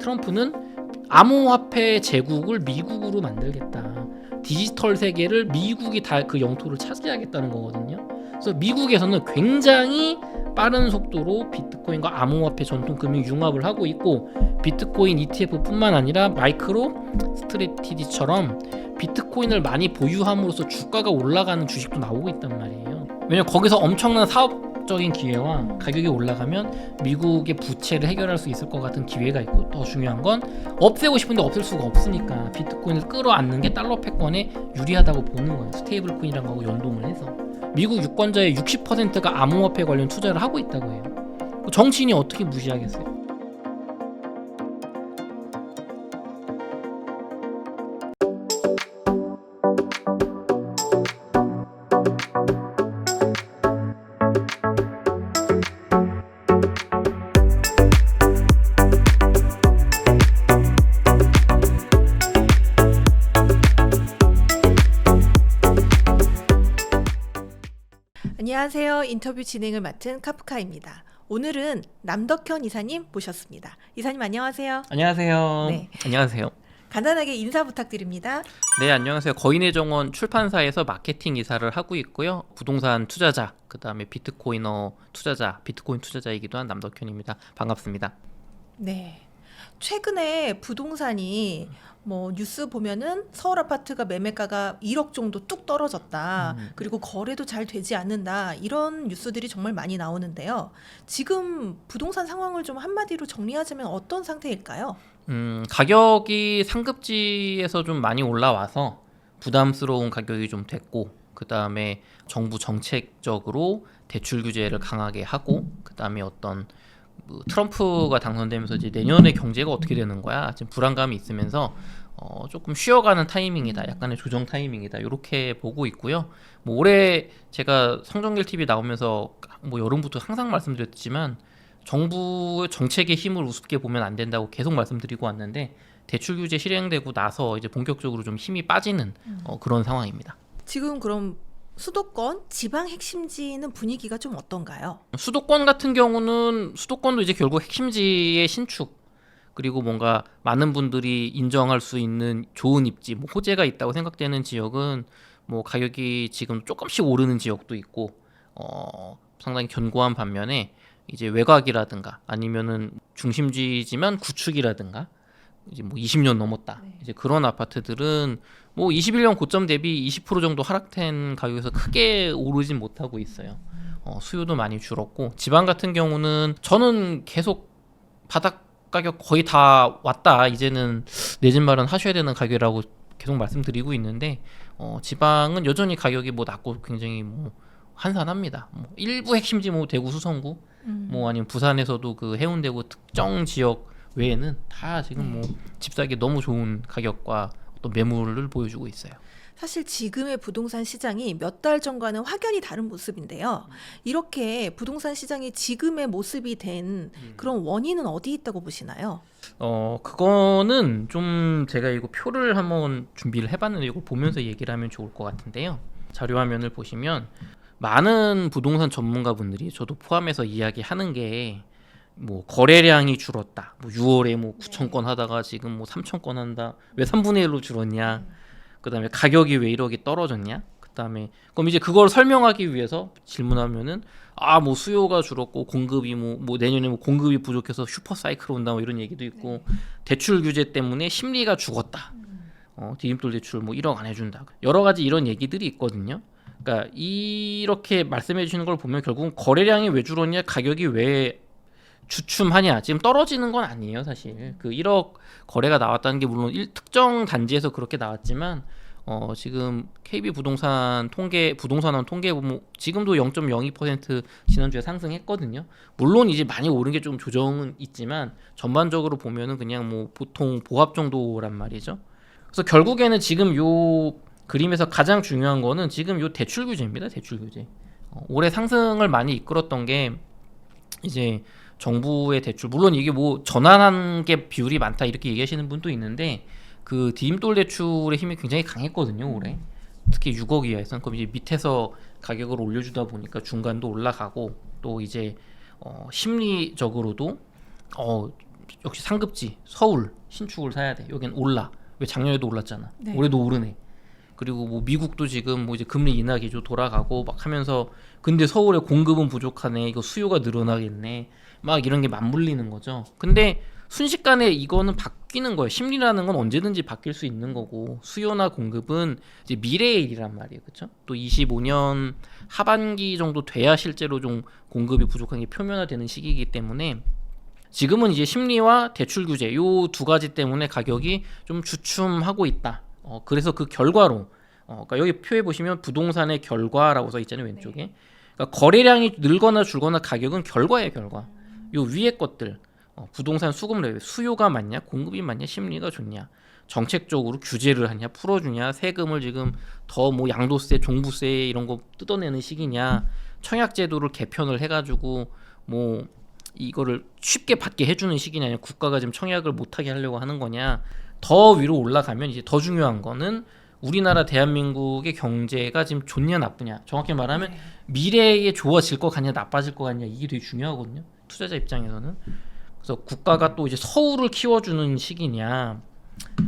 트럼프는 암호화폐 제국을 미국으로 만들겠다. 디지털 세계를 미국이 다 그 영토를 차지하겠다는 거거든요. 그래서 미국에서는 굉장히 빠른 속도로 비트코인과 암호화폐 전통 금융 융합을 하고 있고, 비트코인 ETF뿐만 아니라 마이크로 스트래티지처럼 비트코인을 많이 보유함으로써 주가가 올라가는 주식도 나오고 있단 말이에요. 왜냐면 거기서 엄청난 사업적인 기회와 가격이 올라가면 미국의 부채를 해결할 수 있을 것 같은 기회가 있고, 더 중요한 건 없애고 싶은데 없앨 수가 없으니까 비트코인을 끌어안는 게 달러 패권에 유리하다고 보는 거예요. 스테이블 코인이란 거하고 연동을 해서 미국 유권자의 60%가 암호화폐 관련 투자를 하고 있다고 해요. 정치인이 어떻게 무시하겠어요? 안녕하세요. 인터뷰 진행을 맡은 카프카입니다. 오늘은 남덕현 이사님 모셨습니다. 이사님 안녕하세요. 안녕하세요. 네. 안녕하세요. 간단하게 인사 부탁드립니다. 네, 안녕하세요. 거인의 정원 출판사에서 마케팅 이사를 하고 있고요. 부동산 투자자, 그 다음에 비트코이너 투자자, 비트코인 투자자이기도 한 남덕현입니다. 반갑습니다. 네. 최근에 부동산이 뭐 뉴스 보면은 서울 아파트가 매매가가 1억 정도 뚝 떨어졌다. 그리고 거래도 잘 되지 않는다. 이런 뉴스들이 정말 많이 나오는데요. 지금 부동산 상황을 좀 한마디로 정리하자면 어떤 상태일까요? 가격이 상급지에서 좀 많이 올라와서 부담스러운 가격이 좀 됐고, 그 다음에 정부 정책적으로 대출 규제를 강하게 하고, 그 다음에 어떤 트럼프가 당선되면서 이제 내년에 경제가 어떻게 되는 거야? 지금 불안감이 있으면서 조금 쉬어가는 타이밍이다, 약간의 조정 타이밍이다, 이렇게 보고 있고요. 뭐 올해 제가 성정길 TV 나오면서 뭐 여름부터 항상 말씀드렸지만 정부의 정책의 힘을 우습게 보면 안 된다고 계속 말씀드리고 왔는데, 대출 규제 실행되고 나서 이제 본격적으로 좀 힘이 빠지는 그런 상황입니다. 지금 그럼 수도권, 지방 핵심지는 분위기가 좀 어떤가요? 수도권 같은 경우는 수도권도 이제 결국 핵심지의 신축, 그리고 뭔가 많은 분들이 인정할 수 있는 좋은 입지, 뭐 호재가 있다고 생각되는 지역은 뭐 가격이 지금 조금씩 오르는 지역도 있고 상당히 견고한 반면에 이제 외곽이라든가 아니면은 중심지지만 구축이라든가 이제 뭐 20년 넘었다, 이제 그런 아파트들은 뭐 21년 고점 대비 20% 정도 하락된 가격에서 크게 오르진 못하고 있어요. 수요도 많이 줄었고, 지방 같은 경우는 저는 계속 바닥 가격 거의 다 왔다, 이제는 내 집 마련 하셔야 되는 가격이라고 계속 말씀드리고 있는데, 지방은 여전히 가격이 뭐 낮고 굉장히 뭐 한산합니다. 뭐 일부 핵심지 뭐 대구 수성구 뭐 아니면 부산에서도 그 해운대구 특정 지역 외에는 다 지금 뭐 집 사기 너무 좋은 가격과 어떤 매물을 보여주고 있어요. 사실 지금의 부동산 시장이 몇 달 전과는 확연히 다른 모습인데요. 이렇게 부동산 시장이 지금의 모습이 된 그런 원인은 어디 있다고 보시나요? 그거는 좀 제가 이거 표를 한번 준비를 해봤는데 이거 보면서 얘기를 하면 좋을 것 같은데요. 자료 화면을 보시면 많은 부동산 전문가분들이 저도 포함해서 이야기하는 게 뭐 거래량이 줄었다, 뭐 6월에 뭐 9천 건 하다가 지금 뭐 3천 건 한다, 왜 3분의 1로 줄었냐, 그 다음에 가격이 왜 1억이 떨어졌냐, 그 다음에 그럼 이제 그걸 설명하기 위해서 질문하면은 뭐 수요가 줄었고 공급이 뭐 내년에 뭐 공급이 부족해서 슈퍼 사이클 온다, 뭐 이런 얘기도 있고, 대출 규제 때문에 심리가 죽었다, 디딤돌 대출 뭐 1억 안 해준다, 여러 가지 이런 얘기들이 있거든요. 그러니까 이렇게 말씀해 주시는 걸 보면 결국은 거래량이 왜 줄었냐, 가격이 왜 주춤하냐, 지금 떨어지는 건 아니에요. 사실 그 1억 거래가 나왔다는 게 물론 특정 단지에서 그렇게 나왔지만 지금 KB 부동산 부동산원 통계 보면 지금도 0.02% 지난주에 상승했거든요. 물론 이제 많이 오른 게 좀 조정은 있지만 전반적으로 보면은 그냥 뭐 보통 보합 정도란 말이죠. 그래서 결국에는 지금 요 그림에서 가장 중요한 거는 지금 요 대출 규제입니다. 대출 규제. 올해 상승을 많이 이끌었던 게 이제 정부의 대출, 물론 이게 뭐 전환한 게 비율이 많다 이렇게 얘기하시는 분도 있는데, 그 디딤돌 대출의 힘이 굉장히 강했거든요 올해. 특히 6억 이하에서는. 그럼 이제 밑에서 가격을 올려주다 보니까 중간도 올라가고, 또 이제 심리적으로도 역시 상급지 서울 신축을 사야 돼. 여긴 올라. 왜 작년에도 올랐잖아. 네. 올해도 오르네. 그리고 뭐 미국도 지금 뭐 이제 금리 인하 기조 돌아가고 막 하면서 근데 서울의 공급은 부족하네. 이거 수요가 늘어나겠네. 막 이런 게 맞물리는 거죠. 근데 순식간에 이거는 바뀌는 거예요. 심리라는 건 언제든지 바뀔 수 있는 거고 수요나 공급은 이제 미래의 일이란 말이에요. 그렇죠? 또 25년 하반기 정도 돼야 실제로 좀 공급이 부족한 게 표면화되는 시기이기 때문에 지금은 이제 심리와 대출 규제 요 두 가지 때문에 가격이 좀 주춤하고 있다. 그래서 그 결과로 그러니까 여기 표에 보시면 부동산의 결과라고 써 있잖아요 왼쪽에. 그러니까 거래량이 늘거나 줄거나 가격은 결과예요 결과. 요 위에 것들 부동산 수급 레벨 수요가 많냐 공급이 많냐 심리가 좋냐 정책적으로 규제를 하냐 풀어주냐 세금을 지금 더 뭐 양도세 종부세 이런 거 뜯어내는 시기냐 청약제도를 개편을 해가지고 뭐 이거를 쉽게 받게 해주는 시기냐 아니면 국가가 지금 청약을 못하게 하려고 하는 거냐 더 위로 올라가면 이제 더 중요한 거는 우리나라 대한민국의 경제가 지금 좋냐 나쁘냐 정확히 말하면 미래에 좋아질 것 같냐 나빠질 것 같냐 이게 되게 중요하거든요 투자자 입장에서는. 그래서 국가가 또 이제 서울을 키워주는 시기냐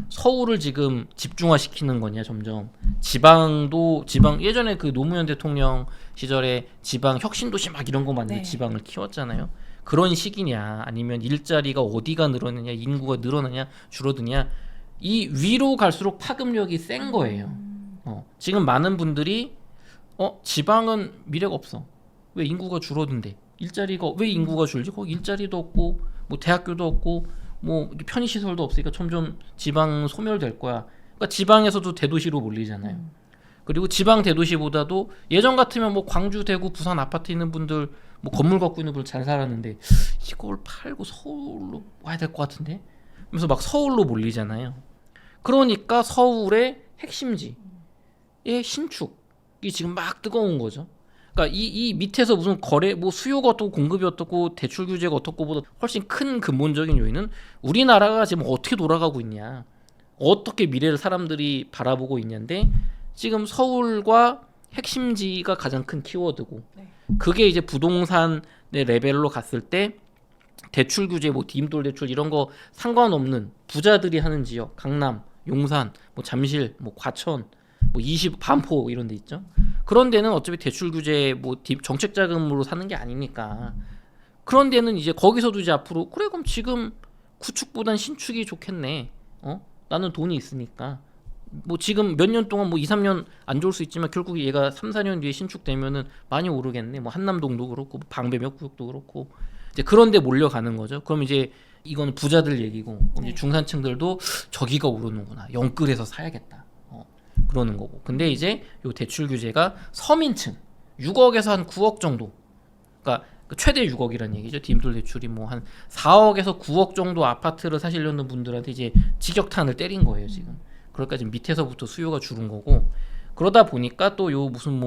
서울을 지금 집중화시키는 거냐 점점 지방 예전에 그 노무현 대통령 시절에 지방 혁신도시 막 이런 거 만들고 네. 지방을 키웠잖아요. 그런 시기냐 아니면 일자리가 어디가 늘어나냐 인구가 늘어나냐 줄어드냐 이 위로 갈수록 파급력이 센 거예요. 지금 많은 분들이 지방은 미래가 없어. 왜 인구가 줄어든대? 일자리가 왜 인구가 줄지? 거기 일자리도 없고 뭐 대학교도 없고 뭐 편의시설도 없으니까 점점 지방 소멸될 거야. 그러니까 지방에서도 대도시로 몰리잖아요. 그리고 지방 대도시보다도 예전 같으면 뭐 광주, 대구, 부산 아파트 있는 분들 뭐 건물 갖고 있는 분들 잘 살았는데 이걸 팔고 서울로 와야 될 것 같은데? 그래서 막 서울로 몰리잖아요. 그러니까 서울의 핵심지의 신축이 지금 막 뜨거운 거죠. 그러니까 이 밑에서 무슨 거래 뭐 수요가 어떻고 공급이 어떻고 대출 규제가 어떻고보다 훨씬 큰 근본적인 요인은 우리나라가 지금 어떻게 돌아가고 있냐 어떻게 미래를 사람들이 바라보고 있냐인데 지금 서울과 핵심지가 가장 큰 키워드고 그게 이제 부동산의 레벨로 갔을 때 대출 규제 뭐 디딤돌 대출 이런 거 상관없는 부자들이 하는 지역 강남 용산 뭐 잠실 뭐 과천 뭐 20 반포 이런 데 있죠. 그런 데는 어차피 대출 규제 뭐 정책 자금으로 사는 게 아니니까 그런 데는 이제 거기서도 이제 앞으로 그래 그럼 지금 구축보단 신축이 좋겠네. 나는 돈이 있으니까 뭐 지금 몇 년 동안 뭐 2, 3년 안 좋을 수 있지만 결국 얘가 3, 4년 뒤에 신축되면은 많이 오르겠네. 뭐 한남동도 그렇고 방배몇 구역도 그렇고 이제 그런 데 몰려가는 거죠. 그럼 이제 이건 부자들 얘기고 이제 중산층들도 저기가 오르는구나. 영끌해서 사야겠다. 그러는 거고. 근데 이제 요 대출 규제가 서민층 6억에서 한 9억 정도. 그러니까 최대 6억이라는 얘기죠. 디딤돌 대출이 뭐 한 4억에서 9억 정도 아파트를 사시려는 분들한테 이제 직격탄을 때린 거예요, 지금. 그러니까 지금 밑에서부터 수요가 줄은 거고. 그러다 보니까 또 요 무슨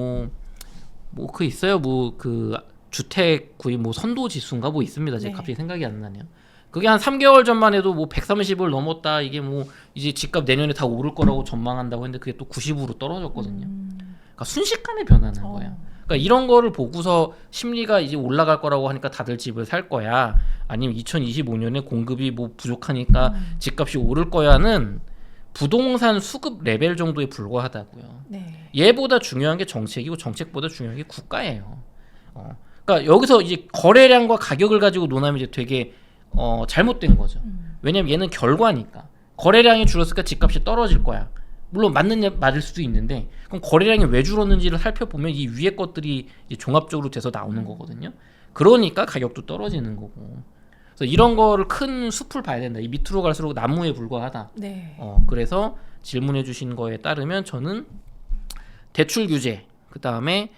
그 있어요. 뭐 그 주택 구입 뭐 선도 지수인가 뭐 있습니다. 제가 갑자기 생각이 안 나네요. 그게 한 3개월 전만 해도 뭐 130을 넘었다. 이게 뭐 이제 집값 내년에 다 오를 거라고 전망한다고 했는데 그게 또 90으로 떨어졌거든요. 그러니까 순식간에 변하는 거예요. 그러니까 이런 거를 보고서 심리가 이제 올라갈 거라고 하니까 다들 집을 살 거야. 아니면 2025년에 공급이 뭐 부족하니까 집값이 오를 거야는 부동산 수급 레벨 정도에 불과하다고요. 네. 얘보다 중요한 게 정책이고 정책보다 중요한 게 국가예요. 그러니까 여기서 이제 거래량과 가격을 가지고 논하면 이제 되게 잘못된 거죠. 왜냐면 얘는 결과니까. 거래량이 줄었으니까 집값이 떨어질 거야. 물론 맞을 수도 있는데 그럼 거래량이 왜 줄었는지를 살펴보면 이 위에 것들이 이제 종합적으로 돼서 나오는 거거든요. 그러니까 가격도 떨어지는 거고. 그래서 이런 거를 큰 숲을 봐야 된다. 이 밑으로 갈수록 나무에 불과하다. 네. 그래서 질문해 주신 거에 따르면 저는 대출 규제, 그 다음에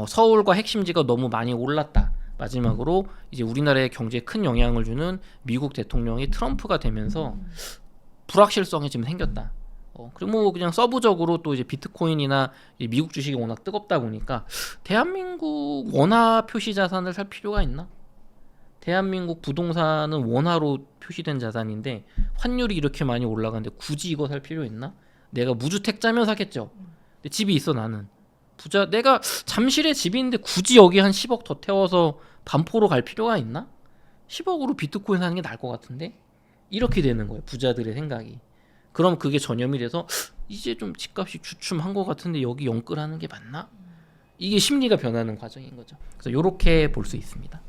서울과 핵심지가 너무 많이 올랐다. 마지막으로 이제 우리나라의 경제에 큰 영향을 주는 미국 대통령이 트럼프가 되면서 불확실성이 지금 생겼다. 그리고 뭐 그냥 서브적으로 또 이제 비트코인이나 이제 미국 주식이 워낙 뜨겁다 보니까 대한민국 원화 표시 자산을 살 필요가 있나? 대한민국 부동산은 원화로 표시된 자산인데 환율이 이렇게 많이 올라가는데 굳이 이거 살 필요 있나? 내가 무주택자면 사겠죠. 근데 집이 있어 나는. 부자 내가 잠실에 집이 있는데 굳이 여기 한 10억 더 태워서 반포로 갈 필요가 있나? 10억으로 비트코인 사는 게 나을 것 같은데 이렇게 되는 거예요. 부자들의 생각이. 그럼 그게 전염이 돼서 이제 좀 집값이 주춤한 것 같은데 여기 영끌하는 게 맞나? 이게 심리가 변하는 과정인 거죠. 그래서 이렇게 볼 수 있습니다.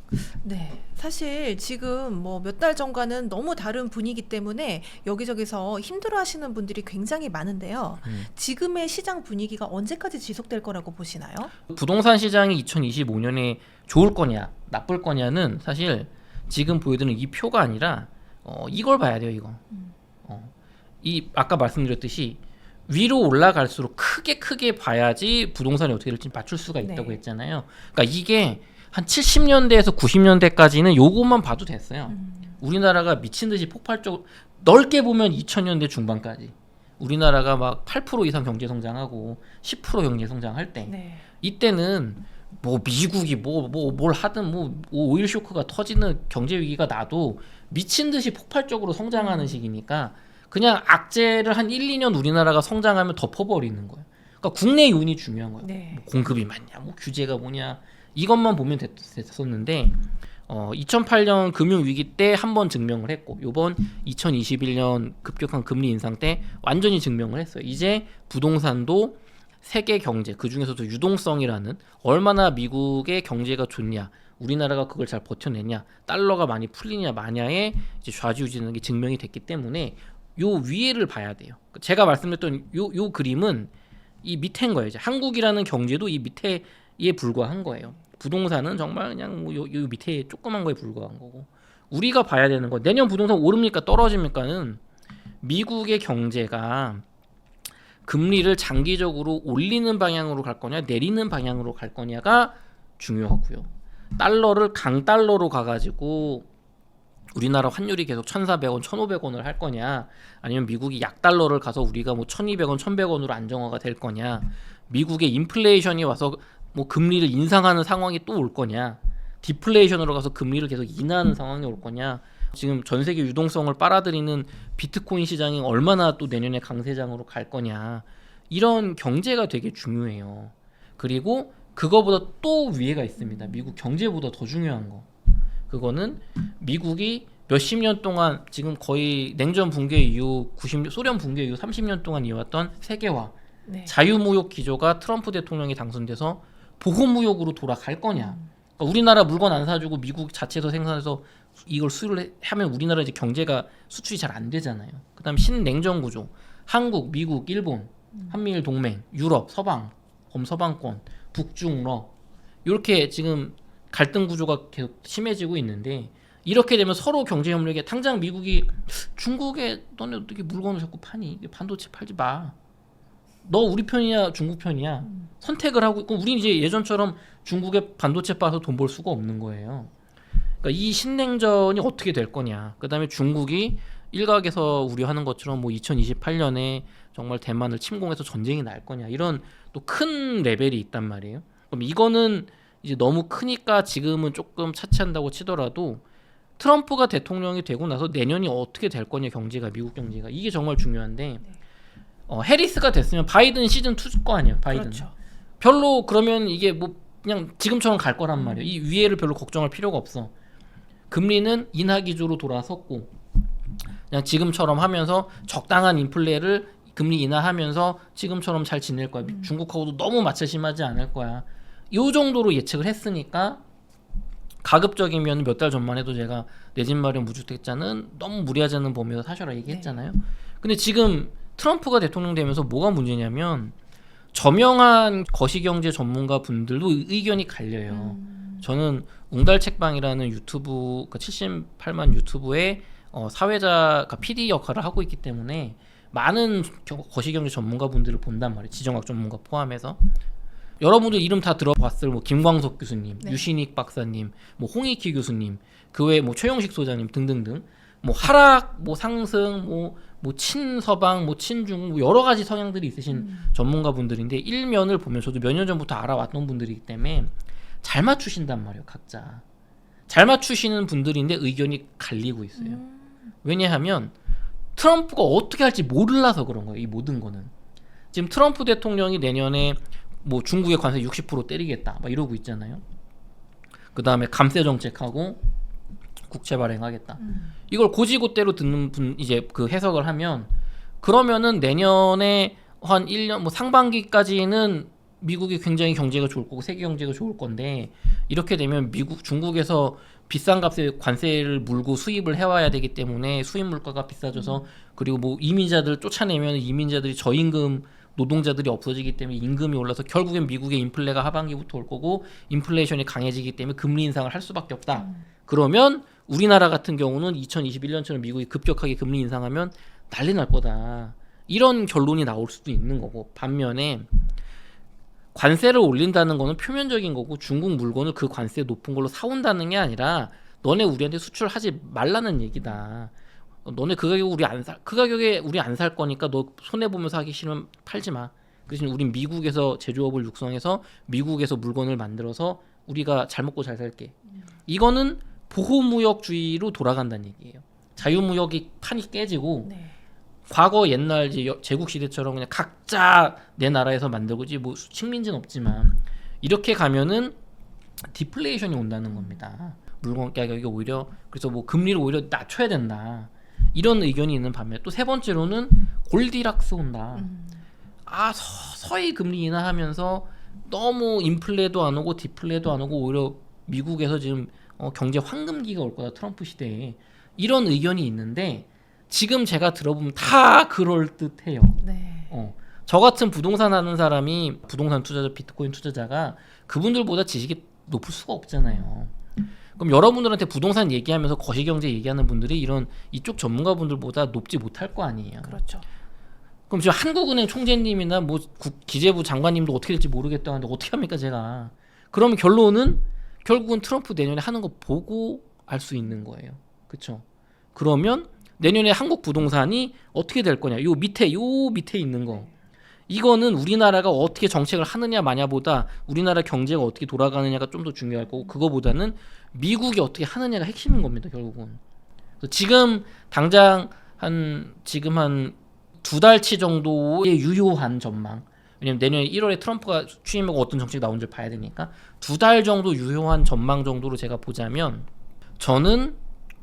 네, 사실 지금 뭐 몇 달 전과는 너무 다른 분위기 때문에 여기저기서 힘들어하시는 분들이 굉장히 많은데요. 지금의 시장 분위기가 언제까지 지속될 거라고 보시나요? 부동산 시장이 2025년에 좋을 거냐 나쁠 거냐는 사실 지금 보여드리는 이 표가 아니라 이걸 봐야 돼요. 이거. 이 아까 말씀드렸듯이 위로 올라갈수록 크게 봐야지 부동산이 어떻게 될지 맞출 수가 있다고 네. 했잖아요. 그러니까 이게 한 70년대에서 90년대까지는 요것만 봐도 됐어요. 우리나라가 미친 듯이 폭발적으로 넓게 보면 2000년대 중반까지 우리나라가 막 8% 이상 경제 성장하고 10% 경제 성장할 때 네. 이때는 뭐 미국이 뭘 하든 뭐 오일 쇼크가 터지는 경제 위기가 나도 미친 듯이 폭발적으로 성장하는 시기니까 그냥 악재를 한 1, 2년 우리나라가 성장하면 덮어버리는 거예요. 그러니까 국내 요인이 중요한 거예요. 네. 뭐 공급이 많냐, 뭐 규제가 뭐냐 이것만 보면 됐었는데 2008년 금융위기 때 한 번 증명을 했고 요번 2021년 급격한 금리 인상 때 완전히 증명을 했어요. 이제 부동산도 세계 경제 그중에서도 유동성이라는 얼마나 미국의 경제가 좋냐 우리나라가 그걸 잘 버텨내냐 달러가 많이 풀리냐 마냐에 이제 좌지우지되는 게 증명이 됐기 때문에 요 위에를 봐야 돼요. 제가 말씀드렸던 요 그림은 이 밑에인 거예요. 이제 한국이라는 경제도 이 밑에에 불과한 거예요. 부동산은 정말 그냥 뭐 요 밑에 조그만 거에 불과한 거고 우리가 봐야 되는 거 내년 부동산 오릅니까 떨어집니까는 미국의 경제가 금리를 장기적으로 올리는 방향으로 갈 거냐 내리는 방향으로 갈 거냐가 중요하고요. 달러를 강달러로 가가지고 우리나라 환율이 계속 1,400원, 1,500원을 할 거냐 아니면 미국이 약달러를 가서 우리가 뭐 1,200원, 1,100원으로 안정화가 될 거냐 미국의 인플레이션이 와서 뭐 금리를 인상하는 상황이 또 올 거냐 디플레이션으로 가서 금리를 계속 인하하는 상황이 올 거냐 지금 전 세계 유동성을 빨아들이는 비트코인 시장이 얼마나 또 내년에 강세장으로 갈 거냐 이런 경제가 되게 중요해요. 그리고 그거보다 또 위에가 있습니다. 미국 경제보다 더 중요한 거 그거는 미국이 몇십 년 동안 지금 거의 냉전 붕괴 이후 소련 붕괴 이후 30년 동안 이어왔던 세계화 네. 자유무역 기조가 트럼프 대통령이 당선돼서 보호무역으로 돌아갈 거냐 그러니까 우리나라 물건 안 사주고 미국 자체에서 생산해서 이걸 수출을 하면 우리나라 이제 경제가 수출이 잘 안 되잖아요. 그다음 신냉전 구조 한국, 미국, 일본, 한미일 동맹, 유럽, 서방, 범서방권, 북중러 이렇게 지금 갈등 구조가 계속 심해지고 있는데 이렇게 되면 서로 경제 협력에 당장 미국이 중국에 너네 어떻게 물건을 자꾸 파니 반도체 팔지 마. 너 우리 편이야 중국 편이야 선택을 하고 있고 우리는 이제 예전처럼 중국에 반도체 빠서 돈 벌 수가 없는 거예요. 그러니까 이 신냉전이 어떻게 될 거냐 그 다음에 중국이 일각에서 우려하는 것처럼 뭐 2028년에 정말 대만을 침공해서 전쟁이 날 거냐 이런 또 큰 레벨이 있단 말이에요. 그럼 이거는 이제 너무 크니까 지금은 조금 차치한다고 치더라도 트럼프가 대통령이 되고 나서 내년이 어떻게 될 거냐 경제가 미국 경제가 이게 정말 중요한데 해리스가 됐으면 바이든 시즌 2일 거 아니에요. 바이든 그렇죠. 별로 그러면 이게 뭐 그냥 지금처럼 갈 거란 말이에요. 이 위에를 별로 걱정할 필요가 없어. 금리는 인하 기조로 돌아섰고 그냥 지금처럼 하면서 적당한 인플레를 금리 인하하면서 지금처럼 잘 지낼 거야. 중국하고도 너무 마찰심하지 않을 거야. 이 정도로 예측을 했으니까 가급적이면 몇 달 전만 해도 제가 내 집 마련 무주택자는 너무 무리하지 않는 범위에서 사셔라 얘기했잖아요. 근데 지금 트럼프가 대통령 되면서 뭐가 문제냐면 저명한 거시경제 전문가 분들도 의견이 갈려요. 저는 웅달책방이라는 유튜브 78만 유튜브에 사회자 PD 역할을 하고 있기 때문에 많은 거시경제 전문가 분들을 본단 말이에요. 지정학 전문가 포함해서 여러분들 이름 다 들어봤을 뭐 김광석 교수님, 네. 유신익 박사님, 뭐 홍익희 교수님, 그 외에 뭐 최영식 소장님 등등등 뭐 하락, 뭐 상승, 뭐 친서방, 뭐 친중, 뭐 여러 가지 성향들이 있으신 전문가 분들인데 일면을 보면 저도 몇 년 전부터 알아왔던 분들이기 때문에 잘 맞추신단 말이에요. 각자 잘 맞추시는 분들인데 의견이 갈리고 있어요. 왜냐하면 트럼프가 어떻게 할지 몰라서 그런 거예요. 이 모든 거는 지금 트럼프 대통령이 내년에 뭐 중국의 관세 60% 때리겠다 막 이러고 있잖아요. 그 다음에 감세 정책하고 국채 발행하겠다. 이걸 고지고대로 듣는 분 이제 그 해석을 하면 그러면은 내년에 한 1년 뭐 상반기까지는 미국이 굉장히 경제가 좋을 거고 세계 경제가 좋을 건데 이렇게 되면 중국에서 비싼 값에 관세를 물고 수입을 해와야 되기 때문에 수입 물가가 비싸져서 그리고 뭐 이민자들 쫓아내면 이민자들이 저임금 노동자들이 없어지기 때문에 임금이 올라서 결국엔 미국의 인플레가 하반기부터 올 거고 인플레이션이 강해지기 때문에 금리 인상을 할 수밖에 없다. 그러면 우리나라 같은 경우는 2021년처럼 미국이 급격하게 금리 인상하면 난리 날 거다. 이런 결론이 나올 수도 있는 거고 반면에 관세를 올린다는 거는 표면적인 거고 중국 물건을 그 관세 높은 걸로 사온다는 게 아니라 너네 우리한테 수출하지 말라는 얘기다. 너네 그 가격에 우리 안 살, 그 가격에 우리 안 살 거니까 너 손해 보면서 하기 싫으면 팔지 마. 그 대신 우린 미국에서 제조업을 육성해서 미국에서 물건을 만들어서 우리가 잘 먹고 잘 살게. 이거는 보호무역주의로 돌아간다는 얘기예요. 자유무역이 판이 깨지고 네. 과거 옛날 이제 제국 시대처럼 그냥 각자 내 나라에서 만들고지 뭐 식민지는 없지만 이렇게 가면은 디플레이션이 온다는 겁니다. 물건 가격이 오히려 그래서 뭐 금리를 오히려 낮춰야 된다. 이런 의견이 있는 반면 또 세 번째로는 골디락스 온다. 서서히 금리 인하하면서 너무 인플레도 안 오고 디플레도 안 오고 오히려 미국에서 지금 경제 황금기가 올 거다 트럼프 시대에 이런 의견이 있는데 지금 제가 들어보면 다 그럴 듯해요. 네. 저 같은 부동산 하는 사람이 부동산 투자자, 비트코인 투자자가 그분들보다 지식이 높을 수가 없잖아요. 그럼 여러분들한테 부동산 얘기하면서 거시경제 얘기하는 분들이 이런 이쪽 전문가분들보다 높지 못할 거 아니에요. 그렇죠. 그럼 지금 한국은행 총재님이나 뭐 기재부 장관님도 어떻게 될지 모르겠다는데 어떻게 합니까 제가? 그러면 결론은 결국은 트럼프 내년에 하는 거 보고 알 수 있는 거예요. 그렇죠? 그러면 내년에 한국 부동산이 어떻게 될 거냐? 요 밑에 있는 거. 이거는 우리나라가 어떻게 정책을 하느냐 마냐보다 우리나라 경제가 어떻게 돌아가느냐가 좀 더 중요할 거고 그거보다는 미국이 어떻게 하느냐가 핵심인 겁니다. 결국은. 그래서 지금 당장 한 2달치 정도의 유효한 전망. 왜냐면 내년 1월에 트럼프가 취임하고 어떤 정책이 나온지 봐야 되니까 2달 정도 유효한 전망 정도로 제가 보자면 저는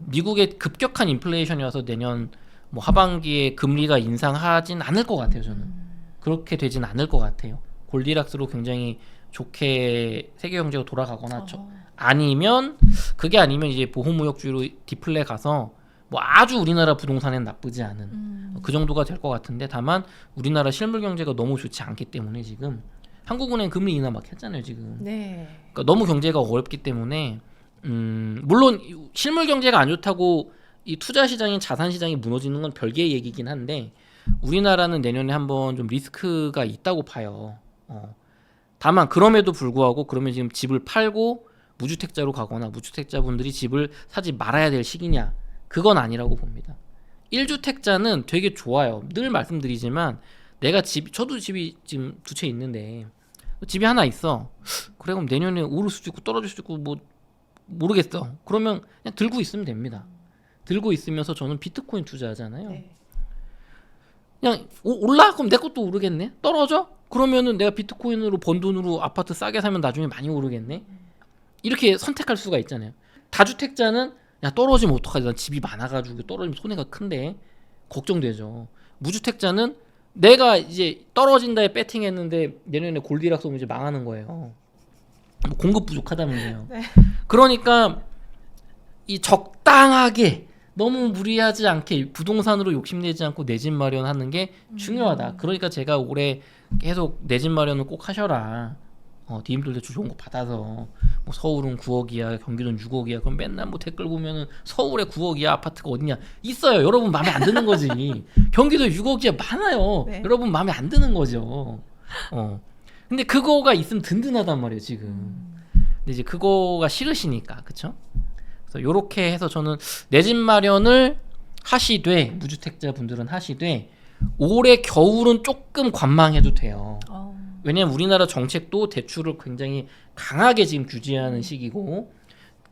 미국의 급격한 인플레이션이 와서 내년 뭐 하반기에 금리가 인상하진 않을 것 같아요. 저는 그렇게 되진 않을 것 같아요. 골디락스로 굉장히 좋게 세계 경제가 돌아가거나 아니면 그게 아니면 이제 보호무역주의로 디플레 가서 뭐 아주 우리나라 부동산엔 나쁘지 않은 그 정도가 될 것 같은데 다만 우리나라 실물 경제가 너무 좋지 않기 때문에 지금 한국은행 금리 인하 막 했잖아요 지금. 네. 그러니까 너무 경제가 어렵기 때문에 물론 실물 경제가 안 좋다고 이 투자 시장인 자산 시장이 무너지는 건 별개의 얘기긴 한데 우리나라는 내년에 한번 좀 리스크가 있다고 봐요. 다만 그럼에도 불구하고 그러면 지금 집을 팔고 무주택자로 가거나 무주택자분들이 집을 사지 말아야 될 시기냐? 그건 아니라고 봅니다. 1주택자는 되게 좋아요. 늘 말씀드리지만 내가 저도 집이 지금 2채 있는데 집이 하나 있어. 그래 그럼 내년에 오를 수도 있고 떨어질 수도 있고 뭐 모르겠어. 그러면 그냥 들고 있으면 됩니다. 들고 있으면서 저는 비트코인 투자하잖아요. 네. 그냥 올라? 그럼 내 것도 오르겠네. 떨어져? 그러면은 내가 비트코인으로 번 돈으로 아파트 싸게 사면 나중에 많이 오르겠네. 이렇게 선택할 수가 있잖아요. 다주택자는 야 떨어지면 어떡하지? 난 집이 많아가지고 떨어지면 손해가 큰데 걱정되죠. 무주택자는 내가 이제 떨어진다에 배팅했는데 내년에 골디락스 오면 이제 망하는 거예요. 뭐 공급 부족하다면서요. 네. 그러니까 이 적당하게 너무 무리하지 않게 부동산으로 욕심내지 않고 내 집 마련하는 게 중요하다. 그러니까 제가 올해 계속 내 집 마련을 꼭 하셔라. 디임돌 대출 좋은 거 받아서 뭐 서울은 9억이야 경기도는 6억이야 그럼 맨날 뭐 댓글 보면은 서울에 9억이야 아파트가 어디냐 있어요. 여러분 마음에 안 드는 거지. 경기도 6억이야 많아요. 네. 여러분 마음에 안 드는 거죠. 근데 그거가 있으면 든든하단 말이에요 지금. 근데 이제 그거가 싫으시니까 그쵸? 그래서 요렇게 해서 저는 내 집 마련을 하시되 무주택자 분들은 하시되 올해 겨울은 조금 관망해도 돼요. 왜냐면 우리나라 정책도 대출을 굉장히 강하게 지금 규제하는 시기고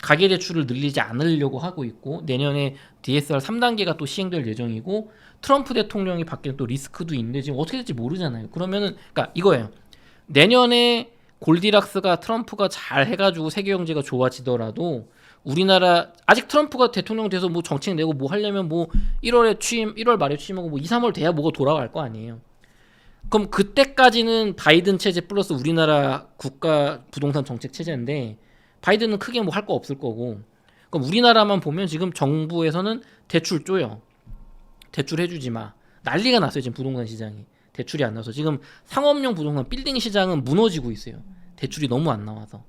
가계대출을 늘리지 않으려고 하고 있고 내년에 DSR 3단계가 또 시행될 예정이고 트럼프 대통령이 바뀌는 또 리스크도 있는데 지금 어떻게 될지 모르잖아요. 그러면은 그러니까 이거예요. 내년에 골디락스가 트럼프가 잘 해가지고 세계 경제가 좋아지더라도 우리나라 아직 트럼프가 대통령 돼서 뭐 정책 내고 뭐 하려면 뭐 1월 말에 취임하고 뭐 2, 3월 돼야 뭐가 돌아갈 거 아니에요. 그럼 그때까지는 바이든 체제 플러스 우리나라 국가 부동산 정책 체제인데 바이든은 크게 뭐 할 거 없을 거고, 그럼 우리나라만 보면 지금 정부에서는 대출 줘요. 대출 해주지 마. 난리가 났어요 지금 부동산 시장이. 대출이 안 나와서 지금 상업용 부동산 빌딩 시장은 무너지고 있어요. 대출이 너무 안 나와서.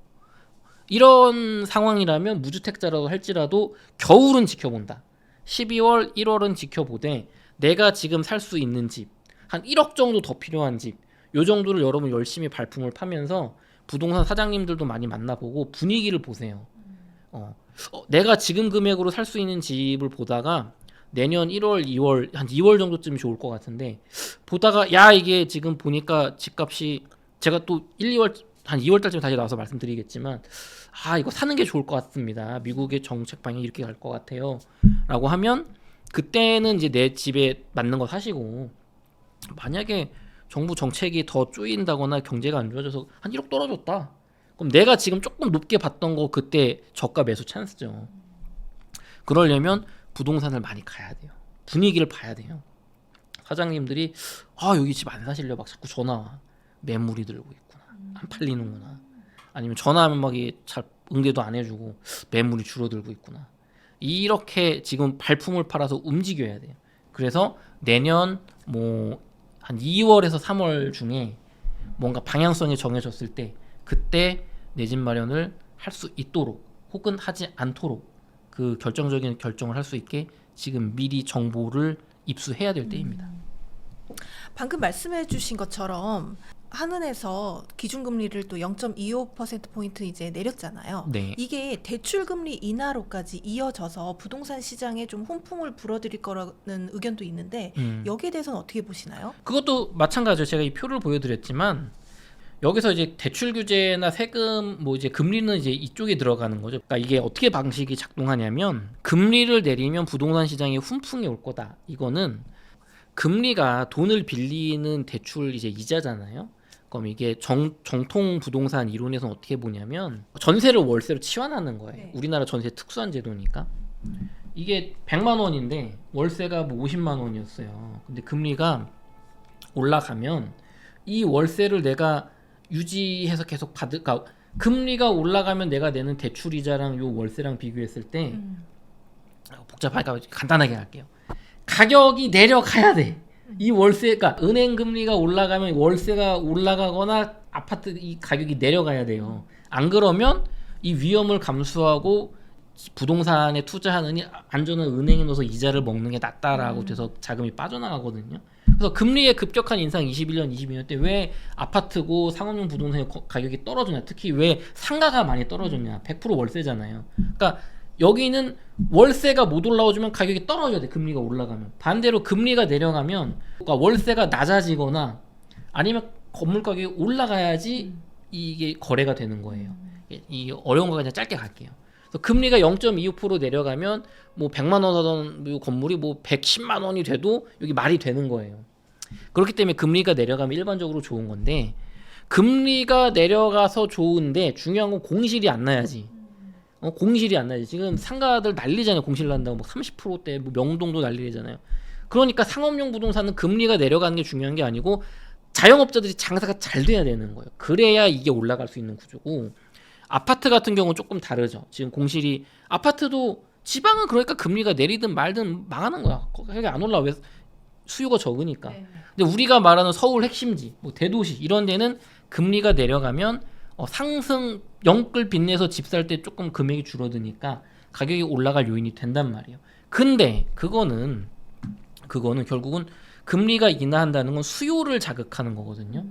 이런 상황이라면 무주택자라고 할지라도 겨울은 지켜본다. 12월, 1월은 지켜보되 내가 지금 살 수 있는 집, 한 1억 정도 더 필요한 집, 요 정도를 여러분 열심히 발품을 파면서 부동산 사장님들도 많이 만나보고 분위기를 보세요. 내가 지금 금액으로 살 수 있는 집을 보다가 내년 1월, 2월, 한 2월 정도쯤이 좋을 것 같은데, 보다가 야 이게 지금 보니까 집값이, 제가 또 1, 2월 한 2월 달쯤 다시 나와서 말씀드리겠지만, 이거 사는 게 좋을 것 같습니다. 미국의 정책 방향이 이렇게 갈 것 같아요. 라고 하면 그때는 이제 내 집에 맞는 거 사시고, 만약에 정부 정책이 더 쪼인다거나 경제가 안 좋아져서 한 1억 떨어졌다. 그럼 내가 지금 조금 높게 봤던 거 그때 저가 매수 찬스죠. 그러려면 부동산을 많이 가야 돼요. 분위기를 봐야 돼요. 사장님들이 여기 집 안 사실려 막 자꾸 전화 와. 매물이 들고 있구나. 안 팔리는구나. 아니면 전화하면 막 잘 응대도 안 해주고 매물이 줄어들고 있구나. 이렇게 지금 발품을 팔아서 움직여야 돼요. 그래서 내년 뭐 한 2월에서 3월 중에 뭔가 방향성이 정해졌을 때 그때 내 집 마련을 할 수 있도록 혹은 하지 않도록 그 결정적인 결정을 할 수 있게 지금 미리 정보를 입수해야 될 때입니다. 방금 말씀해 주신 것처럼 한은에서 기준금리를 또 0.25%포인트 이제 내렸잖아요. 네. 이게 대출금리 인하로까지 이어져서 부동산 시장에 좀 훈풍을 불어들일 거라는 의견도 있는데 여기에 대해서는 어떻게 보시나요? 그것도 마찬가지죠. 제가 이 표를 보여드렸지만 여기서 이제 대출 규제나 세금 뭐 이제 금리는 이제 이쪽에 들어가는 거죠. 그러니까 이게 어떻게 방식이 작동하냐면 금리를 내리면 부동산 시장에 훈풍이 올 거다. 이거는 금리가 돈을 빌리는 대출 이제 이자잖아요. 그럼 이게 정통 부동산 이론에서는 어떻게 보냐면 전세를 월세로 치환하는 거예요. 네. 우리나라 전세 특수한 제도니까. 이게 100만 원인데 월세가 뭐 50만 원이었어요. 근데 금리가 올라가면 이 월세를 내가 유지해서 계속 그러니까 금리가 올라가면 내가 내는 대출이자랑 요 월세랑 비교했을 때 복잡하니까 간단하게 할게요. 가격이 내려가야 돼. 이 월세가 은행 금리가 올라가면 월세가 올라가거나 아파트 이 가격이 내려가야 돼요. 안 그러면 이 위험을 감수하고 부동산에 투자하느니 안전한 은행에 넣어서 이자를 먹는 게 낫다라고 돼서 자금이 빠져나가거든요. 그래서 금리의 급격한 인상 21년, 22년 때 왜 아파트고 상업용 부동산의 가격이 떨어졌냐, 특히 왜 상가가 많이 떨어졌냐, 100% 월세잖아요. 그러니까 여기는 월세가 못 올라오면 가격이 떨어져야 돼. 금리가 올라가면. 반대로 금리가 내려가면 그러니까 월세가 낮아지거나 아니면 건물 가격이 올라가야지 이게 거래가 되는 거예요. 이 어려운 거 그냥 짧게 갈게요. 그래서 금리가 0.25% 내려가면 뭐 100만 원 하던 건물이 뭐 110만 원이 돼도 여기 말이 되는 거예요. 그렇기 때문에 금리가 내려가면 일반적으로 좋은 건데, 금리가 내려가서 좋은데 중요한 건 공실이 안 나야지. 공실이 안 나지. 지금 상가들 난리잖아요. 공실 난다고 막 30%대 뭐 명동도 난리잖아요. 그러니까 상업용 부동산은 금리가 내려가는 게 중요한 게 아니고 자영업자들이 장사가 잘 돼야 되는 거예요. 그래야 이게 올라갈 수 있는 구조고, 아파트 같은 경우는 조금 다르죠. 지금 공실이, 아파트도 지방은 그러니까 금리가 내리든 말든 망하는 거야. 가격이 안 올라. 왜? 수요가 적으니까. 네. 근데 우리가 말하는 서울 핵심지, 뭐 대도시 이런 데는 금리가 내려가면 상승 영끌 빚내서 집 살 때 조금 금액이 줄어드니까 가격이 올라갈 요인이 된단 말이에요. 근데 그거는 결국은 금리가 인하한다는 건 수요를 자극하는 거거든요.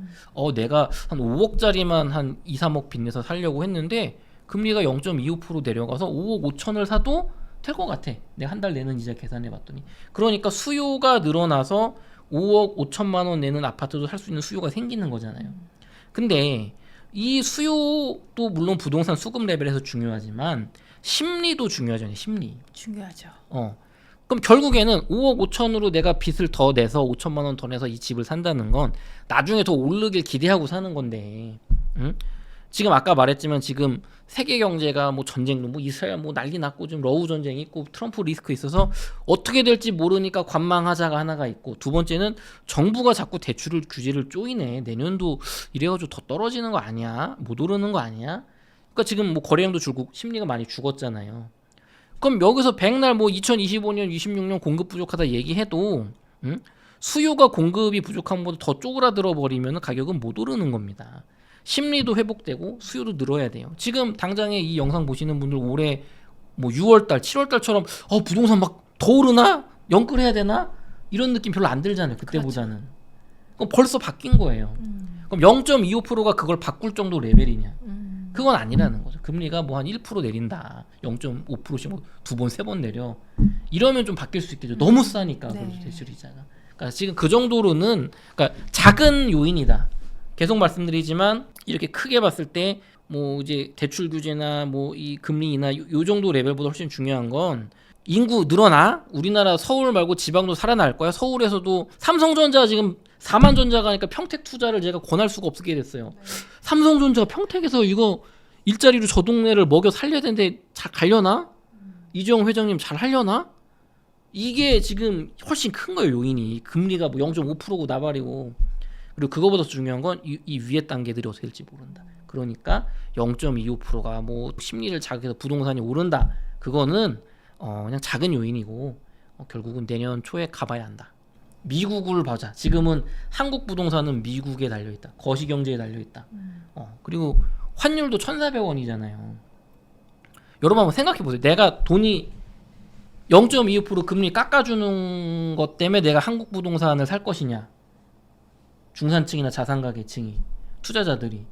내가 한 5억짜리만 한 2, 3억 빚내서 살려고 했는데 금리가 0.25% 내려가서 5억 5천을 사도 될 것 같아. 내가 한 달 내는 이자 계산해 봤더니. 그러니까 수요가 늘어나서 5억 5천만 원 내는 아파트도 살 수 있는 수요가 생기는 거잖아요. 근데 이 수요도 물론 부동산 수급 레벨에서 중요하지만 심리도 중요하잖아요. 심리. 중요하죠. 그럼 결국에는 5억 5천으로 내가 빚을 더 내서 5천만 원 더 내서 이 집을 산다는 건 나중에 더 오르길 기대하고 사는 건데, 응? 지금 아까 말했지만 지금 세계 경제가 뭐 전쟁도 뭐 이스라엘 뭐 난리 났고 지금 러우 전쟁이 있고 트럼프 리스크 있어서 어떻게 될지 모르니까 관망하자가 하나가 있고, 두 번째는 정부가 자꾸 대출을 규제를 쪼이네. 내년도 이래가지고 더 떨어지는 거 아니야? 못 오르는 거 아니야? 그러니까 지금 뭐 거래량도 줄고 심리가 많이 죽었잖아요. 그럼 여기서 백날 뭐 2025년, 26년 공급 부족하다 얘기해도 수요가 공급이 부족한 것보다 더 쪼그라들어 버리면 가격은 못 오르는 겁니다. 심리도 회복되고 수요도 늘어야 돼요. 지금 당장에 이 영상 보시는 분들 올해 뭐 6월달, 7월달처럼 부동산 막 더 오르나? 영끌해야 되나? 이런 느낌 별로 안 들잖아요. 그때보다는. 그렇죠. 그럼 벌써 바뀐 거예요. 그럼 0.25%가 그걸 바꿀 정도 레벨이냐? 그건 아니라는 거죠. 금리가 뭐 한 1% 내린다. 0.5%씩 뭐 2번, 3번 내려. 이러면 좀 바뀔 수 있겠죠. 너무 싸니까. 네. 대출 이자가. 그러니까 지금 그 정도로는, 그러니까 작은 요인이다. 계속 말씀드리지만 이렇게 크게 봤을 때 뭐 이제 대출 규제나 뭐 이 금리 인하 요 정도 레벨보다 훨씬 중요한 건 인구 늘어나? 우리나라 서울 말고 지방도 살아날 거야. 서울에서도 삼성전자 지금 4만 전자가 하니까 평택 투자를 제가 권할 수가 없게 됐어요. 삼성전자 평택에서 이거 일자리로 저 동네를 먹여 살려야 되는데 잘 가려나? 이재용 회장님 잘 하려나? 이게 지금 훨씬 큰 거예요. 요인이. 금리가 뭐 0.5%고 나발이고. 그리고 그거보다 중요한 건 이 위에 단계들이 어떻게 될지 모른다. 그러니까 0.25%가 뭐 심리를 자극해서 부동산이 오른다. 그거는 그냥 작은 요인이고 결국은 내년 초에 가봐야 한다. 미국을 보자. 지금은 한국 부동산은 미국에 달려있다. 거시경제에 달려있다. 그리고 환율도 1,400원이잖아요. 여러분 한번 생각해보세요. 내가 돈이 0.25% 금리 깎아주는 것 때문에 내가 한국 부동산을 살 것이냐. 중산층이나 자산가 계층이, 투자자들이.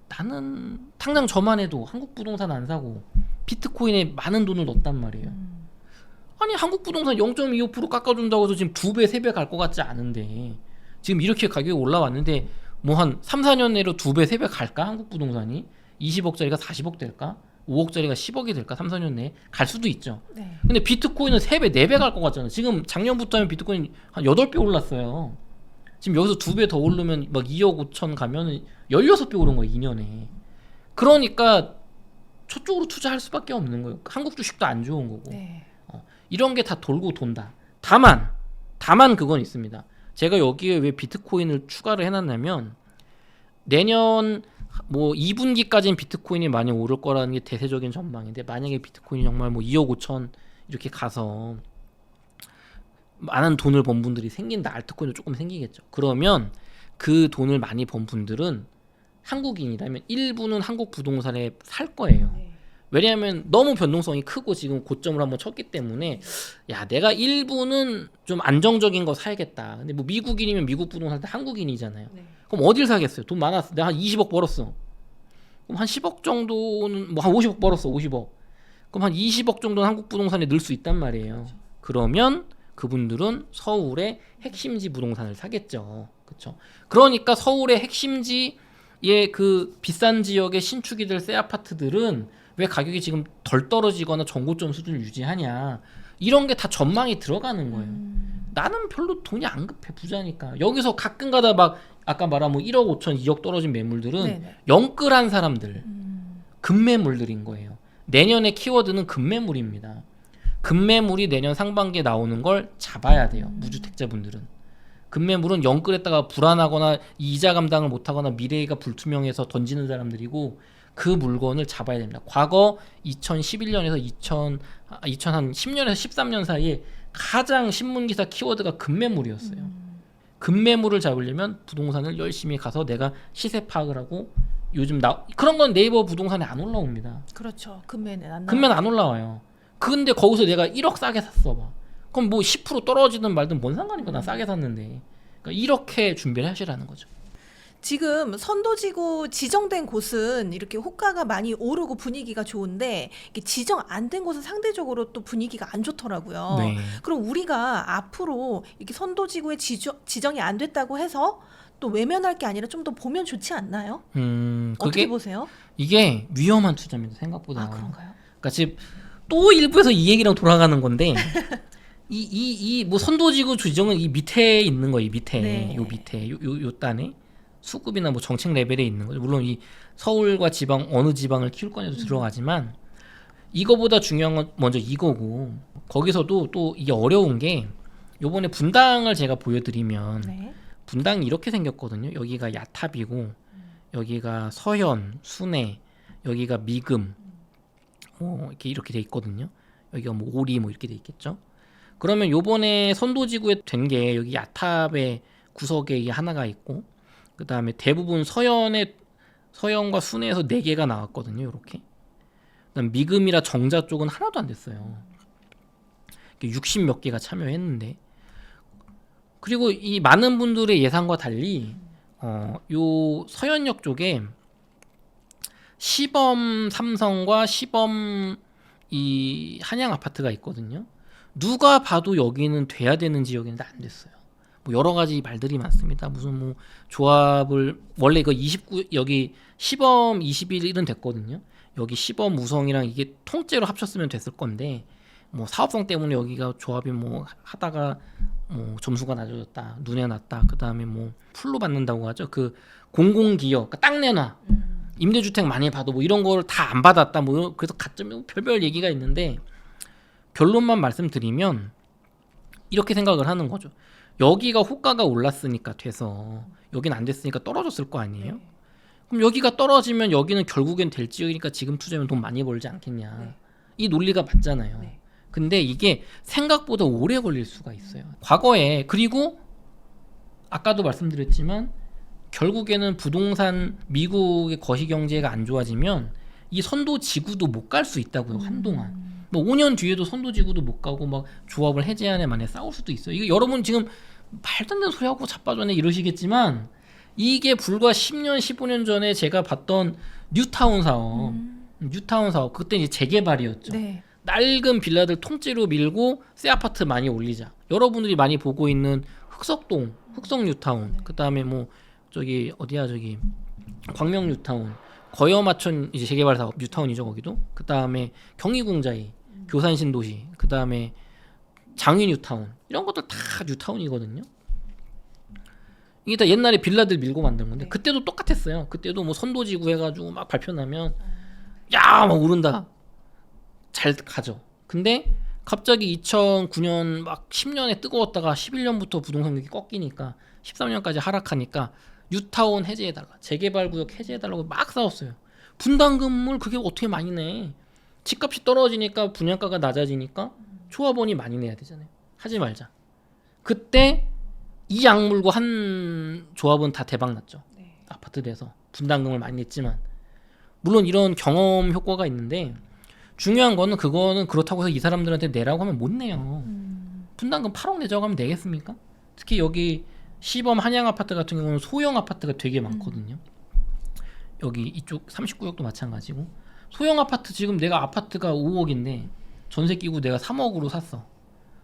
나는 당장 저만 해도 한국 부동산 안 사고 비트코인에 많은 돈을 넣었단 말이에요. 아니 한국 부동산 0.25% 깎아준다고 해서 지금 2배, 3배 갈 것 같지 않은데 지금 이렇게 가격이 올라왔는데 뭐 한 3, 4년 내로 2배, 3배 갈까? 한국 부동산이 20억짜리가 40억 될까? 5억짜리가 10억이 될까? 3, 4년 내에 갈 수도 있죠. 네. 근데 비트코인은 3배, 4배 갈 것 같잖아요. 지금 작년부터 하면 비트코인 한 8배 올랐어요. 지금 여기서 2배 더 오르면 막 2억 5천 가면 16배 오른 거예요. 2년에. 그러니까 저쪽으로 투자할 수밖에 없는 거예요. 한국 주식도 안 좋은 거고. 네. 이런 게 다 돌고 돈다. 다만 그건 있습니다. 제가 여기에 왜 비트코인을 추가를 해놨냐면 내년 뭐 2분기까지는 비트코인이 많이 오를 거라는 게 대세적인 전망인데, 만약에 비트코인이 정말 뭐 2억 5천 이렇게 가서 많은 돈을 번 분들이 생긴다. 알트코인도 조금 생기겠죠. 그러면 그 돈을 많이 번 분들은 한국인이라면 일부는 한국 부동산에 살 거예요. 왜냐하면 너무 변동성이 크고 지금 고점을 한번 쳤기 때문에 야 내가 일부는 좀 안정적인 거 사야겠다. 근데 뭐 미국인이면 미국 부동산 때 한국인이잖아요. 그럼 어딜 사겠어요? 돈 많았어. 내가 한 20억 벌었어. 그럼 한 10억 정도는 뭐 한 50억 벌었어. 50억. 그럼 한 20억 정도는 한국 부동산에 넣을 수 있단 말이에요. 그러면 그분들은 서울의 핵심지 부동산을 사겠죠. 그렇죠? 그러니까 서울의 핵심지의 그 비싼 지역의 신축이 될 새 아파트들은 왜 가격이 지금 덜 떨어지거나 전고점 수준을 유지하냐. 이런 게 다 전망이 들어가는 거예요. 나는 별로 돈이 안 급해. 부자니까. 여기서 가끔 가다 막 아까 말한 뭐 1억 5천 2억 떨어진 매물들은 영끌한 사람들 급매물들인 거예요. 내년의 키워드는 급매물입니다. 급매물이 내년 상반기에 나오는 걸 잡아야 돼요. 무주택자분들은. 급매물은 영끌했다가 불안하거나 이자 감당을 못하거나 미래가 불투명해서 던지는 사람들이고, 그 물건을 잡아야 됩니다. 과거 2011년에서 2010년에서 13년 사이에 가장 신문기사 키워드가 급매물이었어요. 급매물을 잡으려면 부동산을 열심히 가서 내가 시세 파악을 하고, 요즘 그런 건 네이버 부동산에 안 올라옵니다. 그렇죠. 급매는 안 올라와요. 근데 거기서 내가 1억 싸게 샀어 봐. 그럼 뭐 10% 떨어지든 말든 뭔 상관이고 난 싸게 샀는데. 그러니까 이렇게 준비를 하시라는 거죠. 지금 선도지구 지정된 곳은 이렇게 호가가 많이 오르고 분위기가 좋은데, 이게 지정 안 된 곳은 상대적으로 또 분위기가 안 좋더라고요. 네. 그럼 우리가 앞으로 이렇게 선도지구에 지정이 안 됐다고 해서 또 외면할 게 아니라 좀 더 보면 좋지 않나요? 어떻게 보세요? 이게 위험한 투자입니다. 생각보다. 아, 그런가요? 그러니까 지금 또 일부에서 이 얘기랑 돌아가는 건데 이 뭐 선도지구 지정은 이 밑에 있는 거예요. 이 밑에. 요 밑에 요 단에 수급이나 뭐 정책 레벨에 있는 거죠. 물론 이 서울과 지방 어느 지방을 키울 거냐도 들어가지만 이거보다 중요한 건 먼저 이거고 거기서도 또 이게 어려운 게 요번에 분당을 제가 보여드리면 네. 분당이 이렇게 생겼거든요. 여기가 야탑이고 여기가 서현, 순회, 여기가 미금 이렇게 돼 있거든요. 여기가 뭐 오리 뭐 이렇게 돼 있겠죠. 그러면 요번에 선도지구에 된 게 여기 야탑의 구석에 이게 하나가 있고 그 다음에 대부분 서현과 순회에서 4개가 나왔거든요. 이렇게. 그다음 미금이라 정자 쪽은 하나도 안 됐어요. 60 몇 개가 참여했는데 그리고 이 많은 분들의 예상과 달리 요 서현역 쪽에 시범 삼성과 시범 이 한양 아파트가 있거든요. 누가 봐도 여기는 돼야 되는 지역인데 안 됐어요. 뭐 여러 가지 말들이 많습니다. 무슨 뭐 조합을 원래 이거 29 여기 시범 21은 됐거든요. 여기 시범 우성이랑 이게 통째로 합쳤으면 됐을 건데 뭐 사업성 때문에 여기가 조합이 뭐 하다가 뭐 점수가 낮아졌다, 눈에 났다. 그 다음에 뭐 풀로 받는다고 하죠. 그 공공기업, 그러니까 땅 내놔, 임대주택 많이 받아 뭐 이런 걸 다 안 받았다. 뭐 그래서 가점이 별별 얘기가 있는데 결론만 말씀드리면 이렇게 생각을 하는 거죠. 여기가 호가가 올랐으니까 돼서 여기는 안 됐으니까 떨어졌을 거 아니에요? 그럼 여기가 떨어지면 여기는 결국엔 될 지역이니까 지금 투자하면 돈 많이 벌지 않겠냐. 네. 이 논리가 맞잖아요. 네. 근데 이게 생각보다 오래 걸릴 수가 있어요. 과거에 그리고 아까도 말씀드렸지만 결국에는 부동산 미국의 거시경제가 안 좋아지면 이 선도지구도 못 갈 수 있다고요. 한동안. 뭐 5년 뒤에도 선도지구도 못 가고 막 조합을 해제하네 만에 싸울 수도 있어요. 이거 여러분 지금 말도 안 되는 소리 하고 자빠졌네 이러시겠지만 이게 불과 10년 15년 전에 제가 봤던 뉴타운 사업 그때 이제 재개발이었죠. 네. 낡은 빌라들 통째로 밀고 새 아파트 많이 올리자. 여러분들이 많이 보고 있는 흑석동, 흑석 뉴타운, 그다음에 뭐 저기 어디야 저기 광명 뉴타운, 거여마천 이제 재개발 사업 뉴타운이죠 거기도. 그다음에 경희궁자이, 교산신도시, 그다음에 장위 뉴타운 이런 것들 다 뉴타운이거든요. 이게 다 옛날에 빌라들 밀고 만든 건데 그때도 똑같았어요. 그때도 뭐 선도지구 해가지고 막 발표 나면 야 막 오른다. 잘 가죠. 근데 갑자기 2009년 막 10년에 뜨거웠다가 11년부터 부동산 가격이 꺾이니까 13년까지 하락하니까 뉴타운 해제해달라, 재개발구역 해제해달라고 막 싸웠어요. 분담금을 그게 어떻게 많이 내? 집값이 떨어지니까 분양가가 낮아지니까 조합원이 많이 내야 되잖아요. 하지 말자. 그때 이 약물고 한 조합은 다 대박 났죠. 아파트 돼서 분담금을 많이 냈지만 물론 이런 경험 효과가 있는데 중요한 거는 그거는 그렇다고 해서 이 사람들한테 내라고 하면 못 내요. 분담금 8억 내자고 하면 내겠습니까? 특히 여기 시범 한양 아파트 같은 경우는 소형 아파트가 되게 많거든요. 여기 이쪽 39역도 마찬가지고 소형 아파트 지금 내가 아파트가 5억인데 전세 끼고 내가 3억으로 샀어.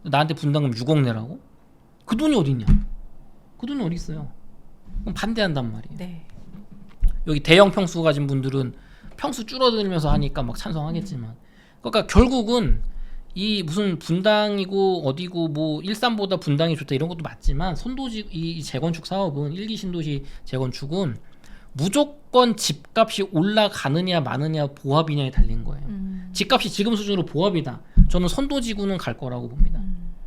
나한테 분담금 6억 내라고? 그 돈이 어딨냐? 그 돈이 어디 있어요? 그럼 반대한단 말이에요. 네. 여기 대형 평수 가진 분들은 평수 줄어들면서 하니까 막 찬성하겠지만 그러니까 결국은 이 무슨 분당이고 어디고 뭐 일산보다 분당이 좋다 이런 것도 맞지만 선도지 이 재건축 사업은 1기 신도시 재건축은 무조건 집값이 올라가느냐 마느냐 보합이냐에 달린 거예요. 집값이 지금 수준으로 보합이다. 저는 선도지구는 갈 거라고 봅니다.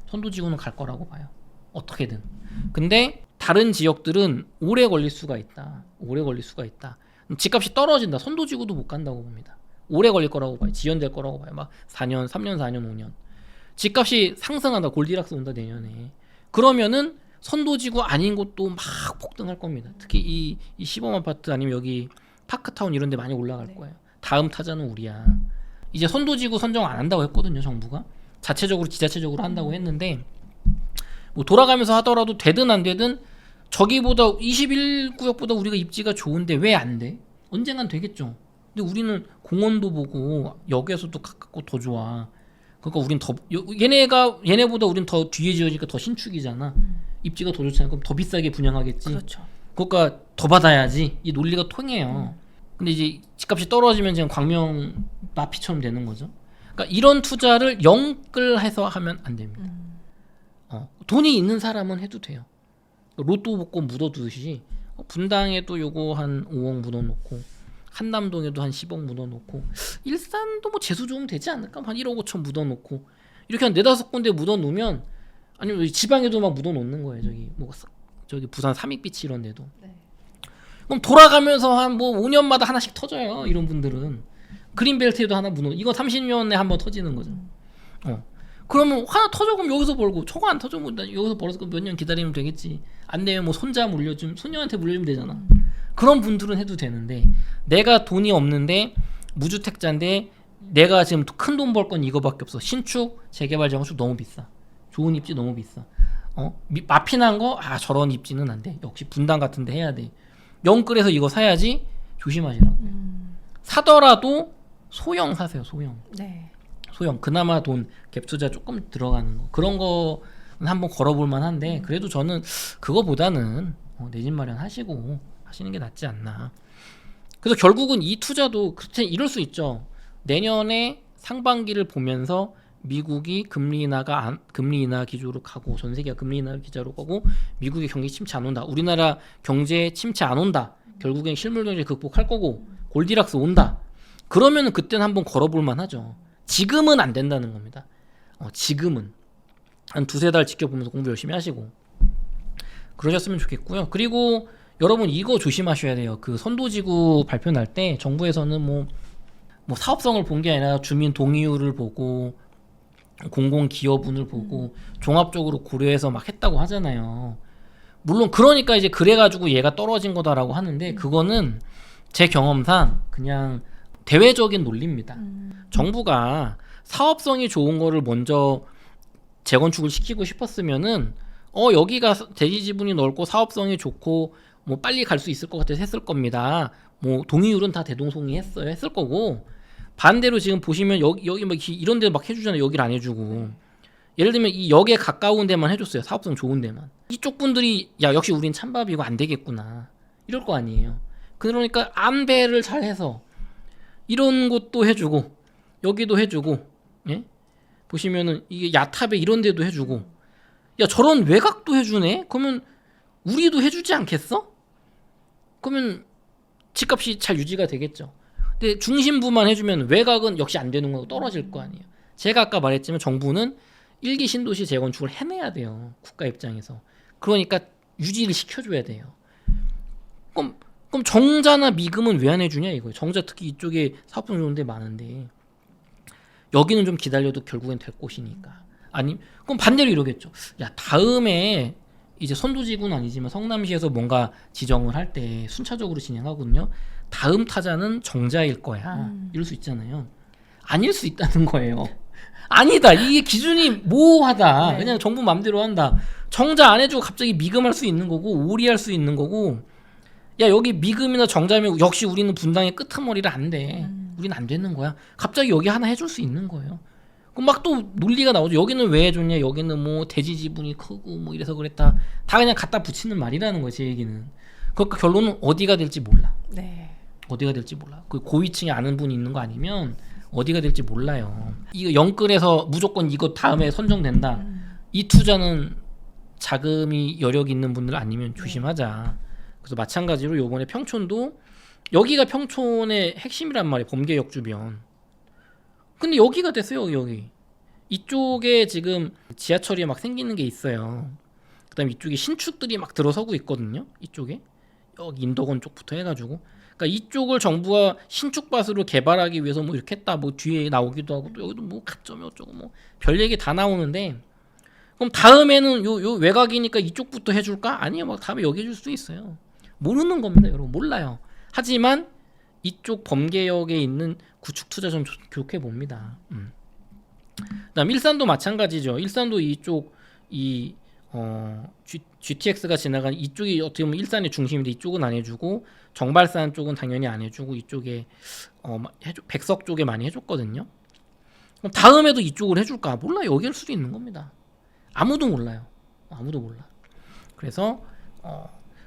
선도지구는 갈 거라고 봐요. 어떻게든. 근데 다른 지역들은 오래 걸릴 수가 있다. 오래 걸릴 수가 있다. 집값이 떨어진다. 선도지구도 못 간다고 봅니다. 오래 걸릴 거라고 봐요. 지연될 거라고 봐요. 막 4년, 3년, 4년, 5년. 집값이 상승한다. 골디락스 온다 내년에. 그러면은 선도지구 아닌 곳도 막 폭등할 겁니다. 특히 이 시범 아파트 아니면 여기 파크타운 이런 데 많이 올라갈 거예요. 다음 타자는 우리야. 이제 선도지구 선정 안 한다고 했거든요. 정부가. 자체적으로 지자체적으로 한다고 했는데 뭐 돌아가면서 하더라도 되든 안 되든 저기보다 21구역보다 우리가 입지가 좋은데 왜 안 돼? 언젠간 되겠죠. 근데 우리는 공원도 보고 역에서도 가깝고 더 좋아. 그러니까 우린 더 얘네보다 우린 더 뒤에 지어지니까 더 신축이잖아. 입지가 더 좋잖아. 그럼 더 비싸게 분양하겠지. 그렇죠. 그러니까 더 받아야지. 이 논리가 통해요. 근데 이제 집값이 떨어지면 지금 광명 마피처럼 되는 거죠. 그러니까 이런 투자를 영끌해서 하면 안 됩니다. 돈이 있는 사람은 해도 돼요. 로또 복권 묻어두듯이 분당에도 요거 한 5억 묻어놓고 한남동에도 한 10억 묻어놓고 일산도 뭐 재수 좋으면 되지 않을까? 한 1억 5천 묻어놓고 이렇게 한 4-5군데 묻어놓으면 아니면 지방에도 막 묻어놓는 거예요. 저기 부산 삼익비치 이런 데도. 네. 그럼 돌아가면서 한 뭐 5년마다 하나씩 터져요. 이런 분들은 그린벨트에도 하나 묻어. 이거 30년에 한 번 터지는 거죠. 그러면 하나 터져 그럼 여기서 벌고 저거 안 터져면 여기서 벌어서 몇 년 기다리면 되겠지. 안 되면 뭐 손자 물려주면 손녀한테 물려주면 되잖아. 그런 분들은 해도 되는데 내가 돈이 없는데 무주택자인데 내가 지금 큰 돈 벌 건 이거밖에 없어. 신축, 재개발, 재건축 너무 비싸. 좋은 입지 너무 비싸. 마피난 거 저런 입지는 안 돼. 역시 분당 같은 데 해야 돼. 영끌에서 이거 사야지. 조심하시라고. 사더라도 소형 사세요. 소형. 네. 소형. 그나마 돈 갭 투자 조금 들어가는 거. 그런 거는 한번 걸어볼 만한데 그래도 저는 그거보다는 내 집 마련하시고 하시는 게 낫지 않나. 그래서 결국은 이 투자도 그렇지 이럴 수 있죠. 내년에 상반기를 보면서 미국이 금리 인하 기조로 가고 전 세계가 금리 인하 기조로 가고 미국의 경기 침체 안 온다. 우리나라 경제 침체 안 온다. 결국엔 실물 경제 극복할 거고 골디락스 온다. 그러면은 그때는 한번 걸어볼 만하죠. 지금은 안 된다는 겁니다. 지금은 한 2-3달 지켜보면서 공부 열심히 하시고 그러셨으면 좋겠고요. 그리고 여러분 이거 조심하셔야 돼요. 그 선도지구 발표 날 때 정부에서는 뭐 사업성을 본 게 아니라 주민 동의율을 보고 공공기여분을 보고 종합적으로 고려해서 막 했다고 하잖아요. 물론 그러니까 이제 그래가지고 얘가 떨어진 거다라고 하는데 그거는 제 경험상 그냥 대외적인 논리입니다. 정부가 사업성이 좋은 거를 먼저 재건축을 시키고 싶었으면은 여기가 대지 지분이 넓고 사업성이 좋고 뭐 빨리 갈 수 있을 것 같아서 했을 겁니다. 뭐 동의율은 다 대동송이했어요. 했을 거고 반대로 지금 보시면 여기 막 이런 데 막 해주잖아요. 여기를 안 해주고 예를 들면 이 역에 가까운 데만 해줬어요. 사업성 좋은 데만. 이쪽 분들이 역시 우린 찬밥이고 안 되겠구나 이럴 거 아니에요. 그러니까 안배를 잘 해서 이런 곳도 해주고 여기도 해주고 보시면은 이게 야탑에 이런 데도 해주고 저런 외곽도 해주네? 그러면 우리도 해주지 않겠어? 그러면 집값이 잘 유지가 되겠죠. 근데 중심부만 해주면 외곽은 역시 안 되는 거고 떨어질 거 아니에요. 제가 아까 말했지만 정부는 1기 신도시 재건축을 해내야 돼요. 국가 입장에서. 그러니까 유지를 시켜줘야 돼요. 그럼 정자나 미금은 왜 안 해주냐 이거예요. 정자 특히 이쪽에 사업성 좋은 데 많은데 여기는 좀 기다려도 결국엔 될 곳이니까. 그럼 반대로 이러겠죠. 다음에 이제 선도지구는 아니지만 성남시에서 뭔가 지정을 할 때 순차적으로 진행하거든요. 다음 타자는 정자일 거야. 이럴 수 있잖아요. 아닐 수 있다는 거예요. 아니다. 이게 기준이 모호하다. 네. 그냥 정부 맘대로 한다. 정자 안 해주고 갑자기 미금할 수 있는 거고 오리할 수 있는 거고 여기 미금이나 정자면 역시 우리는 분당의 끄트머리를 안 돼. 우리는 안 되는 거야. 갑자기 여기 하나 해줄 수 있는 거예요. 그럼 막 또 논리가 나오죠. 여기는 왜 해줬냐. 여기는 뭐 대지 지분이 크고 뭐 이래서 그랬다. 다 그냥 갖다 붙이는 말이라는 거지. 제 얘기는. 그러니까 결론은 어디가 될지 몰라. 네. 어디가 될지 몰라. 그 고위층에 아는 분이 있는 거 아니면 어디가 될지 몰라요. 이거 영끌에서 무조건 이거 다음에 선정된다. 이 투자는 자금이 여력 있는 분들 아니면 조심하자. 그래서 마찬가지로 요번에 평촌도 여기가 평촌의 핵심이란 말이에요. 범계역 주변. 근데 여기가 됐어요. 여기. 이쪽에 지금 지하철이 막 생기는 게 있어요. 그다음에 이쪽에 신축들이 막 들어서고 있거든요. 이쪽에. 여기 인덕원 쪽부터 해가지고. 그러니까 이쪽을 정부가 신축밭으로 개발하기 위해서 뭐 이렇게 했다. 뭐 뒤에 나오기도 하고 또 여기도 뭐 가점이 어쩌고 뭐 별 얘기 다 나오는데 그럼 다음에는 요 외곽이니까 이쪽부터 해줄까? 아니요. 막 다음에 여기 해줄 수도 있어요. 모르는 겁니다. 여러분 몰라요. 하지만 이쪽 범계역에 있는 구축 투자 좀 좋게 봅니다. 그다음 일산도 마찬가지죠. 일산도 이쪽 GTX가 지나가는 이쪽이 어떻게 보면 일산의 중심인데 이쪽은 안 해주고 정발산 쪽은 당연히 안 해주고 이쪽에 백석 쪽에 많이 해줬거든요. 그럼 다음에도 이쪽을 해줄까? 몰라. 여기 할 수도 있는 겁니다. 아무도 몰라요. 아무도 몰라. 그래서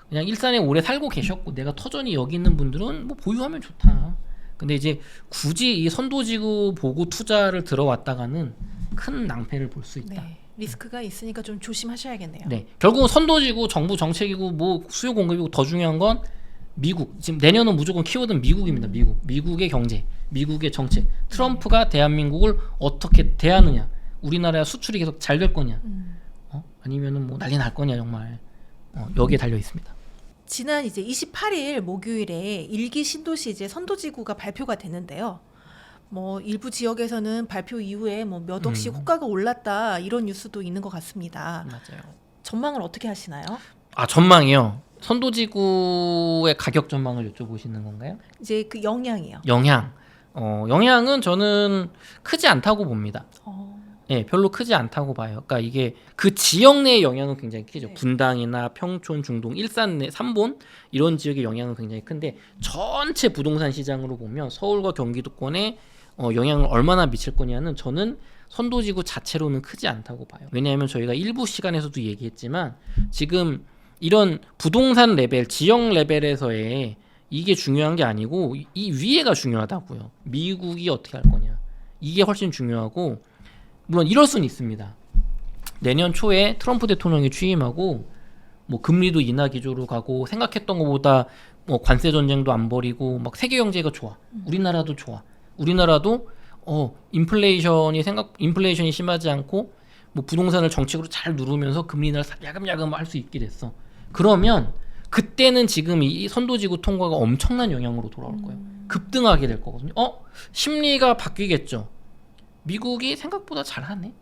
그냥 일산에 오래 살고 계셨고 내가 터전이 여기 있는 분들은 뭐 보유하면 좋다. 근데 이제 굳이 이 선도지구 보고 투자를 들어왔다가는 큰 낭패를 볼 수 있다. 네. 리스크가 있으니까 좀 조심하셔야겠네요. 네, 결국은 선도지구, 정부 정책이고 뭐 수요 공급이고 더 중요한 건 미국. 지금 내년은 무조건 키워드는 미국입니다. 미국의 경제, 미국의 정책. 트럼프가 대한민국을 어떻게 대하느냐. 우리나라 수출이 계속 잘 될 거냐. 아니면은 뭐 난리 날 거냐 정말. 여기에 달려 있습니다. 지난 이제 28일 목요일에 일기 신도시 이제 선도지구가 발표가 되는데요. 뭐 일부 지역에서는 발표 이후에 뭐 몇 억씩 호가가 올랐다 이런 뉴스도 있는 것 같습니다. 맞아요. 전망을 어떻게 하시나요? 전망이요. 선도지구의 가격 전망을 여쭤보시는 건가요? 이제 그 영향이요. 영향은 저는 크지 않다고 봅니다. 네, 별로 크지 않다고 봐요. 그러니까 이게 그 지역 내의 영향은 굉장히 크죠. 네. 분당이나 평촌, 중동, 일산 내 3본 이런 지역의 영향은 굉장히 큰데 전체 부동산 시장으로 보면 서울과 경기도권에 영향을 얼마나 미칠 거냐는 저는 선도지구 자체로는 크지 않다고 봐요. 왜냐하면 저희가 일부 시간에서도 얘기했지만 지금 이런 부동산 레벨, 지역 레벨에서의 이게 중요한 게 아니고 이 위에가 중요하다고요. 미국이 어떻게 할 거냐. 이게 훨씬 중요하고 물론 이럴 수는 있습니다. 내년 초에 트럼프 대통령이 취임하고 뭐 금리도 인하 기조로 가고 생각했던 것보다 뭐 관세 전쟁도 안 벌이고 막 세계 경제가 좋아. 우리나라도 좋아. 우리나라도 인플레이션이 심하지 않고 뭐 부동산을 정책으로 잘 누르면서 금리 인하를 야금야금 할 수 있게 됐어. 그러면 그때는 지금 이 선도지구 통과가 엄청난 영향으로 돌아올 거예요. 급등하게 될 거거든요. 심리가 바뀌겠죠. 미국이 생각보다 잘하네.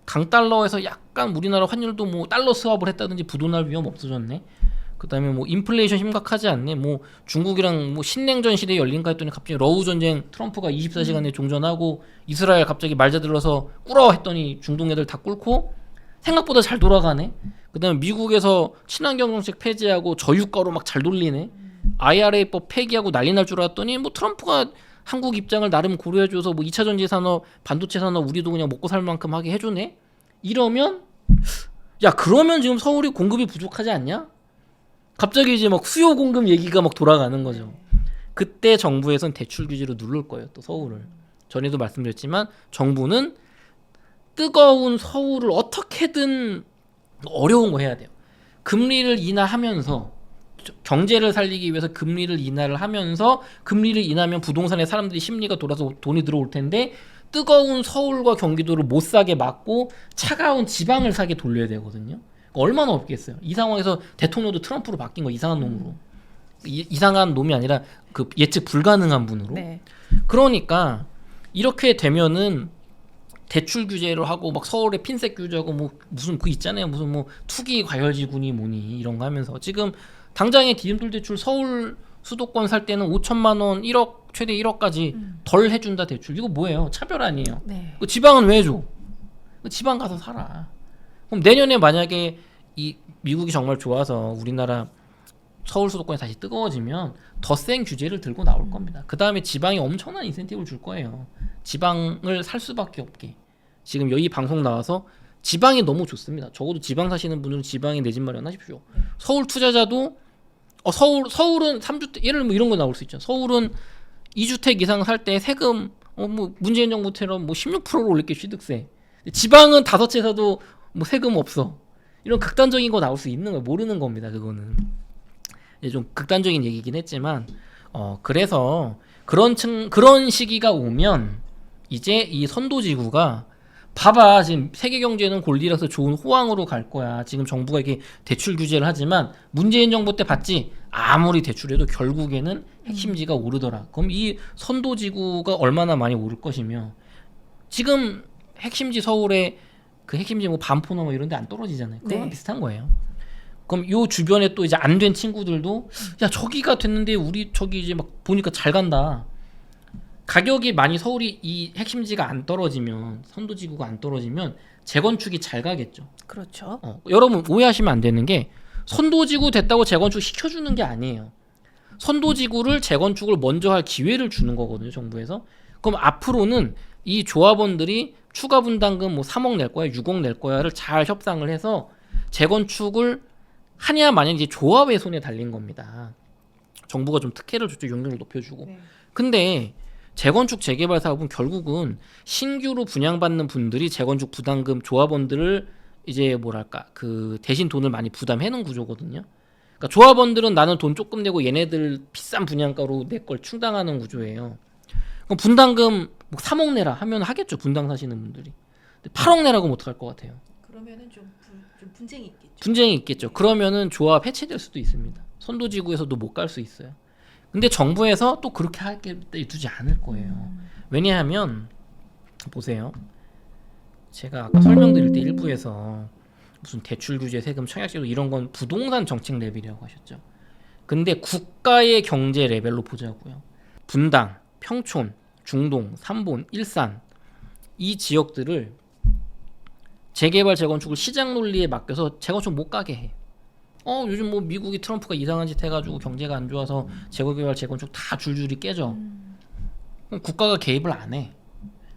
강달러에서 약간 우리나라 환율도 뭐 달러 스왑을 했다든지 부도날 위험 없어졌네. 그다음에 뭐 인플레이션 심각하지 않네. 뭐 중국이랑 뭐 신냉전 시대 열린가 했더니 갑자기 러우 전쟁 트럼프가 24시간에 종전하고 이스라엘 갑자기 말자들어서 꿇어 했더니 중동 애들 다 꿇고 생각보다 잘 돌아가네. 그다음에 미국에서 친환경 정책 폐지하고 저유가로 막 잘 돌리네. IRA법 폐기하고 난리 날 줄 알았더니 뭐 트럼프가 한국 입장을 나름 고려해줘서 뭐 2차 전지 산업, 반도체 산업 우리도 그냥 먹고 살 만큼 하게 해주네. 이러면 그러면 지금 서울이 공급이 부족하지 않냐? 갑자기 이제 막 수요 공급 얘기가 막 돌아가는 거죠. 그때 정부에선 대출 규제로 누를 거예요. 또 서울을. 전에도 말씀드렸지만 정부는 뜨거운 서울을 어떻게든 어려운 거 해야 돼요. 금리를 인하하면서 경제를 살리기 위해서 금리를 인하를 하면서 금리를 인하면 부동산에 사람들이 심리가 돌아서 돈이 들어올 텐데 뜨거운 서울과 경기도를 못 사게 막고 차가운 지방을 사게 돌려야 되거든요. 얼마나 없겠어요. 이 상황에서 대통령도 트럼프로 바뀐 거 이상한 놈으로. 이상한 놈이 아니라 그 예측 불가능한 분으로. 네. 그러니까 이렇게 되면은 대출 규제를 하고 막 서울에 핀셋 규제하고 뭐 무슨 그 있잖아요. 무슨 뭐 투기 과열지구니 뭐니 이런 거 하면서 지금 당장의 디딤돌 대출 서울 수도권 살 때는 5천만 원 1억 최대 1억까지 덜 해준다 대출. 이거 뭐예요? 차별 아니에요. 네. 그 지방은 왜 줘? 그 지방 가서 살아. 그럼 내년에 만약에 이 미국이 정말 좋아서 우리나라 서울 수도권이 다시 뜨거워지면 더 센 규제를 들고 나올 겁니다. 그 다음에 지방에 엄청난 인센티브를 줄 거예요. 지방을 살 수밖에 없게. 지금 여기 방송 나와서 지방이 너무 좋습니다. 적어도 지방 사시는 분들은 지방에 내 집 마련하십시오. 서울 투자자도 서울은 3주택 예를 뭐 이런 거 나올 수 있죠. 서울은 2주택 이상 살 때 세금 뭐 문재인 정부처럼 뭐 16%로 올릴게 취득세. 지방은 5채 사도 뭐 세금 없어. 이런 극단적인 거 나올 수 있는 거 모르는 겁니다. 그거는 이제 좀 극단적인 얘기긴 했지만 그래서 그런 시기가 오면 이제 이 선도지구가 봐봐 지금 세계 경제는 골디락스 좋은 호황으로 갈 거야. 지금 정부가 이렇게 대출 규제를 하지만 문재인 정부 때 봤지 아무리 대출해도 결국에는 핵심지가 오르더라. 그럼 이 선도지구가 얼마나 많이 오를 것이며 지금 핵심지 서울에 그 핵심지 뭐 반포나 뭐 이런 데 안 떨어지잖아요. 그거랑 네. 비슷한 거예요. 그럼 요 주변에 또 이제 안 된 친구들도 야 저기가 됐는데 우리 저기 이제 막 보니까 잘 간다. 가격이 많이 서울이 이 핵심지가 안 떨어지면 선도지구가 안 떨어지면 재건축이 잘 가겠죠. 그렇죠. 여러분 오해하시면 안 되는 게 선도지구 됐다고 재건축 시켜주는 게 아니에요. 선도지구를 재건축을 먼저 할 기회를 주는 거거든요. 정부에서. 그럼 앞으로는 이 조합원들이 추가 분담금 뭐 3억 낼 거야 6억 낼 거야를 잘 협상을 해서 재건축을 하냐 마냐 이제 조합의 손에 달린 겁니다. 정부가 좀 특혜를 줬죠. 용적률 높여주고. 네. 근데 재건축 재개발 사업은 결국은 신규로 분양받는 분들이 재건축 부담금 조합원들을 이제 뭐랄까 그 대신 돈을 많이 부담해놓은 구조거든요. 그러니까 조합원들은 나는 돈 조금 내고 얘네들 비싼 분양가로 내 걸 충당하는 구조예요. 그럼 분담금 뭐 3억 내라 하면 하겠죠. 분당 사시는 분들이. 근데 8억 내라고 못 할 것 같아요. 그러면은 좀 분쟁이 있겠죠. 분쟁이 있겠죠. 그러면은 조합 해체될 수도 있습니다. 선도지구에서도 못 갈 수 있어요. 근데 정부에서 또 그렇게 하게 두지 않을 거예요. 왜냐하면 보세요. 제가 아까 설명드릴 때 일부에서 무슨 대출 규제, 세금, 청약제도 이런 건 부동산 정책 레벨이라고 하셨죠. 근데 국가의 경제 레벨로 보자고요. 분당, 평촌, 중동, 삼본, 일산 이 지역들을 재개발, 재건축을 시장 논리에 맡겨서 재건축 못 가게 해. 요즘 뭐 미국이 트럼프가 이상한 짓 해가지고 경제가 안 좋아서 재개발, 재건축 다 줄줄이 깨져. 그럼 국가가 개입을 안 해.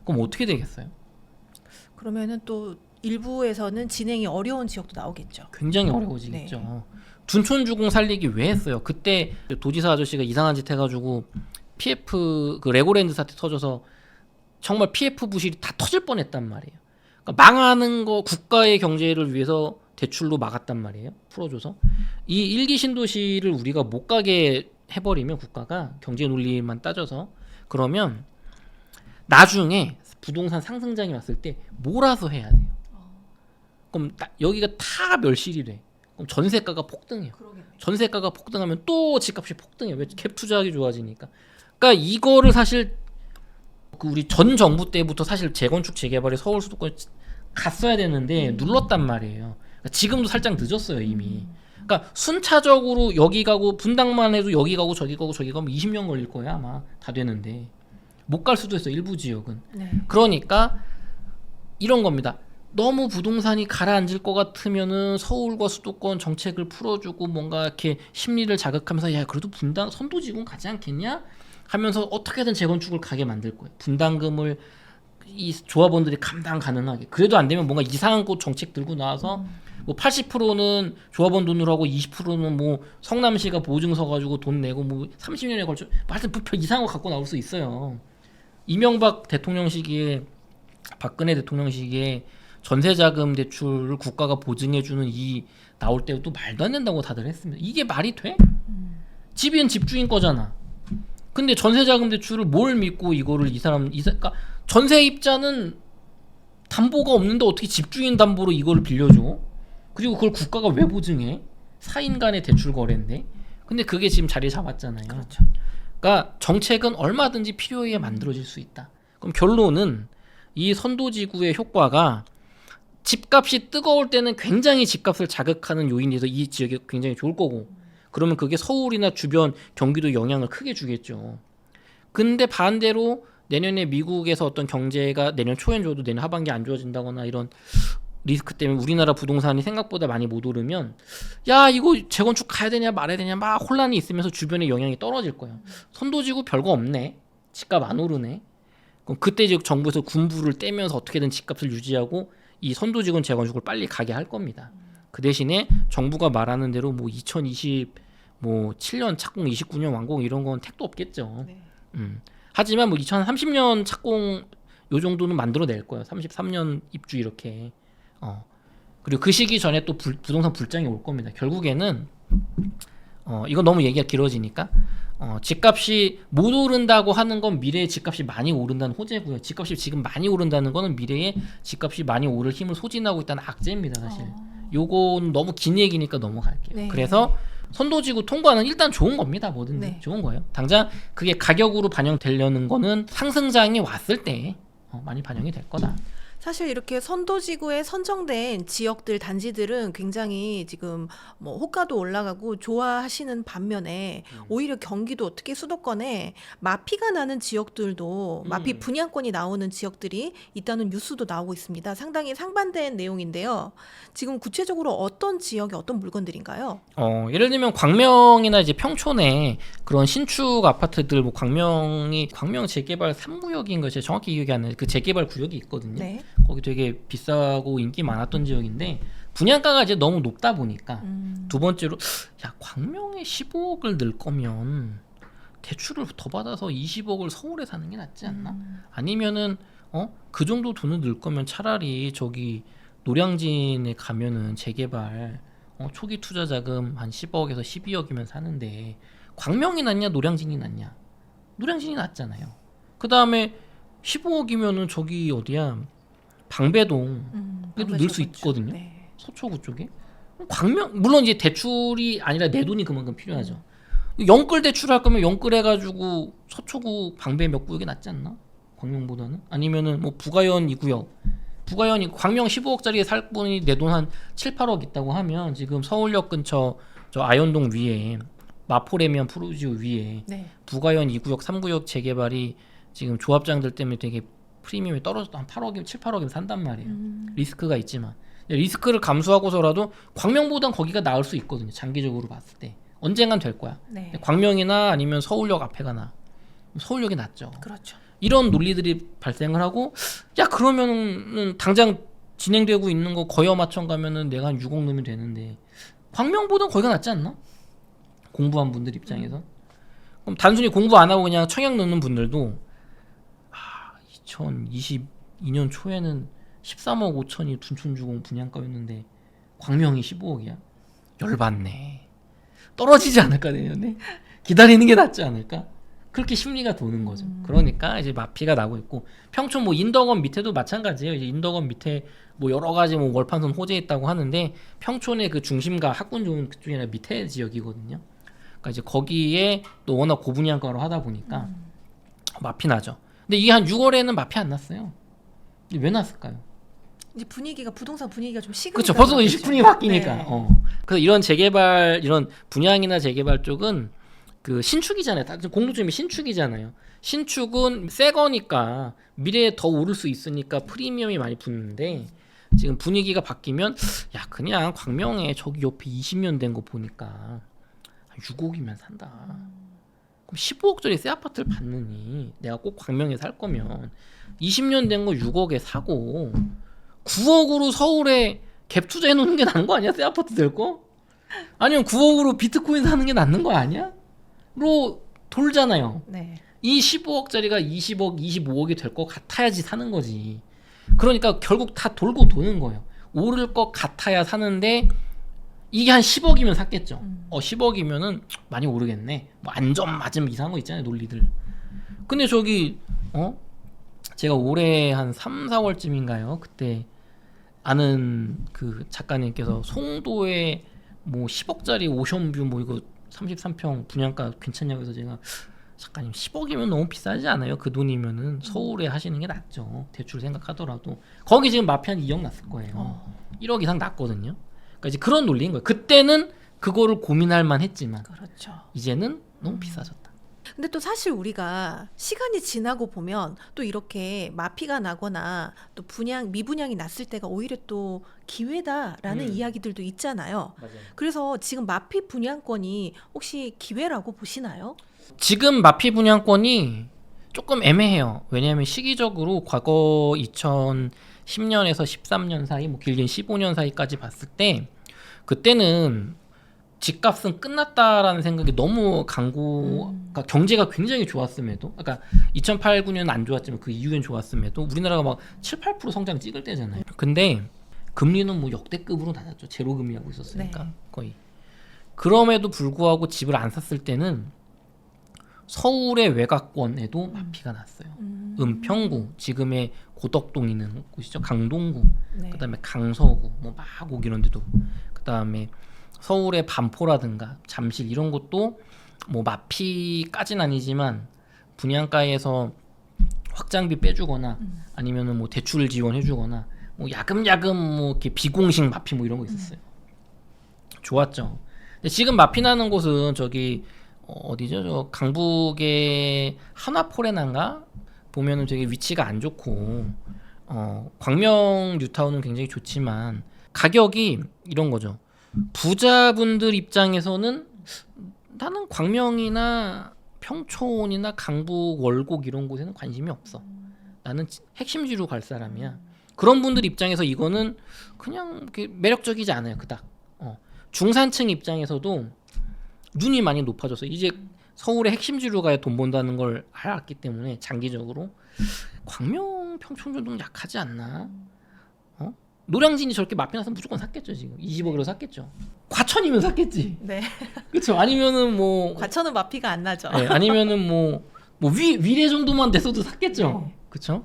그럼 어떻게 되겠어요? 그러면은 또 일부에서는 진행이 어려운 지역도 나오겠죠. 굉장히 어려워지겠죠. 둔촌주공 살리기 왜 했어요? 그때 도지사 아저씨가 이상한 짓 해가지고 PF 그 레고랜드 사태 터져서 정말 PF 부실이 다 터질 뻔했단 말이에요. 그러니까 망하는 거 국가의 경제를 위해서 대출로 막았단 말이에요. 풀어줘서 이 일기 신도시를 우리가 못 가게 해버리면 국가가 경제 논리만 따져서 그러면 나중에 부동산 상승장이 왔을 때 몰아서 해야 돼요. 그럼 여기가 다 멸실이래. 그럼 전세가가 폭등해요. 그러겠네. 전세가가 폭등하면 또 집값이 폭등해요. 왜? 갭 투자하기 좋아지니까. 그러니까 이거를 사실 그 우리 전 정부 때부터 사실 재건축 재개발이 서울 수도권에 갔어야 되는데 눌렀단 말이에요. 그러니까 지금도 살짝 늦었어요 이미. 그러니까 순차적으로 여기 가고 분당만 해도 여기 가고 저기 가고 저기 가면 20년 걸릴 거야 아마 다 되는데 못 갈 수도 있어 일부 지역은. 네. 그러니까 이런 겁니다. 너무 부동산이 가라앉을 것 같으면은 서울과 수도권 정책을 풀어주고 뭔가 이렇게 심리를 자극하면서 야 그래도 분당 선도지구는 가지 않겠냐 하면서 어떻게든 재건축을 가게 만들 거예요. 분담금을 이 조합원들이 감당 가능하게. 그래도 안 되면 뭔가 이상한 곳 정책 들고 나와서 뭐 80%는 조합원 돈으로 하고 20%는 뭐 성남시가 보증서 가지고 돈 내고 뭐 30년에 걸쳐 하여튼 별 이상한 거 갖고 나올 수 있어요. 이명박 대통령 시기에 박근혜 대통령 시기에 전세자금 대출을 국가가 보증해주는 이 나올 때도 말도 안 된다고 다들 했습니다. 이게 말이 돼? 집은 집주인 거잖아. 근데 전세자금 대출을 뭘 믿고 이거를 그러니까 전세입자는 담보가 없는데 어떻게 집주인 담보로 이거를 빌려줘? 그리고 그걸 국가가 왜 보증해? 사인 간의 대출 거래인데. 근데 그게 지금 자리 잡았잖아요. 그렇죠. 그러니까 정책은 얼마든지 필요에 만들어질 수 있다. 그럼 결론은 이 선도지구의 효과가 집값이 뜨거울 때는 굉장히 집값을 자극하는 요인이 돼서 이 지역이 굉장히 좋을 거고 그러면 그게 서울이나 주변 경기도 영향을 크게 주겠죠. 근데 반대로 내년에 미국에서 어떤 경제가 내년 초엔 좋아도 내년 하반기 안 좋아진다거나 이런 리스크 때문에 우리나라 부동산이 생각보다 많이 못 오르면 야 이거 재건축 가야 되냐 말아야 되냐 막 혼란이 있으면서 주변에 영향이 떨어질 거예요. 선도지구 별거 없네. 집값 안 오르네. 그럼 그때 이제 정부에서 군부를 떼면서 어떻게든 집값을 유지하고 이 선도지구 재건축을 빨리 가게 할 겁니다. 그 대신에 정부가 말하는 대로 뭐 2027년 착공 29년 완공 이런 건 택도 없겠죠. 네. 하지만 뭐 2030년 착공 요 정도는 만들어낼 거예요. 33년 입주 이렇게. 그리고 그 시기 전에 또 부동산 불장이 올 겁니다. 결국에는 이거 너무 얘기가 길어지니까 집값이 못 오른다고 하는 건 미래에 집값이 많이 오른다는 호재고요. 집값이 지금 많이 오른다는 거는 미래에 집값이 많이 오를 힘을 소진하고 있다는 악재입니다. 사실. 요건 너무 긴 얘기니까 넘어갈게요. 네. 그래서 선도지구 통과는 일단 좋은 겁니다. 뭐든지 네. 좋은 거예요. 당장 그게 가격으로 반영되려는 거는 상승장이 왔을 때 많이 반영이 될 거다. 사실 이렇게 선도지구에 선정된 지역들 단지들은 굉장히 지금 뭐 호가도 올라가고 좋아하시는 반면에 오히려 경기도 특히 수도권에 마피가 나는 지역들도 마피 분양권이 나오는 지역들이 있다는 뉴스도 나오고 있습니다. 상당히 상반된 내용인데요. 지금 구체적으로 어떤 지역에 어떤 물건들인가요? 예를 들면 광명이나 이제 평촌에 그런 신축 아파트들 뭐 광명 재개발 3구역인 거 제가 정확히 기억이 안 나요. 그 재개발 구역이 있거든요. 네. 거기 되게 비싸고 인기 많았던 지역인데 분양가가 이제 너무 높다 보니까 두 번째로 야 광명에 15억을 넣을 거면 대출을 더 받아서 20억을 서울에 사는 게 낫지 않나? 아니면은 그 정도 돈을 넣을 거면 차라리 저기 노량진에 가면은 재개발 초기 투자 자금 한 10억에서 12억이면 사는데 광명이 낫냐 노량진이 낫냐? 노량진이 낫잖아요. 그 다음에 15억이면은 저기 어디야 방배동 그래도 넣을 수 있거든요. 네. 서초구 쪽에 광명 물론 이제 대출이 아니라 내 돈이 그만큼 필요하죠. 영끌 대출할 거면 영끌 해가지고 서초구 방배 몇 구역이 낫지 않나? 광명보다는 아니면은 뭐 부가현 2구역 부가현이 광명 15억짜리에 살 분이 내 돈 한 7, 8억 있다고 하면 지금 서울역 근처 저 아현동 위에 마포레미안 푸르지오 위에 네. 부가현 2구역 3구역 재개발이 지금 조합장들 때문에 되게 프리미엄이 떨어졌다 한 8억이면 7, 8억이면 산단 말이에요. 리스크가 있지만 리스크를 감수하고서라도 광명보단 거기가 나을 수 있거든요. 장기적으로 봤을 때 언젠간 될 거야. 네. 광명이나 아니면 서울역 앞에가 나. 서울역이 낫죠. 그렇죠. 이런 논리들이 발생을 하고 야 그러면은 당장 진행되고 있는 거 거여마천 가면은 내가 한 6억 넣으면 되는데 광명보단 거기가 낫지 않나? 공부한 분들 입장에서 그럼 단순히 공부 안 하고 그냥 청약 넣는 분들도 2022년 초에는 13억 5천이 둔촌주공 분양가였는데 광명이 15억이야? 열받네. 떨어지지 않을까 내년에? 기다리는 게 낫지 않을까? 그렇게 심리가 도는 거죠. 그러니까 이제 마피가 나고 있고 평촌 뭐 인덕원 밑에도 마찬가지예요. 이제 인덕원 밑에 뭐 여러 가지 뭐 월판선 호재했다고 하는데 평촌의 그 중심가 학군 좋은 그쪽이 아니라 밑에 지역이거든요. 그러니까 이제 거기에 또 워낙 고분양가로 하다 보니까 마피 나죠. 근데 이게 한 6월에는 마피 안 났어요. 왜 났을까요? 이제 분위기가 부동산 분위기가 좀 식은. 그렇죠. 벌써 식품이 바뀌니까. 네. 그래서 이런 재개발, 이런 분양이나 재개발 쪽은 그 신축이잖아요. 공동주택이 신축이잖아요. 신축은 새 거니까 미래에 더 오를 수 있으니까 프리미엄이 많이 붙는데 지금 분위기가 바뀌면 야 그냥 광명에 저기 옆에 20년 된 거 보니까 6억이면 산다. 그럼 15억짜리 새 아파트를 받느니 내가 꼭 광명에 살 거면 20년 된 거 6억에 사고 9억으로 서울에 갭 투자해 놓는 게 나은 거 아니야? 새 아파트 될 거? 아니면 9억으로 비트코인 사는 게 낫는 거 아니야? 로 돌잖아요. 네. 이 15억짜리가 20억, 25억이 될 것 같아야지 사는 거지. 그러니까 결국 다 돌고 도는 거예요. 오를 것 같아야 사는데 이게 한 10억이면 샀겠죠. 10억이면은 많이 오르겠네. 뭐 안전 맞음 이상한 거 있잖아요, 논리들. 근데 저기 제가 올해 한 3, 4월쯤인가요? 그때 아는 그 작가님께서 송도에 뭐 10억짜리 오션뷰 뭐 이거 33평 분양가 괜찮냐고 해서 제가 작가님 10억이면 너무 비싸지 않아요? 그 돈이면은 서울에 하시는 게 낫죠. 대출 생각하더라도 거기 지금 마피 한 2억 났을 거예요. 1억 이상 났거든요. 그러니까 이제 그런 논리인 거예요. 그때는 그거를 고민할 만했지만 그렇죠. 이제는 너무 비싸졌다. 근데 또 사실 우리가 시간이 지나고 보면 또 이렇게 마피가 나거나 또 미분양이 났을 때가 오히려 또 기회다라는 이야기들도 있잖아요. 맞아요. 그래서 지금 마피 분양권이 혹시 기회라고 보시나요? 지금 마피 분양권이 조금 애매해요. 왜냐하면 시기적으로 과거 2010년에서 13년 사이, 뭐 길게는 15년 사이까지 봤을 때 그때는 집값은 끝났다라는 생각이 너무 그러니까 경제가 굉장히 좋았음에도, 그러니까 2008, 9년 안 좋았지만 그 이후엔 좋았음에도 우리나라가 막 7, 8% 성장 찍을 때잖아요. 근데 금리는 뭐 역대급으로 낮았죠. 제로 금리하고 있었으니까. 네. 거의. 그럼에도 불구하고 집을 안 샀을 때는 서울의 외곽권에도 마피가 났어요. 은평구, 지금의 고덕동 있는 곳이죠. 강동구, 네. 그다음에 강서구, 뭐 마곡 이런 데도, 그다음에 서울의 반포라든가 잠실 이런 곳도 뭐 마피까지는 아니지만 분양가에서 확장비 빼주거나 아니면은 뭐 대출 지원해주거나 뭐 야금야금 뭐 이렇게 비공식 마피 뭐 이런 거 있었어요. 좋았죠. 근데 지금 마피 나는 곳은 저기 어디죠? 저 강북의 하나포레나인가 보면은 되게 위치가 안 좋고 광명 뉴타운은 굉장히 좋지만 가격이 이런 거죠. 부자분들 입장에서는 나는 광명이나 평촌이나 강북, 월곡 이런 곳에는 관심이 없어. 나는 핵심지로 갈 사람이야. 그런 분들 입장에서 이거는 그냥 이렇게 매력적이지 않아요. 그닥. 중산층 입장에서도 눈이 많이 높아졌어. 이제 서울의 핵심지로 가야 돈 번다는 걸 알았기 때문에 장기적으로 광명, 평촌 정도는 약하지 않나? 노량진이 저렇게 마피 나서 무조건 샀겠죠. 지금 20억으로 샀겠죠. 과천이면 샀겠지. 네. 그렇죠. 아니면은 뭐 과천은 마피가 안 나죠. 네, 아니면은 뭐 위례 정도만 돼서도 샀겠죠. 네. 그렇죠?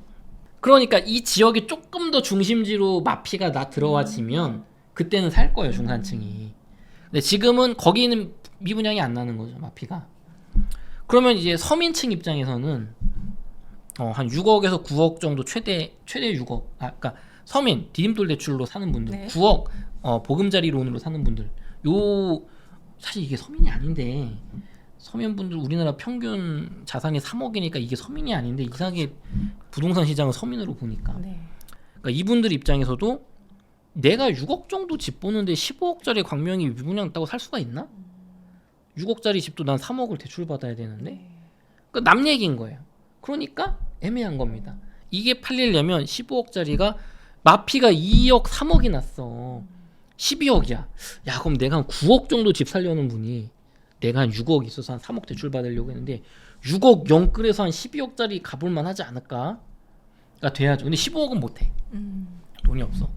그러니까 이 지역이 조금 더 중심지로 마피가 들어와지면 그때는 살 거예요, 중산층이. 근데 지금은 거기는 미분양이 안 나는 거죠, 마피가. 그러면 이제 서민층 입장에서는 한 6억에서 9억 정도 최대 6억. 그러니까 서민 디딤돌 대출로 사는 분들, 네. 9억 보금자리론으로 사는 분들. 사실 이게 서민이 아닌데 서민분들 우리나라 평균 자산이 3억이니까 이게 서민이 아닌데 이상하게 부동산 시장을 서민으로 보니까. 네. 그러니까 이분들 입장에서도 내가 6억 정도 집 보는데 15억짜리 광명이 미분양 있다고 살 수가 있나? 6억짜리 집도 난 3억을 대출 받아야 되는데. 네. 그러니까 남 얘기인 거예요. 그러니까 애매한 겁니다. 이게 팔리려면 15억짜리가 마피가 2억 3억이 났어. 12억이야. 야, 그럼 내가 한 9억 정도 집 살려는 분이 내가 한 6억 있어서 한 3억 대출 받으려고 했는데 6억 영끌에서 한 12억짜리 가볼만 하지 않을까? 가 돼야죠. 근데 15억은 못해. 돈이 없어.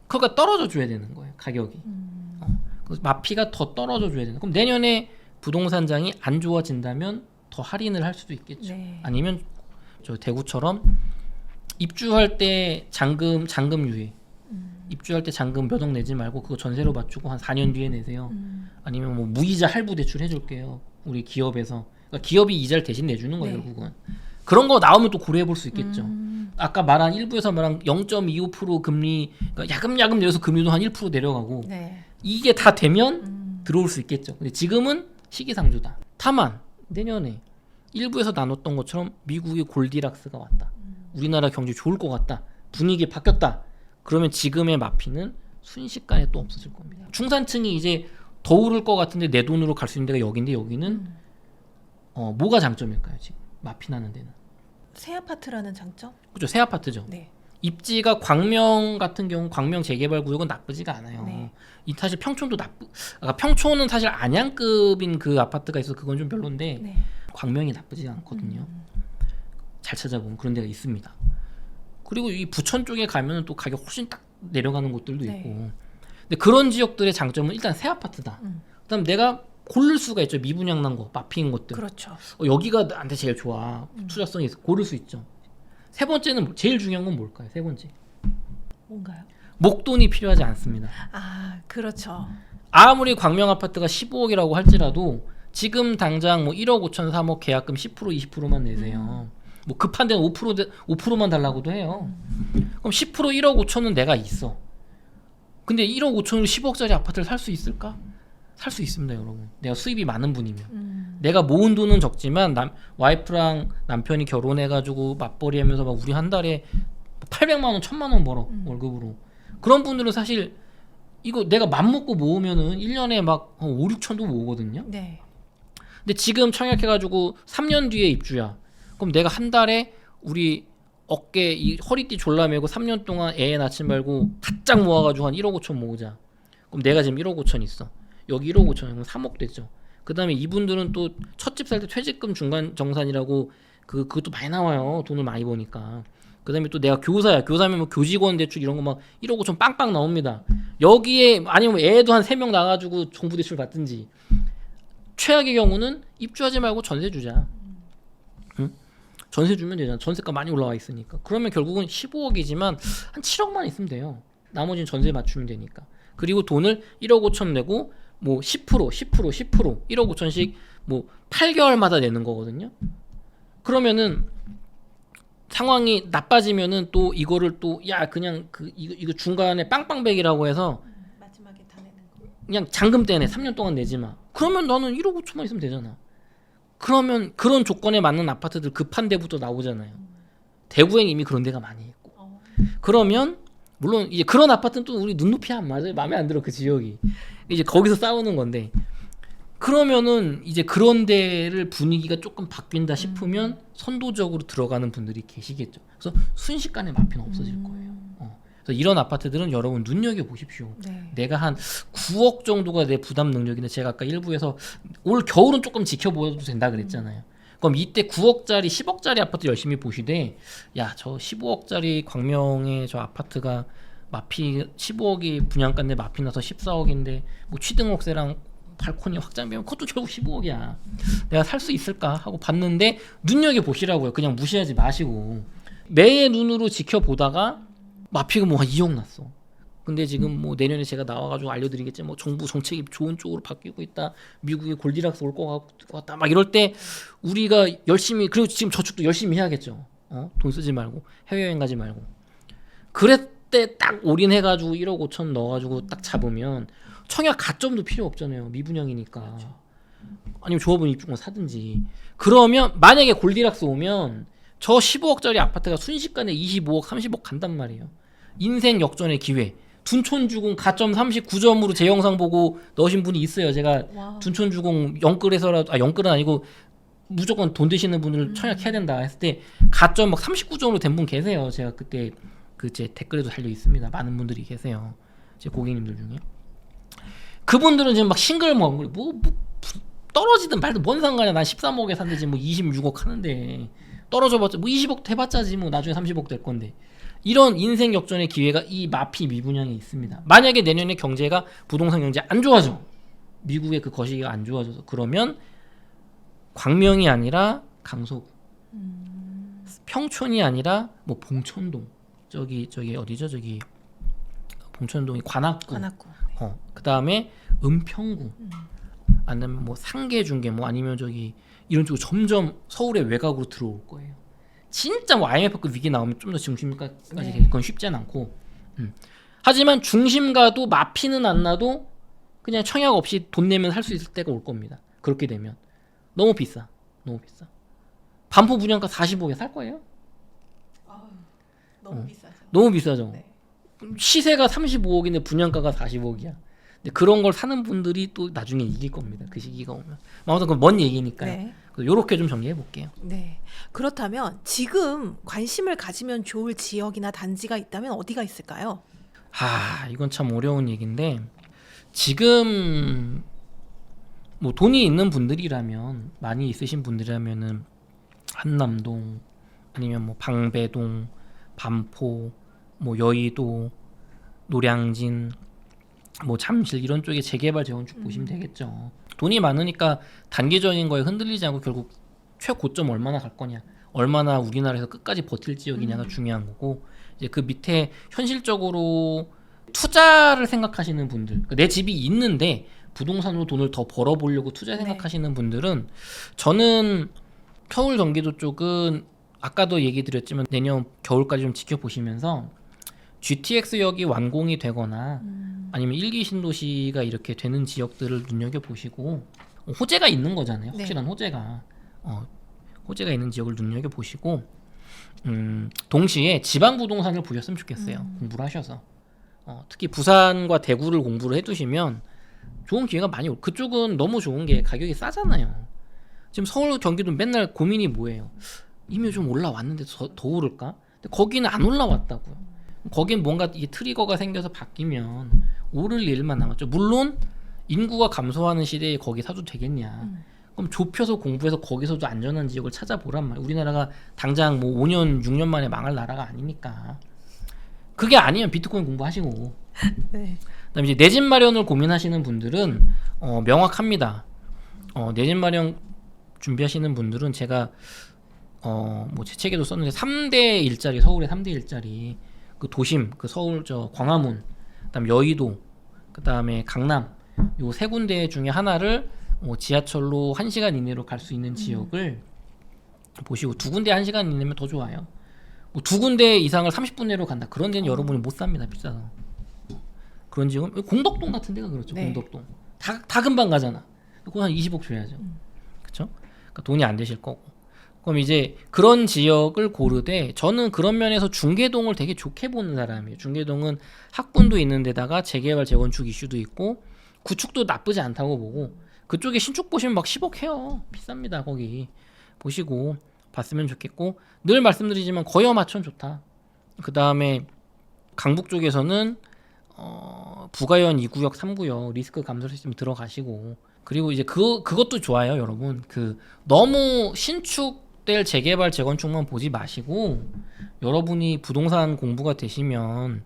그러니까 떨어져 줘야 되는 거예요, 가격이. 그래서 마피가 더 떨어져 줘야 되는. 그럼 내년에 부동산장이 안 좋아진다면 더 할인을 할 수도 있겠죠. 네. 아니면 저 대구처럼 입주할 때 잔금 유예. 입주할 때 잔금 몇 억 내지 말고 그거 전세로 맞추고 한 4년 뒤에 내세요. 아니면 뭐 무이자 할부 대출 해줄게요. 우리 기업에서. 그러니까 기업이 이자를 대신 내주는 거예요, 네. 결국은. 그런 거 나오면 또 고려해 볼 수 있겠죠. 아까 말한 일부에서 말한 0.25% 금리, 그러니까 야금야금 내려서 금리도 한 1% 내려가고 네. 이게 다 되면 들어올 수 있겠죠. 근데 지금은 시기상조다. 다만 내년에 일부에서 나눴던 것처럼 미국의 골디락스가 왔다. 우리나라 경제 좋을 것 같다. 분위기 바뀌었다. 그러면 지금의 마피는 순식간에 또 없어질 겁니다. 중산층이 이제 더 오를 것 같은데 내 돈으로 갈 수 있는 데가 여기인데 여기는 뭐가 장점일까요? 지금 마피 나는 데는. 새 아파트라는 장점? 그죠? 새 아파트죠. 네. 입지가 광명 같은 경우 광명 재개발 구역은 나쁘지가 않아요. 네. 이 사실 평촌도 평촌은 사실 안양급인 그 아파트가 있어서 그건 좀 별론데 네. 광명이 나쁘지 않거든요. 잘 찾아보면 그런 데가 있습니다. 그리고 이 부천 쪽에 가면 또 가격 훨씬 딱 내려가는 곳들도 네. 있고. 근데 그런 지역들의 장점은 일단 새 아파트다. 그다음 내가 고를 수가 있죠. 미분양 난 거, 마피인 것들. 그렇죠. 여기가 나한테 제일 좋아. 투자성이 있어. 고를 수 있죠. 세 번째는 제일 중요한 건 뭘까요? 세 번째. 뭔가요? 목돈이 필요하지 않습니다. 아, 그렇죠. 아무리 광명 아파트가 15억이라고 할지라도 지금 당장 뭐 1억 5천 3억 계약금 10% 20%만 내세요. 뭐 급한 데는 5%만 달라고도 해요. 그럼 10% 1억 5천은 내가 있어. 근데 1억 5천으로 10억짜리 아파트를 살 수 있을까? 살 수 있습니다, 여러분. 내가 수입이 많은 분이면. 내가 모은 돈은 적지만 와이프랑 남편이 결혼해가지고 맞벌이하면서 막 우리 한 달에 800만 원, 1000만 원 벌어 월급으로. 그런 분들은 사실 이거 내가 맘먹고 모으면은 1년에 막 5, 6천도 모으거든요. 네. 근데 지금 청약해가지고 3년 뒤에 입주야. 그럼 내가 한 달에 우리 어깨 이 허리띠 졸라매고 3년 동안 애 낳지 말고 바짝 모아가지고 한 1억 5천 모으자. 그럼 내가 지금 1억 5천 있어. 여기 1억 5천이면 3억 되죠. 그 다음에 이분들은 또 첫 집 살 때 퇴직금 중간 정산이라고 그것도 많이 나와요. 돈을 많이 버니까. 그 다음에 또 내가 교사야. 교사면 뭐 교직원 대출 이런 거 막 1억 5천 빵빵 나옵니다. 여기에 아니면 애도 한 3명 나가지고 정부 대출 받든지. 최악의 경우는 입주하지 말고 전세 주자. 응? 전세 주면 되잖아. 전세가 많이 올라와 있으니까. 그러면 결국은 15억이지만 한 7억만 있으면 돼요. 나머지는 전세 맞추면 되니까. 그리고 돈을 1억 5천 내고 뭐 10%, 1억 5천씩 뭐 8개월마다 내는 거거든요. 그러면은 상황이 나빠지면은 또 이거를 또 야 그냥 이거 중간에 빵빵백이라고 해서 마지막에 다 내는 거. 그냥 잔금 떼내 3년 동안 내지 마. 그러면 나는 1억 5천만 있으면 되잖아. 그러면 그런 조건에 맞는 아파트들 급한 데부터 나오잖아요. 대구엔 이미 그런 데가 많이 있고. 그러면 물론 이제 그런 아파트는 또 우리 눈높이 안 맞아요. 마음에 안 들어 그 지역이. 이제 거기서 싸우는 건데. 그러면은 이제 그런 데를 분위기가 조금 바뀐다 싶으면 선도적으로 들어가는 분들이 계시겠죠. 그래서 순식간에 마피는 없어질 거예요. 그래서 이런 아파트들은 여러분 눈여겨 보십시오. 네. 내가 한 9억 정도가 내 부담 능력인데 제가 아까 일부에서 올 겨울은 조금 지켜보아도 된다 그랬잖아요. 그럼 이때 9억짜리 10억짜리 아파트 열심히 보시되 야 저 15억짜리 광명의 저 아파트가 마피 15억이 분양가인데 마피 나서 14억인데 뭐 취등록세랑 발코니 확장비면 그것도 결국 15억이야. 내가 살 수 있을까 하고 봤는데 눈여겨 보시라고요. 그냥 무시하지 마시고 매의 눈으로 지켜보다가 마피가 뭐 한 2억 났어. 근데 지금 뭐 내년에 제가 나와가지고 알려드리겠지 뭐 정부 정책이 좋은 쪽으로 바뀌고 있다. 미국의 골디락스 올 것 같다. 막 이럴 때 우리가 열심히 그리고 지금 저축도 열심히 해야겠죠. 돈 쓰지 말고 해외여행 가지 말고. 그랬때 딱 올인해가지고 1억 5천 넣어가지고 딱 잡으면 청약 가점도 필요 없잖아요. 미분양이니까. 그렇죠. 아니면 조합원 입주권 사든지. 그러면 만약에 골디락스 오면 저 15억짜리 아파트가 순식간에 25억 30억 간단 말이에요. 인생 역전의 기회. 둔촌주공 가점 39점으로 제 영상 보고 넣으신 분이 있어요. 제가 와. 둔촌주공 영끌에서라도 영끌은 아니고 무조건 돈 되시는 분을 청약해야 된다 했을 때 가점 막 39점으로 된 분 계세요. 제가 그때 그 제 댓글에도 달려 있습니다. 많은 분들이 계세요. 제 고객님들 중에. 그분들은 지금 막 싱글벙글 뭐 떨어지든 말든 뭔 상관이야. 난 13억에 산대지 뭐 26억 하는데 떨어져봤자 뭐 20억 해봤자지 뭐 나중에 30억 될 건데. 이런 인생 역전의 기회가 이 마피 미분양에 있습니다. 만약에 내년에 경제가 부동산 경제 안 좋아져. 미국의 그 거시기가 안 좋아져서 그러면 광명이 아니라 강서구, 평촌이 아니라 뭐 봉천동, 저기 어디죠? 저기 봉천동이 관악구, 그 다음에 은평구, 아니면 뭐 상계 중계, 뭐 아니면 저기 이런 쪽으로 점점 서울의 외곽으로 들어올 거예요. 진짜 뭐 IMF급 위기 나오면 좀 더 중심가까지 네. 그건 쉽진 않고. 하지만 중심가도 마피는 안 나도 그냥 청약 없이 돈 내면 살 수 있을 때가 올 겁니다. 그렇게 되면 너무 비싸. 반포 분양가 45에 살 거예요? 너무 비싸죠. 너무 비싸죠. 네. 시세가 35억인데 분양가가 40억이야. 근데 그런 걸 사는 분들이 또 나중에 이길 겁니다. 그 시기가 오면. 아무튼 그건 먼 얘기니까요. 네. 요렇게 좀 정리해 볼게요. 네. 그렇다면 지금 관심을 가지면 좋을 지역이나 단지가 있다면 어디가 있을까요? 이건 참 어려운 얘기인데 지금 뭐 돈이 있는 분들이라면 많이 있으신 분들이라면은 한남동 아니면 뭐 방배동, 반포, 뭐 여의도, 노량진, 뭐 잠실 이런 쪽에 재개발 재건축 보시면 되겠죠. 돈이 많으니까 단기적인 거에 흔들리지 않고 결국 최고점 얼마나 갈 거냐, 얼마나 우리나라에서 끝까지 버틸 지역이냐가 중요한 거고, 이제 그 밑에 현실적으로 투자를 생각하시는 분들, 그러니까 내 집이 있는데 부동산으로 돈을 더 벌어보려고 투자 생각하시는 분들은, 저는 서울 경기도 쪽은 아까도 얘기 드렸지만 내년 겨울까지 좀 지켜보시면서 GTX역이 완공이 되거나 아니면 1기 신도시가 이렇게 되는 지역들을 눈여겨보시고, 호재가 있는 거잖아요. 확실한 호재가 호재가 있는 지역을 눈여겨보시고, 동시에 지방 부동산을 보셨으면 좋겠어요. 공부를 하셔서 특히 부산과 대구를 공부를 해두시면 좋은 기회가 많이 그쪽은 너무 좋은 게 가격이 싸잖아요. 지금 서울 경기도 맨날 고민이 뭐예요? 이미 좀 올라왔는데 더 오를까? 근데 거기는 안 올라왔다고요. 거긴 뭔가 이 트리거가 생겨서 바뀌면 오를 일만 남았죠. 물론 인구가 감소하는 시대에 거기 사도 되겠냐? 그럼 좁혀서 공부해서 거기서도 안전한 지역을 찾아보란 말이에요. 우리나라가 당장 뭐 5년 6년 만에 망할 나라가 아니니까. 그게 아니면 비트코인 공부하시고. 네. 그다음에 이제 내 집 마련을 고민하시는 분들은 명확합니다. 내 집 마련 준비하시는 분들은 제가 뭐 제 책에도 썼는데 3대 일자리, 서울의 3대 일자리, 그 도심, 그 서울 저 광화문, 그다음 여의도, 그다음에 강남, 요 세 군데 중에 하나를 지하철로 1시간 이내로 갈 수 있는 지역을 보시고, 두 군데 1시간 이내면 더 좋아요. 뭐 두 군데 이상을 30분 내로 간다. 그런 데는 여러분이 못 삽니다. 비싸서. 그런 지역은 공덕동 같은 데가 그렇죠. 네. 공덕동. 다 금방 가잖아. 그거 한 20억 줘야죠. 그렇죠? 그러니까 돈이 안 되실 거고. 그럼 이제 그런 지역을 고르되, 저는 그런 면에서 중계동을 되게 좋게 보는 사람이에요. 중계동은 학군도 있는 데다가 재개발 재건축 이슈도 있고 구축도 나쁘지 않다고 보고, 그쪽에 신축 보시면 막 10억 해요. 비쌉니다. 거기 보시고 봤으면 좋겠고, 늘 말씀드리지만 거여 마천 좋다. 그 다음에 강북 쪽에서는 부가현 2구역, 3구역 리스크 감소 시스템 들어가시고 그리고 이제 그것도 좋아요, 여러분. 너무 신축될 재개발 재건축만 보지 마시고 여러분이 부동산 공부가 되시면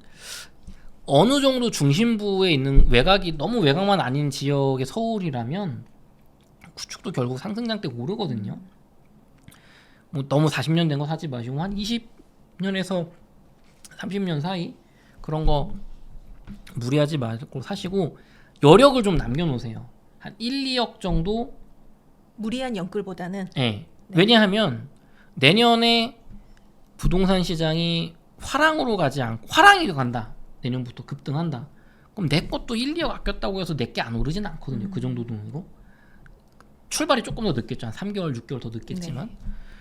어느 정도 중심부에 있는 외곽이 너무 외곽만 아닌 지역의 서울이라면 구축도 결국 상승장대 오르거든요. 뭐 너무 40년 된 거 사지 마시고 한 20년에서 30년 사이 그런 거 무리하지 말고 사시고 여력을 좀 남겨놓으세요. 한 1, 2억 정도. 무리한 연끌보다는. 네. 왜냐하면 내년에 부동산 시장이 화랑으로 가지 않고 화랑이 간다. 내년부터 급등한다. 그럼 내 것도 1, 2억 아꼈다고 해서 내 게 안 오르진 않거든요. 그 정도 돈으로. 출발이 조금 더 늦겠죠. 한 3개월, 6개월 더 늦겠지만. 네.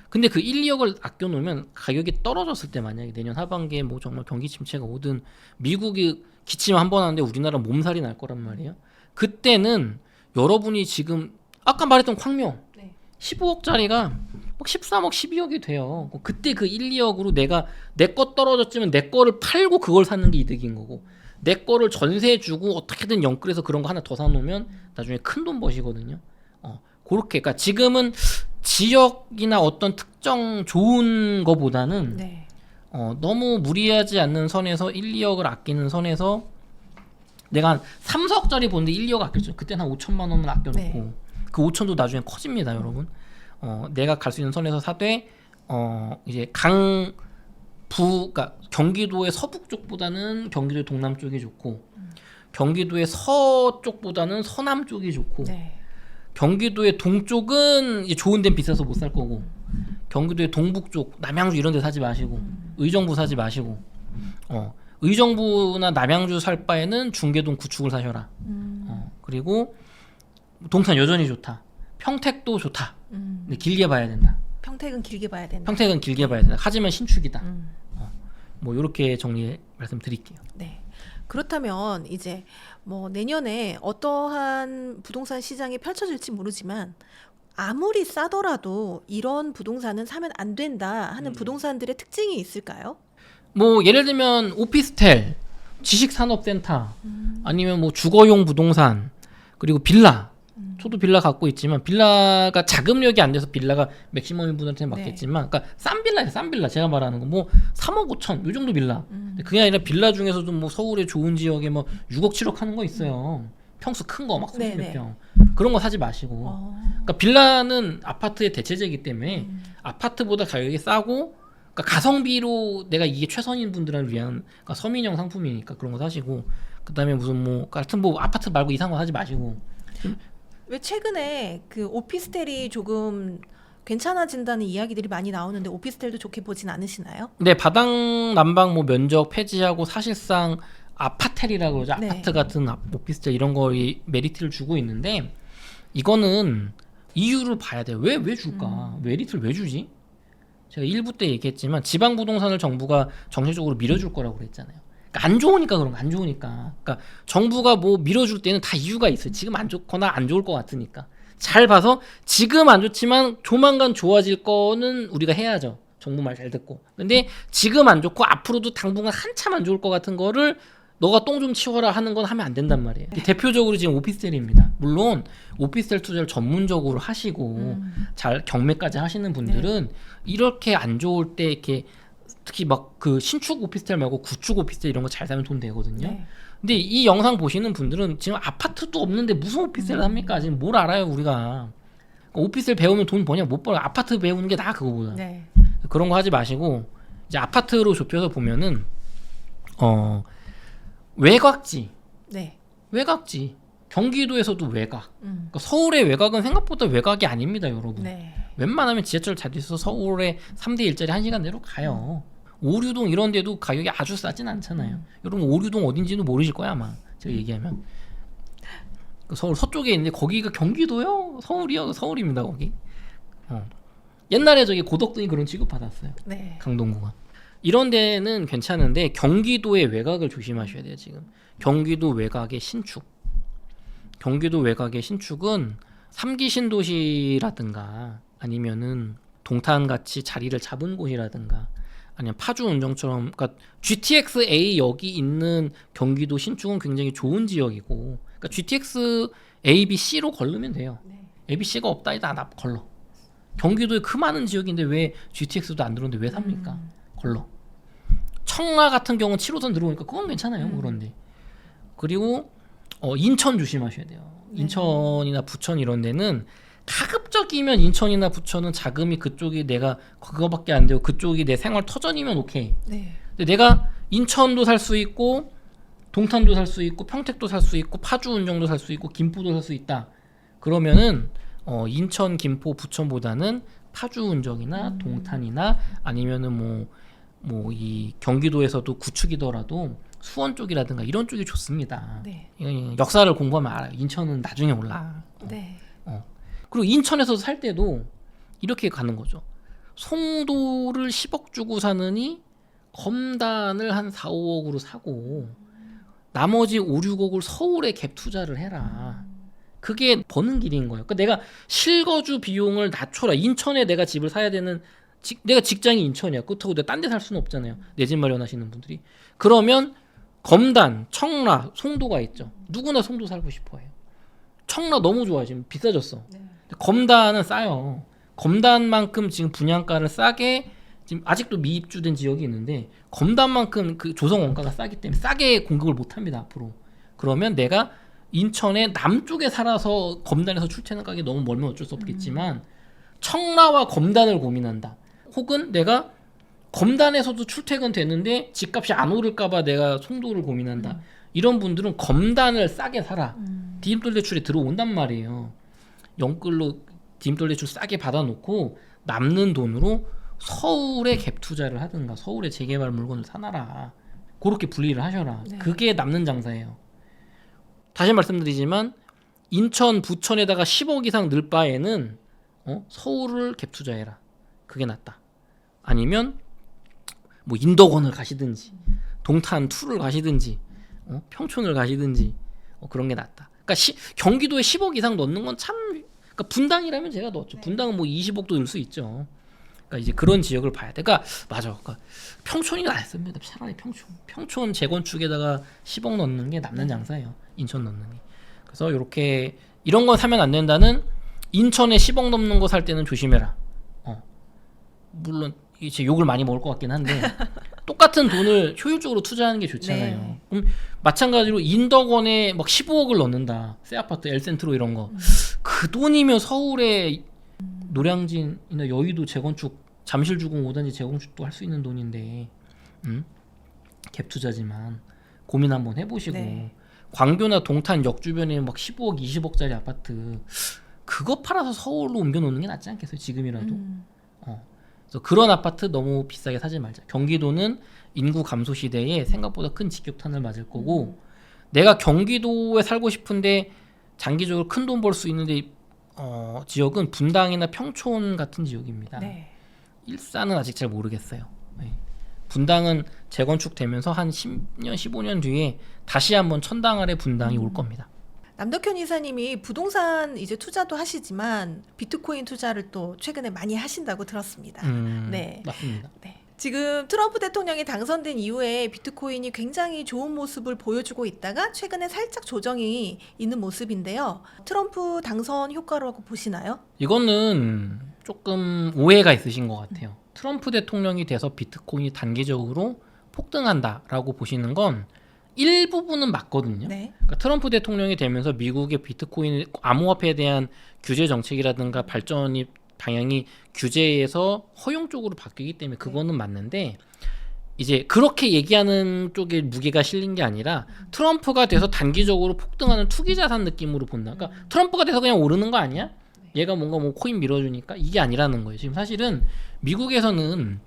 근데 그 1, 2억을 아껴놓으면 가격이 떨어졌을 때 만약에 내년 하반기에 뭐 정말 경기 침체가 오든 미국이 기침 한 번 하는데 우리나라 몸살이 날 거란 말이에요. 그때는 여러분이 지금 아까 말했던 광명 네. 15억짜리가 막 13억, 12억이 돼요. 그때 그 1, 2억으로 내가 내 거 떨어졌지만 내 거를 팔고 그걸 사는 게 이득인 거고 내 거를 전세 주고 어떻게든 영끌해서 그런 거 하나 더 사놓으면 나중에 큰 돈 버시거든요. 그렇게 그러니까 지금은 지역이나 어떤 특정 좋은 거보다는 네. 너무 무리하지 않는 선에서 1, 2억을 아끼는 선에서 내가 한 3, 4억짜리 보는데 1, 2억 아꼈죠. 그때는 한 5천만 원만 아껴놓고 네. 그 5천도 나중에 커집니다, 여러분. 내가 갈 수 있는 선에서 사되 이제 그러니까 경기도의 서북 쪽보다는 경기도의 동남 쪽이 좋고 경기도의 서쪽보다는 서남 쪽이 좋고 네. 경기도의 동쪽은 이제 좋은 데는 비싸서 못 살 거고 경기도의 동북쪽 남양주 이런 데 사지 마시고 의정부 사지 마시고 의정부나 남양주 살 바에는 중계동 구축을 사셔라. 그리고 동탄 여전히 좋다. 평택도 좋다. 근데 길게 봐야 된다. 평택은 길게 봐야 된다. 평택은 길게 봐야 된다. 하지만 신축이다. 뭐 이렇게 정리 말씀드릴게요. 네. 그렇다면 이제 뭐 내년에 어떠한 부동산 시장이 펼쳐질지 모르지만 아무리 싸더라도 이런 부동산은 사면 안 된다 하는 부동산들의 특징이 있을까요? 뭐 예를 들면 오피스텔, 지식산업센터, 아니면 뭐 주거용 부동산, 그리고 빌라. 저도 빌라 갖고 있지만 빌라가 자금력이 안 돼서 빌라가 맥시멈인 분한테는 맞겠지만, 그러니까 싼 빌라예요, 싼 빌라. 제가 말하는 거 뭐 3억 5천 요 정도 빌라. 근데 그게 아니라 빌라 중에서도 뭐 서울의 좋은 지역에 뭐 6억 7억 하는 거 있어요. 평수 큰 거 막 30몇 평. 그런 거 사지 마시고. 그러니까 빌라는 아파트의 대체제이기 때문에 아파트보다 가격이 싸고, 그러니까 가성비로 내가 이게 최선인 분들을 위한 그러니까 서민형 상품이니까 그런 거 사시고, 그다음에 무슨 뭐 같은 뭐 아파트 말고 이상한 거 사지 마시고. 왜 최근에 그 오피스텔이 조금 괜찮아진다는 이야기들이 많이 나오는데 오피스텔도 좋게 보진 않으시나요? 네, 바닥 난방 뭐 면적 폐지하고 사실상 아파텔이라고 그러죠. 네. 아파트 같은 오피스텔 이런 거에 메리트를 주고 있는데, 이거는 이유를 봐야 돼요. 왜 줄까? 메리트를 왜 주지? 제가 1부 때 얘기했지만 지방 부동산을 정부가 정책적으로 밀어줄 거라고 그랬잖아요. 그러니까 안 좋으니까 그런 거, 안 좋으니까. 그러니까 정부가 뭐 밀어줄 때는 다 이유가 있어요. 지금 안 좋거나 안 좋을 것 같으니까. 잘 봐서 지금 안 좋지만 조만간 좋아질 거는 우리가 해야죠. 정부 말 잘 듣고. 근데 지금 안 좋고 앞으로도 당분간 한참 안 좋을 것 같은 거를 너가 똥 좀 치워라 하는 건 하면 안 된단 말이에요. 대표적으로 지금 오피스텔입니다. 물론 오피스텔 투자를 전문적으로 하시고 잘 경매까지 하시는 분들은 이렇게 안 좋을 때 이렇게 특히 막 그 신축 오피스텔 말고 구축 오피스텔 이런 거 잘 사면 돈 되거든요. 네. 근데 이 영상 보시는 분들은 지금 아파트도 없는데 무슨 오피스텔을 합니까? 지금 뭘 알아요 우리가. 그러니까 오피스텔 배우면 돈 버냐? 못 벌어. 아파트 배우는 게 나아 그거보다. 네. 그런 거 하지 마시고 이제 아파트로 좁혀서 보면은 외곽지, 네. 외곽지. 경기도에서도 외곽. 그러니까 서울의 외곽은 생각보다 외곽이 아닙니다, 여러분. 네. 웬만하면 지하철 잘 돼서 서울에 3대 1짜리 1시간 내로 가요. 오류동 이런 데도 가격이 아주 싸진 않잖아요. 여러분 오류동 어딘지도 모르실 거야 아마 제가 얘기하면. 그 서울 서쪽에 있는데 거기가 경기도요? 서울이요? 서울입니다 거기. 옛날에 저기 고덕동이 그런 취급 받았어요. 네. 강동구가. 이런 데는 괜찮은데 경기도의 외곽을 조심하셔야 돼요 지금. 경기도 외곽의 신축. 경기도 외곽의 신축은 3기 신도시라든가 아니면은 동탄같이 자리를 잡은 곳이라든가 아니면 파주 운정처럼, 그러니까 GTX-A 여기 있는 경기도 신축은 굉장히 좋은 지역이고, 그러니까 GTX A, B, C로 걸르면 돼요. 네. A, B, C가 없다 이다 나 걸러. 경기도에 그 많은 지역인데 왜 GTX도 안 들어오는데 왜 삽니까? 걸러. 청라 같은 경우는 7호선 들어오니까 그건 괜찮아요. 그런데. 그리고 인천 조심하셔야 돼요. 인천이나 부천 이런 데는 가급적이면 인천이나 부천은 자금이 그쪽이 내가 그거밖에 안 되고 그쪽이 내 생활 터전이면 오케이. 네. 근데 내가 인천도 살 수 있고 동탄도 살 수 있고 평택도 살 수 있고 파주 운정도 살 수 있고 김포도 살 수 있다. 그러면은 인천, 김포, 부천보다는 파주 운정이나 동탄이나 아니면은 뭐 이 경기도에서도 구축이더라도 수원 쪽이라든가 이런 쪽이 좋습니다. 네. 역사를 공부하면 알아요. 인천은 나중에 올라. 네. 그리고 인천에서 살 때도 이렇게 가는 거죠. 송도를 10억 주고 사느니 검단을 한 4, 5억으로 사고 나머지 5, 6억을 서울에 갭 투자를 해라. 그게 버는 길인 거예요. 그러니까 내가 실거주 비용을 낮춰라. 인천에 내가 집을 사야 되는 내가 직장이 인천이야. 그렇다고 내가 딴 데 살 수는 없잖아요. 내 집 마련하시는 분들이. 그러면 검단, 청라, 송도가 있죠. 누구나 송도 살고 싶어해요. 청라 너무 좋아요. 지금 비싸졌어. 네. 검단은 싸요. 검단만큼 지금 분양가를 싸게 지금 아직도 미입주된 지역이 있는데 검단만큼 그 조성 원가가 싸기 때문에 싸게 공급을 못합니다. 앞으로. 그러면 내가 인천의 남쪽에 살아서 검단에서 출퇴근 가기 너무 멀면 어쩔 수 없겠지만 청라와 검단을 고민한다. 혹은 내가 검단에서도 출퇴근 되는데 집값이 안 오를까봐 내가 송도를 고민한다. 이런 분들은 검단을 싸게 사라. 디딤돌 대출이 들어온단 말이에요. 영끌로 디딤돌 대출 싸게 받아놓고 남는 돈으로 서울에 갭 투자를 하든가 서울에 재개발 물건을 사놔라. 그렇게 분리를 하셔라. 네. 그게 남는 장사예요. 다시 말씀드리지만 인천, 부천에다가 10억 이상 넣을 바에는 서울을 갭 투자해라. 그게 낫다. 아니면 뭐 인덕원을 가시든지 동탄 2를 가시든지 평촌을 가시든지 그런 게 낫다. 그러니까 경기도에 10억 이상 넣는 건 참, 그러니까 분당이라면 제가 넣었죠. 분당은 뭐 20억도 넣을 수 있죠. 그러니까 이제 그런 지역을 봐야 돼. 그러니까 맞아. 그러니까 평촌이 낫습니다. 차라리 평촌 재건축에다가 10억 넣는 게 남는 장사예요. 인천 넣는 게. 그래서 이렇게 이런 건 사면 안 된다는 인천에 10억 넘는 거 살 때는 조심해라. 물론 이제 욕을 많이 먹을 것 같긴 한데 똑같은 돈을 효율적으로 투자하는 게 좋잖아요. 네. 그럼 마찬가지로 인덕원에 막 15억을 넣는다. 새 아파트 엘센트로 이런 거. 그 돈이면 서울에 노량진이나 여의도 재건축 잠실주공 5단지 재건축도 할 수 있는 돈인데 갭 투자지만 고민 한번 해보시고 네. 광교나 동탄 역 주변에 막 15억 20억짜리 아파트 그거 팔아서 서울로 옮겨 놓는 게 낫지 않겠어요? 지금이라도. 그래서 그런 아파트 너무 비싸게 사지 말자. 경기도는 인구 감소 시대에 생각보다 큰 직격탄을 맞을 거고 내가 경기도에 살고 싶은데 장기적으로 큰 돈 벌 수 있는데 지역은 분당이나 평촌 같은 지역입니다. 네. 일산은 아직 잘 모르겠어요. 네. 분당은 재건축되면서 한 10년, 15년 뒤에 다시 한번 천당 아래 분당이 올 겁니다. 남덕현 이사님이 부동산 이제 투자도 하시지만 비트코인 투자를 또 최근에 많이 하신다고 들었습니다. 네. 맞습니다. 네. 지금 트럼프 대통령이 당선된 이후에 비트코인이 굉장히 좋은 모습을 보여주고 있다가 최근에 살짝 조정이 있는 모습인데요. 트럼프 당선 효과라고 보시나요? 이거는 조금 오해가 있으신 것 같아요. 트럼프 대통령이 돼서 비트코인이 단기적으로 폭등한다라고 보시는 건 일부분은 맞거든요. 네. 그러니까 트럼프 대통령이 되면서 미국의 비트코인 암호화폐에 대한 규제 정책이라든가 발전이 방향이 규제에서 허용 쪽으로 바뀌기 때문에 그거는 맞는데 이제 그렇게 얘기하는 쪽에 무게가 실린 게 아니라 트럼프가 돼서 단기적으로 폭등하는 투기 자산 느낌으로 본다. 그러니까 트럼프가 돼서 그냥 오르는 거 아니야? 얘가 뭔가 뭐 코인 밀어주니까 이게 아니라는 거예요. 지금 사실은 미국에서는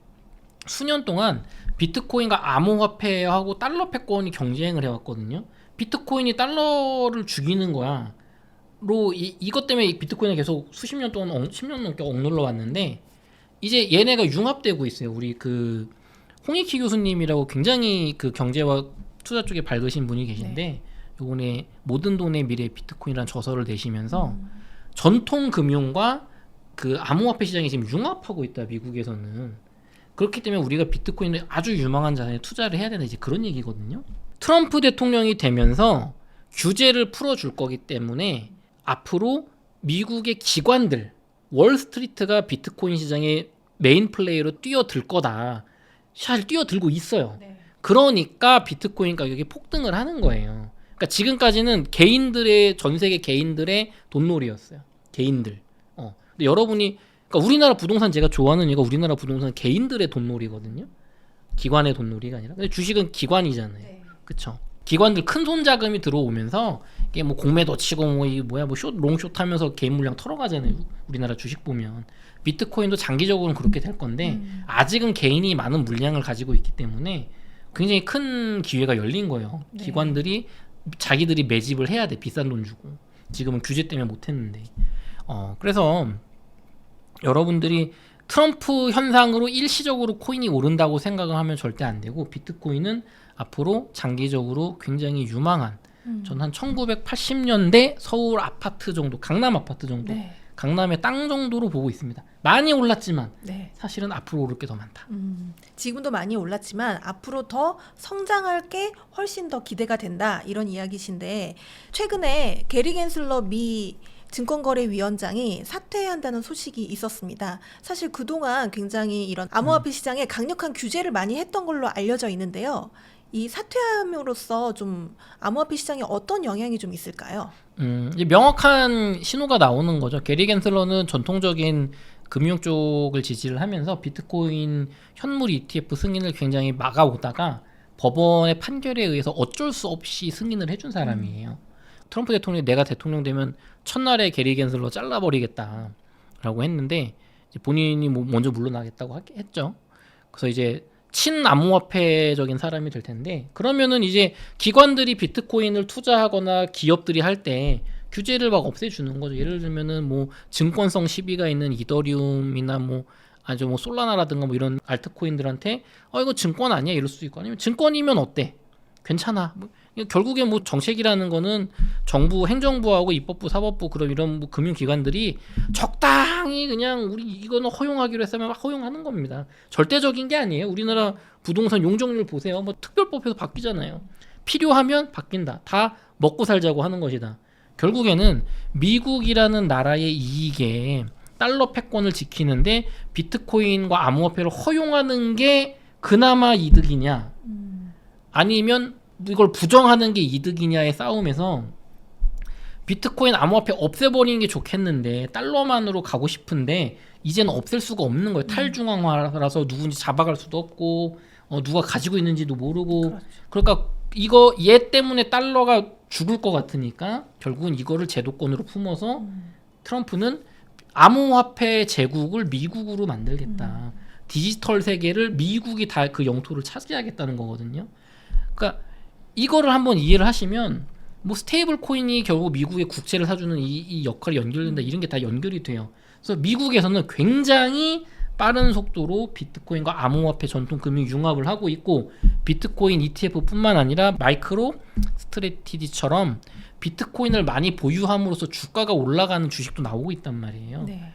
수년 동안 비트코인과 암호화폐하고 달러 패권이 경쟁을 해왔거든요. 비트코인이 달러를 죽이는 거야. 이것 때문에 비트코인이 계속 수십 년 동안 10년 넘게 억눌러 왔는데 이제 얘네가 융합되고 있어요. 우리 그 홍익희 교수님이라고 굉장히 그 경제와 투자 쪽에 밝으신 분이 계신데 요번에 모든 돈의 미래 비트코인이라는 저서를 내시면서 전통 금융과 그 암호화폐 시장이 지금 융합하고 있다. 미국에서는. 그렇기 때문에 우리가 비트코인을 아주 유망한 자산에 투자를 해야 된다, 이제 그런 얘기거든요. 트럼프 대통령이 되면서 규제를 풀어줄 거기 때문에 앞으로 미국의 기관들, 월스트리트가 비트코인 시장의 메인 플레이로 뛰어들 거다. 사실 뛰어들고 있어요. 네. 그러니까 비트코인 가격이 폭등을 하는 거예요. 그러니까 지금까지는 개인들의, 전 세계 개인들의 돈놀이였어요. 개인들. 근데 여러분이, 그러니까 우리나라 부동산, 제가 좋아하는 이유가 우리나라 부동산 개인들의 돈놀이거든요. 기관의 돈놀이가 아니라. 근데 주식은 기관이잖아요. 네. 그쵸? 기관들 큰 손 자금이 들어오면서 이게 뭐 공매도 치고 뭐 이 뭐야 뭐 롱숏 하면서 개인 물량 털어가잖아요. 우리나라 주식 보면 비트코인도 장기적으로는 그렇게 될 건데 아직은 개인이 많은 물량을 가지고 있기 때문에 굉장히 큰 기회가 열린 거예요. 네. 기관들이 자기들이 매집을 해야 돼, 비싼 돈 주고. 지금은 규제 때문에 못했는데. 그래서 여러분들이 트럼프 현상으로 일시적으로 코인이 오른다고 생각을 하면 절대 안 되고, 비트코인은 앞으로 장기적으로 굉장히 유망한, 전 한 1980년대 서울 아파트 정도, 강남 아파트 정도, 네. 강남의 땅 정도로 보고 있습니다. 많이 올랐지만 네. 사실은 앞으로 오를 게 더 많다. 지금도 많이 올랐지만 앞으로 더 성장할 게 훨씬 더 기대가 된다, 이런 이야기신데, 최근에 게리 겐슬러 미 증권거래위원장이 사퇴한다는 소식이 있었습니다. 사실 그동안 굉장히 이런 암호화폐 시장에 강력한 규제를 많이 했던 걸로 알려져 있는데요. 이 사퇴함으로써 좀 암호화폐 시장에 어떤 영향이 좀 있을까요? 이제 명확한 신호가 나오는 거죠. 게리 겐슬러는 전통적인 금융 쪽을 지지를 하면서 비트코인 현물 ETF 승인을 굉장히 막아오다가 법원의 판결에 의해서 어쩔 수 없이 승인을 해준 사람이에요. 트럼프 대통령이 내가 대통령 되면 첫날에 게리 겐슬러 잘라버리겠다라고 했는데, 이제 본인이 뭐 먼저 물러나겠다고 했죠. 그래서 이제 친암호화폐적인 사람이 될 텐데, 그러면은 이제 기관들이 비트코인을 투자하거나 기업들이 할 때 규제를 막 없애주는 거죠. 예를 들면은 뭐 증권성 시비가 있는 이더리움이나 뭐 아주 뭐 솔라나라든가 뭐 이런 알트코인들한테 이거 증권 아니야 이럴 수도 있고, 아니면 증권이면 어때? 괜찮아. 뭐 결국에 뭐 정책이라는 거는 정부, 행정부하고 입법부, 사법부, 그런 이런 뭐 금융기관들이 적당히 그냥 우리 이거는 허용하기로 했으면 막 허용하는 겁니다. 절대적인 게 아니에요. 우리나라 부동산 용적률 보세요. 뭐 특별법에서 바뀌잖아요. 필요하면 바뀐다. 다 먹고 살자고 하는 것이다. 결국에는 미국이라는 나라의 이익에 달러 패권을 지키는데 비트코인과 암호화폐를 허용하는 게 그나마 이득이냐, 아니면 이걸 부정하는 게 이득이냐의 싸움에서 비트코인 암호화폐 없애버리는 게 좋겠는데 달러만으로 가고 싶은데 이제는 없앨 수가 없는 거예요. 탈중앙화라서 누군지 잡아갈 수도 없고 누가 가지고 있는지도 모르고. 그렇죠. 그러니까 이거 얘 때문에 달러가 죽을 것 같으니까 결국은 이거를 제도권으로 품어서 트럼프는 암호화폐 제국을 미국으로 만들겠다. 디지털 세계를 미국이 다 그 영토를 차지하겠다는 거거든요. 그러니까 이거를 한번 이해를 하시면 뭐 스테이블 코인이 결국 미국의 국채를 사주는 이 역할이 연결된다, 이런 게 다 연결이 돼요. 그래서 미국에서는 굉장히 빠른 속도로 비트코인과 암호화폐 전통 금융 융합을 하고 있고, 비트코인 ETF뿐만 아니라 마이크로 스트래티지처럼 비트코인을 많이 보유함으로써 주가가 올라가는 주식도 나오고 있단 말이에요. 네.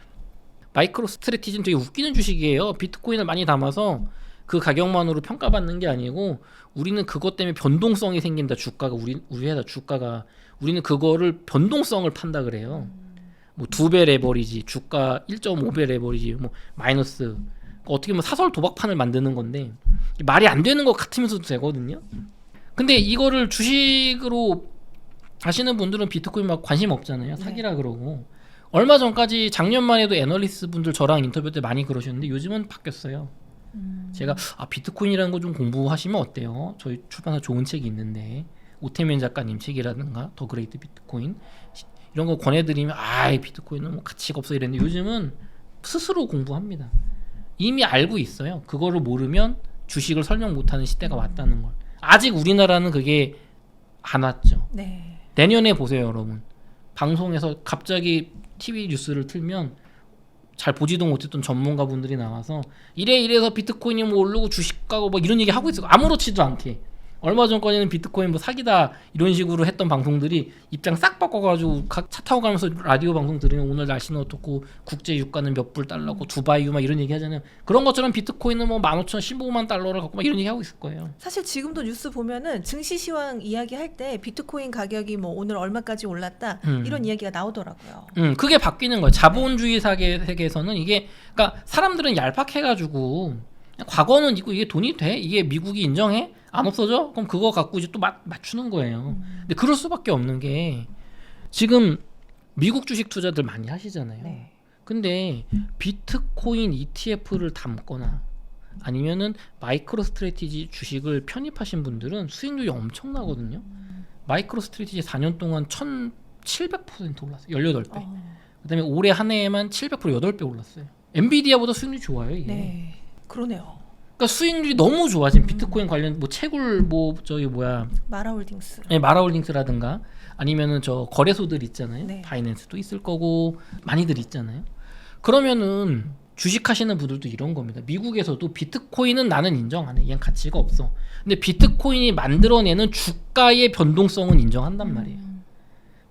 마이크로 스트래티지는 되게 웃기는 주식이에요. 비트코인을 많이 담아서 그 가격만으로 평가받는 게 아니고, 우리는 그것 때문에 변동성이 생긴다. 주가가 우리 회사 주가가, 우리는 그거를 변동성을 판다 그래요. 뭐 2배 레버리지, 주가 1.5배 레버리지, 뭐 마이너스. 어떻게 보면 사설 도박판을 만드는 건데 말이 안 되는 것 같으면서도 되거든요. 근데 이거를 주식으로 하시는 분들은 비트코인 막 관심 없잖아요. 사기라 그러고. 얼마 전까지 작년만 해도 애널리스트 분들 저랑 인터뷰 때 많이 그러셨는데 요즘은 바뀌었어요. 제가 비트코인이라는 거 좀 공부하시면 어때요? 저희 출판사 좋은 책이 있는데, 오태면 작가님 책이라든가 더 그레이트 비트코인 이런 거 권해드리면 비트코인은 뭐 가치가 없어 이랬는데, 요즘은 스스로 공부합니다. 이미 알고 있어요. 그거를 모르면 주식을 설명 못하는 시대가 왔다는 걸. 아직 우리나라는 그게 안 왔죠. 네. 내년에 보세요, 여러분. 방송에서 갑자기 TV 뉴스를 틀면 잘 보지도 못했던 전문가분들이 나와서 이래서 비트코인이 뭐 오르고 주식 가고 뭐 이런 얘기 하고 있어요. 아무렇지도 않게. 얼마 전까지는 비트코인 뭐 사기다 이런 식으로 했던 방송들이 입장 싹 바꿔가지고 각 차 타고 가면서 라디오 방송 들으면 오늘 날씨는 어떻고 국제 유가는 몇 불 달러고 두바이유 막 이런 얘기 하잖아요. 그런 것처럼 비트코인은 뭐 15,000, 15만 달러를 갖고 막 이런 얘기 하고 있을 거예요. 사실 지금도 뉴스 보면은 증시 시황 이야기할 때 비트코인 가격이 뭐 오늘 얼마까지 올랐다 이런 이야기가 나오더라고요. 그게 바뀌는 거예요. 자본주의 세계에서는 이게 그러니까 사람들은 얄팍해가지고 과거는 이게 돈이 돼? 이게 미국이 인정해? 안 없어져? 그럼 그거 갖고 이제 또 맞추는 거예요. 근데 그럴 수밖에 없는 게 지금 미국 주식 투자들 많이 하시잖아요. 네. 근데 비트코인 ETF를 담거나 아니면은 마이크로 스트래티지 주식을 편입하신 분들은 수익률이 엄청나거든요. 마이크로 스트래티지 4년 동안 1700% 올랐어요. 18배. 그다음에 올해 한 해에만 700% 8배 올랐어요. 엔비디아보다 수익률이 좋아요, 이게. 네. 그러네요. 그러니까 수익률이 너무 좋아. 지금 비트코인 관련 뭐 채굴 뭐 저기 뭐야 마라홀딩스. 네, 마라홀딩스라든가 아니면은 저 거래소들 있잖아요. 네. 바이낸스도 있을 거고 많이들 있잖아요. 그러면은 주식하시는 분들도 이런 겁니다. 미국에서도 비트코인은 나는 인정 안 해. 얘는 가치가 없어. 근데 비트코인이 만들어내는 주가의 변동성은 인정한단 말이에요.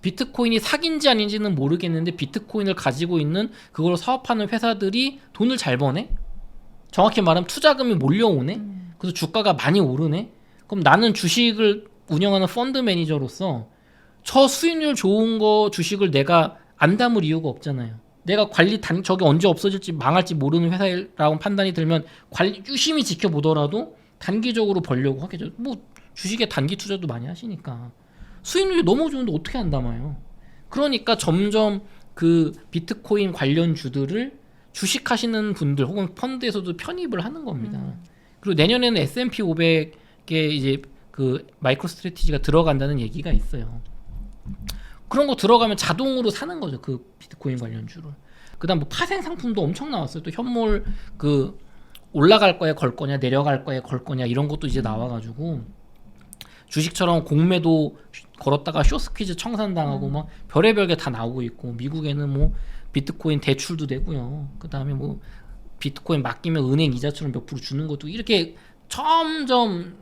비트코인이 사기인지 아닌지는 모르겠는데 비트코인을 가지고 있는 그걸 사업하는 회사들이 돈을 잘 버네? 정확히 말하면 투자금이 몰려오네? 그래서 주가가 많이 오르네? 그럼 나는 주식을 운영하는 펀드 매니저로서 저 수익률 좋은 거 주식을 내가 안 담을 이유가 없잖아요. 내가 관리 저게 언제 없어질지 망할지 모르는 회사라고 판단이 들면 관리 유심히 지켜보더라도 단기적으로 벌려고 하겠죠. 뭐 주식에 단기 투자도 많이 하시니까 수익률이 너무 좋은데 어떻게 안 담아요? 그러니까 점점 그 비트코인 관련주들을 주식하시는 분들 혹은 펀드에서도 편입을 하는 겁니다. 그리고 내년에는 S&P 500에 이제 그 마이크로 스트래티지가 들어간다는 얘기가 있어요. 그런 거 들어가면 자동으로 사는 거죠. 그 비트코인 관련주를. 그다음 뭐 파생 상품도 엄청 나왔어요. 또 현물 그 올라갈 거에 걸 거냐 내려갈 거에 걸 거냐 이런 것도 이제 나와가지고 주식처럼 공매도 걸었다가 쇼스퀴즈 청산당하고 막 별의별 게 다 나오고 있고 미국에는 뭐 비트코인 대출도 되고요. 그다음에 뭐 비트코인 맡기면 은행 이자처럼 몇 프로 주는 것도 이렇게 점점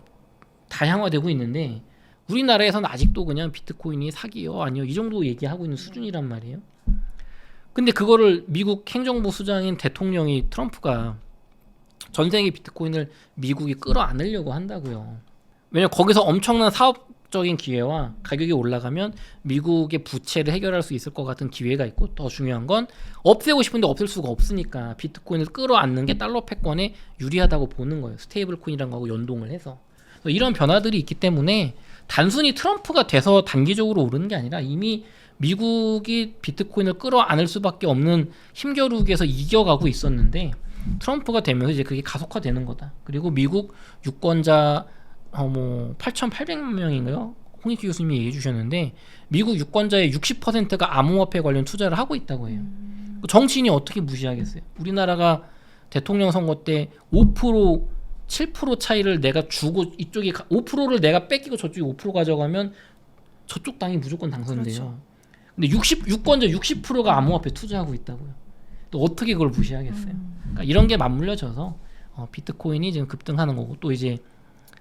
다양화되고 있는데 우리나라에서는 아직도 그냥 비트코인이 사기요 아니요 이 정도 얘기하고 있는 수준이란 말이에요. 근데 그거를 미국 행정부 수장인 대통령이 트럼프가 전 세계 비트코인을 미국이 끌어안으려고 한다고요. 왜냐면 거기서 엄청난 사업적인 기회와 가격이 올라가면 미국의 부채를 해결할 수 있을 것 같은 기회가 있고 더 중요한 건 없애고 싶은데 없앨 수가 없으니까 비트코인을 끌어안는 게 달러 패권에 유리하다고 보는 거예요. 스테이블 코인이라는 거하고 연동을 해서. 이런 변화들이 있기 때문에 단순히 트럼프가 돼서 단기적으로 오르는 게 아니라 이미 미국이 비트코인을 끌어안을 수밖에 없는 힘겨루기에서 이겨가고 있었는데 트럼프가 되면서 이제 그게 가속화되는 거다. 그리고 미국 유권자 뭐 8,800만 명인가요? 홍익기 교수님이 얘기해 주셨는데 미국 유권자의 60%가 암호화폐 관련 투자를 하고 있다고 해요. 정치인이 어떻게 무시하겠어요? 우리나라가 대통령 선거 때 5% 7% 차이를 내가 주고 이쪽이 5%를 내가 뺏기고 저쪽이 5% 가져가면 저쪽 당이 무조건 당선돼요. 그렇죠. 근데 유권자 60%가 암호화폐 투자하고 있다고요. 또 어떻게 그걸 무시하겠어요? 그러니까 이런 게 맞물려져서 비트코인이 지금 급등하는 거고 또 이제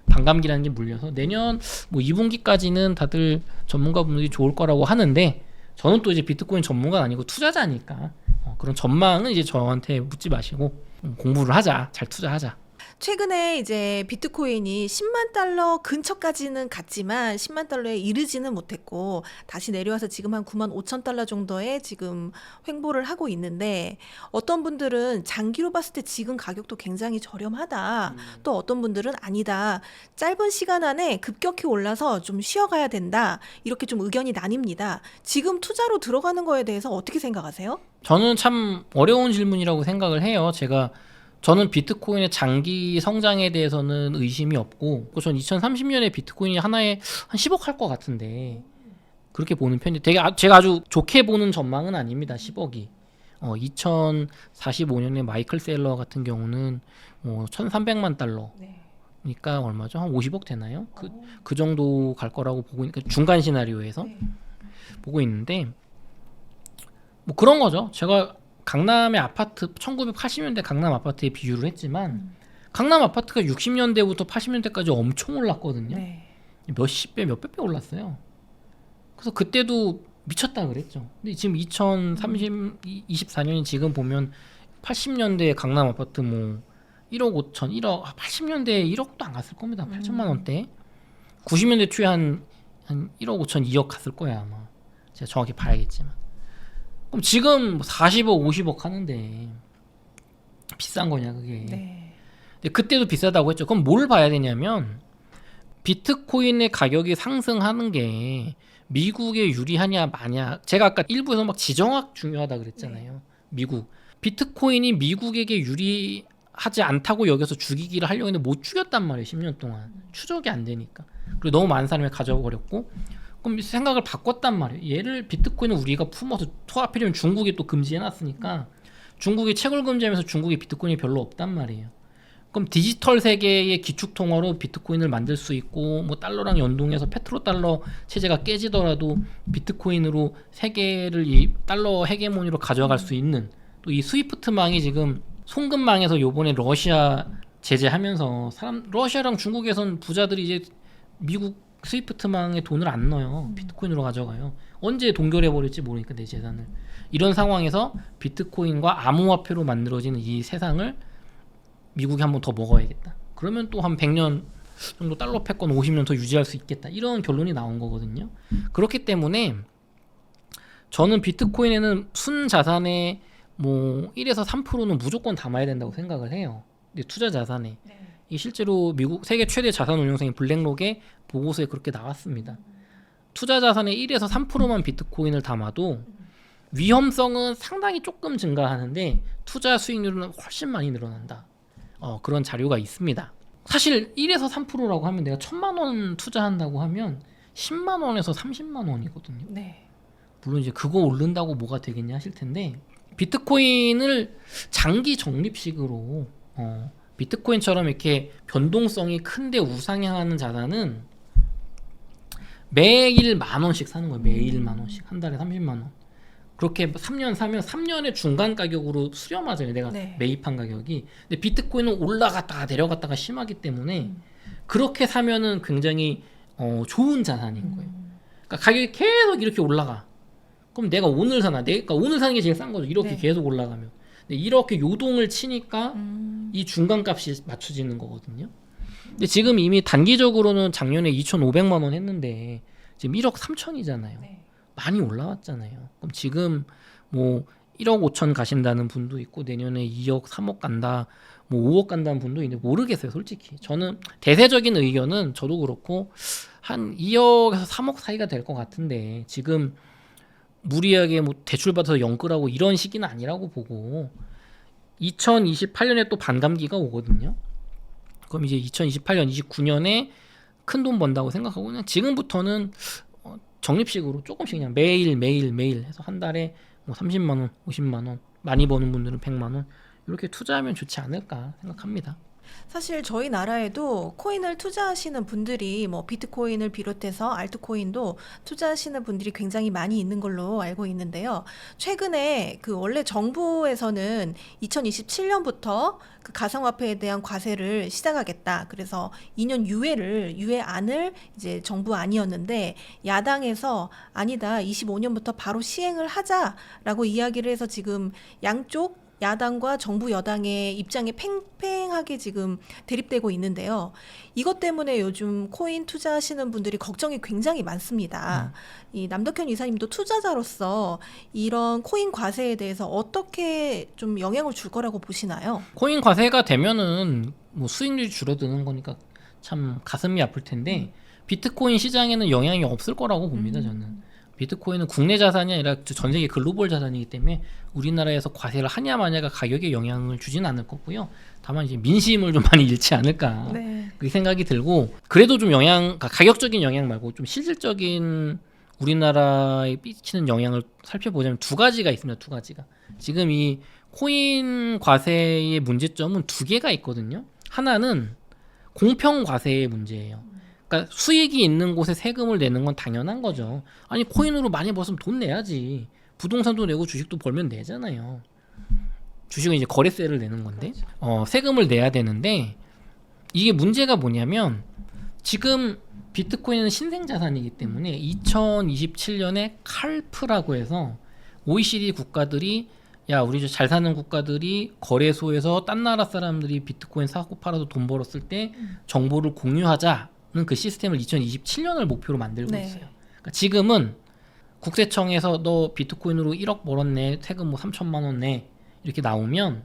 반감기라는 게 물려서 내년 뭐 2분기까지는 다들 전문가분들이 좋을 거라고 하는데 저는 또 이제 비트코인 전문가는 아니고 투자자니까 그런 전망은 이제 저한테 묻지 마시고 공부를 하자, 잘 투자하자. 최근에 이제 비트코인이 10만 달러 근처까지는 갔지만 10만 달러에 이르지는 못했고 다시 내려와서 지금 한 9만 5천 달러 정도에 지금 횡보를 하고 있는데 어떤 분들은 장기로 봤을 때 지금 가격도 굉장히 저렴하다. 또 어떤 분들은 아니다. 짧은 시간 안에 급격히 올라서 좀 쉬어가야 된다. 이렇게 좀 의견이 나뉩니다. 지금 투자로 들어가는 거에 대해서 어떻게 생각하세요? 저는 참 어려운 질문이라고 생각을 해요. 저는 비트코인의 장기 성장에 대해서는 의심이 없고 전 2030년에 비트코인이 하나에 한 10억 할 것 같은데 그렇게 보는 편이 제가 아주 좋게 보는 전망은 아닙니다. 10억이 2045년에 마이클 셀러 같은 경우는 뭐 1300만 달러 그러니까 얼마죠? 한 50억 되나요? 그 정도 갈 거라고 보고 있으니까 중간 시나리오에서 보고 있는데 뭐 그런 거죠. 제가 강남의 아파트 1980년대 강남 아파트에 비유를 했지만 강남 아파트가 60년대부터 80년대까지 엄청 올랐거든요. 네. 몇십 배, 몇백 배 올랐어요. 그래서 그때도 미쳤다 그랬죠. 근데 지금 2024년이 지금 보면 80년대 강남 아파트 뭐 1억 5천, 1억, 80년대에 1억도 안 갔을 겁니다. 8천만 원대. 90년대 초에 한 1억 5천, 2억 갔을 거야 아마. 제가 정확히 봐야겠지만. 그럼 지금 40억, 50억 하는데 비싼 거냐 그게. 네. 근데 그때도 비싸다고 했죠. 그럼 뭘 봐야 되냐면 비트코인의 가격이 상승하는 게 미국에 유리하냐 마냐. 제가 아까 일부에서 막 지정학 중요하다 그랬잖아요. 미국. 비트코인이 미국에게 유리하지 않다고 여겨서 죽이기를 하려고 했는데 못 죽였단 말이에요. 10년 동안. 추적이 안 되니까. 그리고 너무 많은 사람이 가져버렸고 그럼 생각을 바꿨단 말이에요. 얘를 비트코인을 우리가 품어서 하필이면 중국이 또 금지해놨으니까 중국이 채굴 금지하면서 중국에 비트코인이 별로 없단 말이에요. 그럼 디지털 세계의 기축통화로 비트코인을 만들 수 있고 뭐 달러랑 연동해서 페트로달러 체제가 깨지더라도 비트코인으로 세계를 이 달러 헤게모니로 가져갈 수 있는 또 이 스위프트망이 지금 송금망에서 요번에 러시아 제재하면서 러시아랑 중국에선 부자들이 이제 미국 스위프트망에 돈을 안 넣어요. 비트코인으로 가져가요. 언제 동결해 버릴지 모르니까 내 재산을. 이런 상황에서 비트코인과 암호화폐로 만들어지는 이 세상을 미국이 한 번 더 먹어야겠다. 그러면 또 한 100년 정도 달러 패권 50년 더 유지할 수 있겠다. 이런 결론이 나온 거거든요. 그렇기 때문에 저는 비트코인에는 순자산의 뭐 1에서 3%는 무조건 담아야 된다고 생각을 해요. 근데 투자 자산에. 이 실제로 미국 세계 최대 자산 운용사인 블랙록의 보고서에 그렇게 나왔습니다. 투자 자산의 1에서 3%만 비트코인을 담아도 위험성은 상당히 조금 증가하는데 투자 수익률은 훨씬 많이 늘어난다. 그런 자료가 있습니다. 사실 1에서 3%라고 하면 내가 1,000만 원 투자한다고 하면 10만 원에서 30만 원이거든요. 네. 물론 이제 그거 오른다고 뭐가 되겠냐 하실 텐데 비트코인을 장기 적립식으로 비트코인처럼 이렇게 변동성이 큰데 우상향하는 자산은 매일 10,000원씩 사는 거예요. 매일 10,000원씩 한 달에 30만 원. 그렇게 3년 사면 3년의 중간 가격으로 수렴하잖아요. 내가 네. 매입한 가격이. 근데 비트코인은 올라갔다가 내려갔다가 심하기 때문에 그렇게 사면은 굉장히 좋은 자산인 거예요. 그러니까 가격이 계속 이렇게 올라가. 그럼 내가 오늘 사나? 그러니까 오늘 사는 게 제일 싼 거죠. 이렇게 네. 계속 올라가면. 근데 이렇게 요동을 치니까 이 중간 값이 맞춰지는 거거든요. 근데 지금 이미 단기적으로는 작년에 2,500만 원 했는데 지금 1억 3천이잖아요. 네. 많이 올라왔잖아요. 그럼 지금 뭐 1억 5천 가신다는 분도 있고 내년에 2억 3억 간다 뭐 5억 간다는 분도 있는데 모르겠어요. 솔직히 저는 대세적인 의견은 저도 그렇고 한 2억에서 3억 사이가 될 것 같은데 지금 무리하게 뭐 대출받아서 연끌하고 이런 시기는 아니라고 보고 2028년에 또 반감기가 오거든요. 그럼 이제 2028년 29년에 큰 돈 번다고 생각하고 그냥 지금부터는 적립식으로 조금씩 그냥 매일 해서 한 달에 뭐 30만 원, 50만 원, 많이 버는 분들은 100만 원 이렇게 투자하면 좋지 않을까 생각합니다. 사실 저희 나라에도 코인을 투자하시는 분들이 뭐 비트코인을 비롯해서 알트코인도 투자하시는 분들이 굉장히 많이 있는 걸로 알고 있는데요. 최근에 그 원래 정부에서는 2027년부터 그 가상화폐에 대한 과세를 시작하겠다. 그래서 2년 유예안을 이제 정부 안이었는데 야당에서 아니다. 25년부터 바로 시행을 하자라고 이야기를 해서 지금 양쪽 야당과 정부 여당의 입장이 팽팽하게 지금 대립되고 있는데요. 이것 때문에 요즘 코인 투자하시는 분들이 걱정이 굉장히 많습니다. 이 남덕현 이사님도 투자자로서 이런 코인 과세에 대해서 어떻게 좀 영향을 줄 거라고 보시나요? 코인 과세가 되면은 뭐 수익률이 줄어드는 거니까 참 가슴이 아플 텐데 비트코인 시장에는 영향이 없을 거라고 봅니다. 저는. 비트코인은 국내 자산이 아니라 전 세계 글로벌 자산이기 때문에 우리나라에서 과세를 하냐 마냐가 가격에 영향을 주지는 않을 거고요. 다만 이제 민심을 좀 많이 잃지 않을까 네. 그렇게 생각이 들고 그래도 좀 가격적인 영향 말고 좀 실질적인 우리나라에 끼치는 영향을 살펴보자면 두 가지가 있습니다. 두 가지가. 지금 이 코인 과세의 문제점은 두 개가 있거든요. 하나는 공평 과세의 문제예요. 그러니까 수익이 있는 곳에 세금을 내는 건 당연한 거죠. 아니 코인으로 많이 벌었으면 돈 내야지. 부동산도 내고 주식도 벌면 내잖아요. 주식은 이제 거래세를 내는 건데 그렇죠. 세금을 내야 되는데 이게 문제가 뭐냐면 지금 비트코인은 신생자산이기 때문에 2027년에 칼프라고 해서 OECD 국가들이 야 우리 잘 사는 국가들이 거래소에서 딴 나라 사람들이 비트코인 사고 팔아서 돈 벌었을 때 정보를 공유하자는 그 시스템을 2027년을 목표로 만들고 네. 있어요. 그러니까 지금은 국세청에서 너 비트코인으로 1억 벌었네, 세금 뭐 3천만 원 내, 이렇게 나오면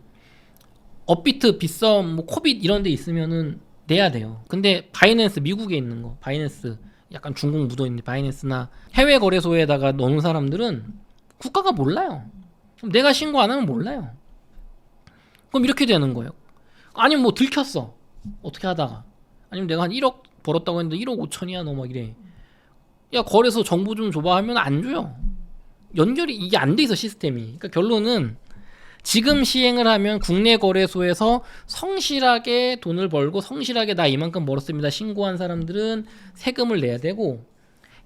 업비트, 빗썸, 뭐 코빗 이런 데 있으면은 내야 돼요. 근데 바이낸스, 미국에 있는 거 바이낸스, 약간 중국 묻어있는 바이낸스나 해외 거래소에다가 넣는 사람들은 국가가 몰라요. 그럼 내가 신고 안 하면 몰라요. 그럼 이렇게 되는 거예요. 아니면 뭐 들켰어, 어떻게 하다가. 아니면 내가 한 1억 벌었다고 했는데 1억 5천이야 너 막 이래. 야 거래소 정보 좀 줘봐 하면 안 줘요. 연결이 이게 안 돼 있어 시스템이. 그러니까 결론은 지금 시행을 하면 국내 거래소에서 성실하게 돈을 벌고 성실하게 나 이만큼 벌었습니다 신고한 사람들은 세금을 내야 되고,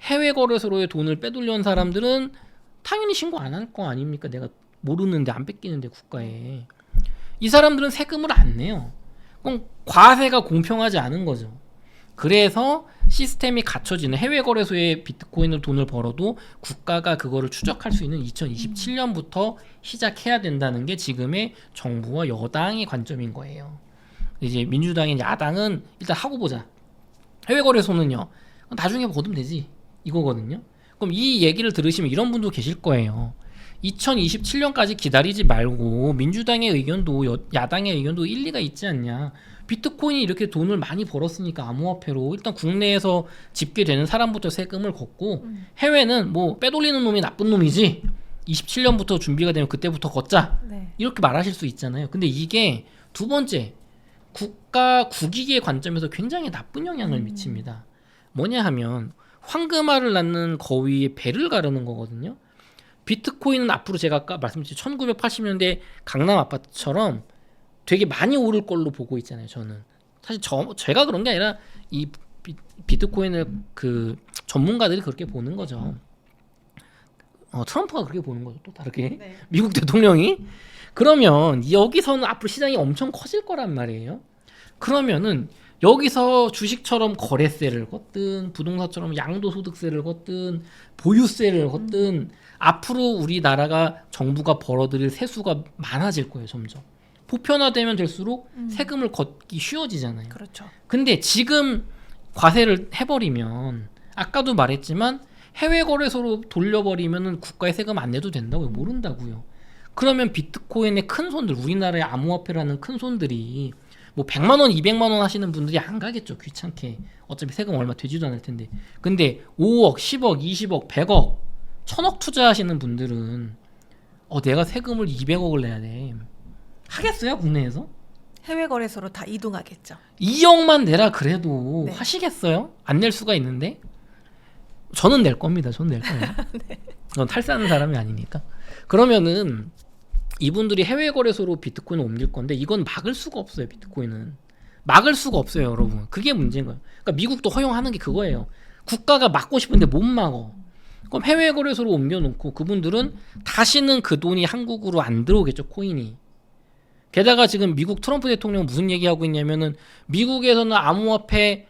해외 거래소로의 돈을 빼돌려온 사람들은 당연히 신고 안 할 거 아닙니까? 내가 모르는데 안 뺏기는데 국가에. 이 사람들은 세금을 안 내요. 그럼 과세가 공평하지 않은 거죠. 그래서 시스템이 갖춰지는, 해외 거래소에 비트코인으로 돈을 벌어도 국가가 그거를 추적할 수 있는 2027년부터 시작해야 된다는 게 지금의 정부와 여당의 관점인 거예요. 이제 민주당인 야당은 일단 하고 보자, 해외 거래소는요 나중에 거두면 되지 이거거든요. 그럼 이 얘기를 들으시면 이런 분도 계실 거예요. 2027년까지 기다리지 말고 민주당의 의견도 야당의 의견도 일리가 있지 않냐. 비트코인이 이렇게 돈을 많이 벌었으니까 암호화폐로 일단 국내에서 집계되는 사람부터 세금을 걷고 해외는 뭐 빼돌리는 놈이 나쁜 놈이지 27년부터 준비가 되면 그때부터 걷자, 네. 이렇게 말하실 수 있잖아요. 근데 이게 두 번째, 국익의 관점에서 굉장히 나쁜 영향을 미칩니다. 뭐냐 하면 황금알을 낳는 거위에 배를 가르는 거거든요. 비트코인은 앞으로 제가 아까 말씀드린 1980년대 강남 아파트처럼 되게 많이 오를 걸로 보고 있잖아요. 저는 사실 제가 그런 게 아니라 이 비트코인을 그 전문가들이 그렇게 보는 거죠. 트럼프가 그렇게 보는 거죠. 또 다르게. 네. 미국 대통령이. 그러면 여기서는 앞으로 시장이 엄청 커질 거란 말이에요. 그러면은 여기서 주식처럼 거래세를 걷든 부동산처럼 양도소득세를 걷든 보유세를 걷든 앞으로 우리나라가 정부가 벌어들일 세수가 많아질 거예요. 점점 보편화되면 될수록 세금을 걷기 쉬워지잖아요. 그렇죠. 근데 지금 과세를 해버리면 아까도 말했지만 해외 거래소로 돌려버리면은 국가에 세금 안 내도 된다고요. 모른다고요. 그러면 비트코인의 큰 손들, 우리나라의 암호화폐라는 큰 손들이 뭐 100만 원, 200만 원 하시는 분들이 안 가겠죠. 귀찮게. 어차피 세금 얼마 되지도 않을 텐데. 근데 5억, 10억, 20억, 100억, 1000억 투자하시는 분들은 내가 세금을 200억을 내야 돼. 하겠어요? 국내에서? 해외 거래소로 다 이동하겠죠. 2억만 내라 그래도 네. 하시겠어요? 안 낼 수가 있는데. 저는 낼 겁니다. 저는 낼 거예요. 네. 전 탈세하는 사람이 아니니까. 그러면은 이분들이 해외 거래소로 비트코인을 옮길 건데 이건 막을 수가 없어요. 비트코인은 막을 수가 없어요, 여러분. 그게 문제인 거예요. 그러니까 미국도 허용하는 게 그거예요. 국가가 막고 싶은데 못 막어. 그럼 해외 거래소로 옮겨놓고 그분들은 다시는 그 돈이 한국으로 안 들어오겠죠, 코인이. 게다가 지금 미국 트럼프 대통령 무슨 얘기하고 있냐면은 미국에서는 암호화폐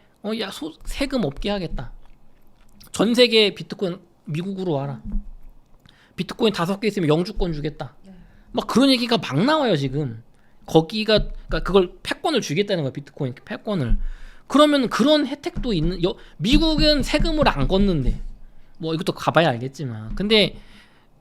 세금 없게 하겠다. 전 세계 비트코인 미국으로 와라. 비트코인 5개 있으면 영주권 주겠다. 막 그런 얘기가 막 나와요 지금. 그러니까 그걸 패권을 주겠다는 거야, 비트코인 패권을. 그러면 그런 혜택도 있는. 미국은 세금을 안 걷는데 뭐 이것도 가봐야 알겠지만, 근데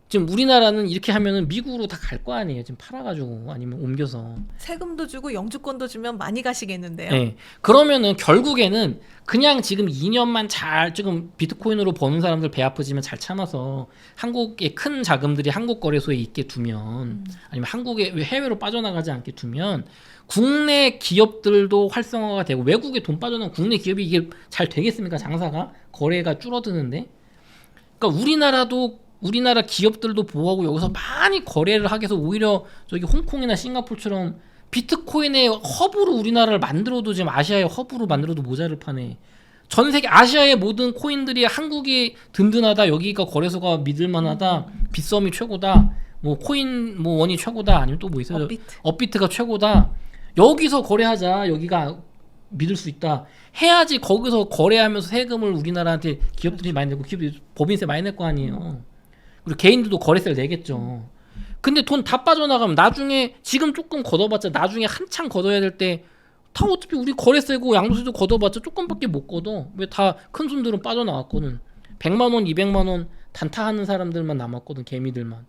지금 우리나라는 이렇게 하면은 미국으로 다 갈 거 아니에요. 지금 팔아가지고 아니면 옮겨서. 세금도 주고 영주권도 주면 많이 가시겠는데요. 네. 그러면은 결국에는 그냥 지금 2년만 잘 지금 비트코인으로 버는 사람들 배 아프지만 잘 참아서 한국의 큰 자금들이 한국 거래소에 있게 두면, 아니면 한국의 해외로 빠져나가지 않게 두면 국내 기업들도 활성화가 되고, 외국에 돈 빠져나가면 국내 기업이 이게 잘 되겠습니까? 장사가 거래가 줄어드는데. 그러니까 우리나라 기업들도 보호하고 여기서 많이 거래를 하게 해서 오히려 저기 홍콩이나 싱가포르처럼 비트코인의 허브로 우리나라를 만들어도, 지금 아시아의 허브로 만들어도 모자를 파네. 전 세계 아시아의 모든 코인들이 한국이 든든하다, 여기가 거래소가 믿을만하다, 빗썸이 최고다, 뭐 코인 뭐 원이 최고다 아니면 또 뭐 있어요? 업비트. 업비트가 최고다. 여기서 거래하자. 여기가 믿을 수 있다. 해야지 거기서 거래하면서 세금을 우리나라한테 기업들이 많이 내고 기업들이 법인세 많이 낼 거 아니에요. 그리고 개인들도 거래세를 내겠죠. 근데 돈 다 빠져나가면 나중에 지금 조금 걷어봤자 나중에 한창 걷어야 될 때 다 어차피 우리 거래세고 양도세도 걷어봤자 조금밖에 못 걷어. 왜 다 큰 손들은 빠져나왔거든. 100만 원, 200만 원 단타하는 사람들만 남았거든. 개미들만.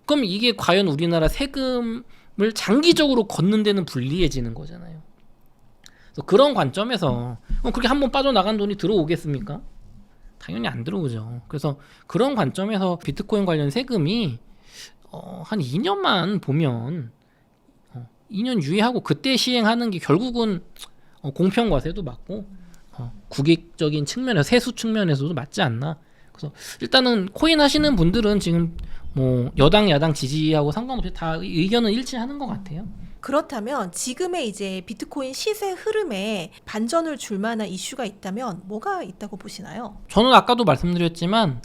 그럼 이게 과연 우리나라 세금을 장기적으로 걷는 데는 불리해지는 거잖아요. 그래서 그런 관점에서 그렇게 한번 빠져나간 돈이 들어오겠습니까? 당연히 안 들어오죠. 그래서 그런 관점에서 비트코인 관련 세금이 한 2년만 보면 2년 유예하고 그때 시행하는 게 결국은 공평과세도 맞고 국익적인 측면에서 세수 측면에서도 맞지 않나. 그래서 일단은 코인 하시는 분들은 지금 뭐 여당 야당 지지하고 상관없이 다 의견은 일치하는 것 같아요. 그렇다면 지금의 이제 비트코인 시세 흐름에 반전을 줄 만한 이슈가 있다면 뭐가 있다고 보시나요? 저는 아까도 말씀드렸지만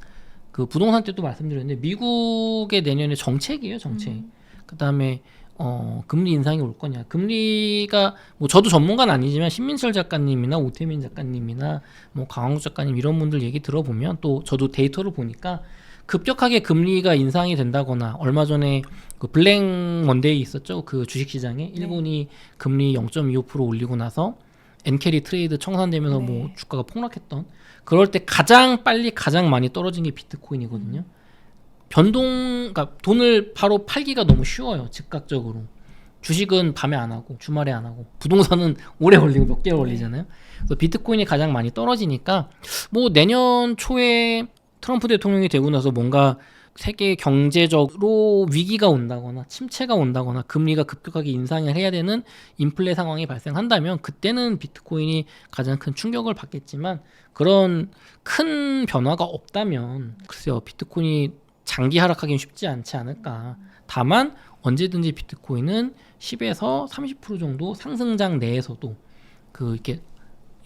그 부동산 때도 말씀드렸는데 미국의 내년에 정책이에요, 정책. 그다음에 금리 인상이 올 거냐. 금리가 뭐 저도 전문가는 아니지만 신민철 작가님이나 오태민 작가님이나 뭐 강황구 작가님 이런 분들 얘기 들어보면 또 저도 데이터를 보니까 급격하게 금리가 인상이 된다거나 얼마 전에 그 블랙 먼데이 있었죠. 그 주식시장에 일본이 금리 0.25% 올리고 나서 엔캐리 트레이드 청산되면서 뭐 주가가 폭락했던 그럴 때 가장 빨리 가장 많이 떨어진 게 비트코인이거든요. 그러니까 돈을 바로 팔기가 너무 쉬워요. 즉각적으로. 주식은 밤에 안 하고 주말에 안 하고 부동산은 오래 걸리고 몇 개월 걸리잖아요. 그래서 비트코인이 가장 많이 떨어지니까 뭐 내년 초에 트럼프 대통령이 되고 나서 뭔가 세계 경제적으로 위기가 온다거나 침체가 온다거나 금리가 급격하게 인상을 해야 되는 인플레 상황이 발생한다면 그때는 비트코인이 가장 큰 충격을 받겠지만 그런 큰 변화가 없다면 글쎄요 비트코인이 장기 하락하기는 쉽지 않지 않을까. 다만 언제든지 비트코인은 10에서 30% 정도 상승장 내에서도 그 이렇게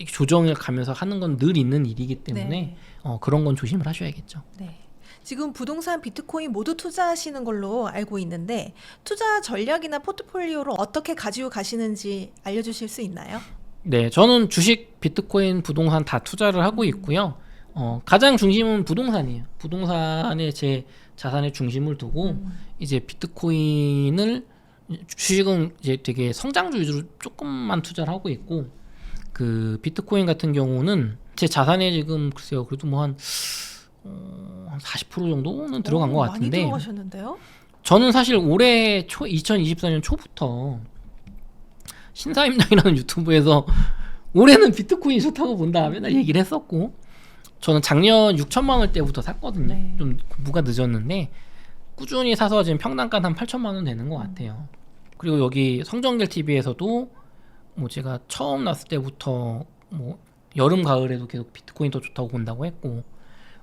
조정을 가면서 하는 건 늘 있는 일이기 때문에 그런 건 조심을 하셔야겠죠. 네. 지금 부동산, 비트코인 모두 투자하시는 걸로 알고 있는데 투자 전략이나 포트폴리오를 어떻게 가지고 가시는지 알려주실 수 있나요? 네, 저는 주식, 비트코인, 부동산 다 투자를 하고 있고요. 가장 중심은 부동산이에요. 부동산에 제 자산의 중심을 두고 이제 비트코인을 주식은 이제 되게 성장주 위주로 조금만 투자를 하고 있고 그 비트코인 같은 경우는 제 자산에 지금 글쎄요 그래도 뭐 한 40% 정도는 들어간 것 같은데 많이 들어가셨는데요? 저는 사실 올해 2024년 초부터 신사임당이라는 유튜브에서 올해는 비트코인이 좋다고 본다 맨날 얘기를 했었고 저는 작년 6천만 원 때부터 샀거든요. 네. 좀 공부가 늦었는데 꾸준히 사서 지금 평단가는 한 8천만 원 되는 것 같아요. 그리고 여기 성정길 TV에서도 뭐 제가 처음 났을 때부터 뭐 여름 가을에도 계속 비트코인 더 좋다고 본다고 했고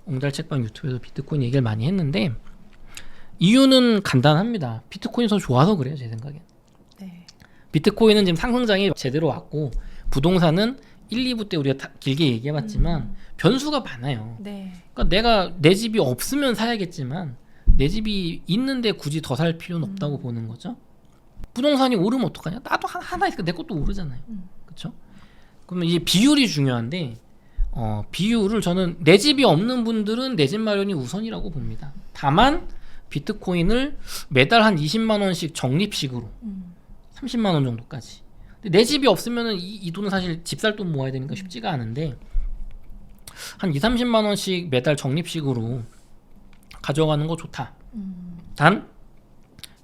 옹달책방 유튜브에서 비트코인 얘기를 많이 했는데 이유는 간단합니다. 비트코인이 더 좋아서 그래요 제 생각엔. 네. 비트코인은 지금 상승장이 제대로 왔고 부동산은 1, 2부 때 우리가 다 길게 얘기해봤지만 변수가 많아요. 네. 그러니까 내가 내 집이 없으면 사야겠지만 내 집이 있는데 굳이 더 살 필요는 없다고 보는 거죠. 부동산이 오르면 어떡하냐? 나도 하나 있으니까 내 것도 오르잖아요. 그렇죠? 그러면 이제 비율이 중요한데 비율을 저는 내 집이 없는 분들은 내 집 마련이 우선이라고 봅니다. 다만 비트코인을 매달 한 20만 원씩 적립식으로 30만 원 정도까지. 근데 내 집이 없으면은 이 돈은 사실 집 살 돈 모아야 되니까 쉽지가 않은데 한 2, 30만 원씩 매달 적립식으로 가져가는 거 좋다. 단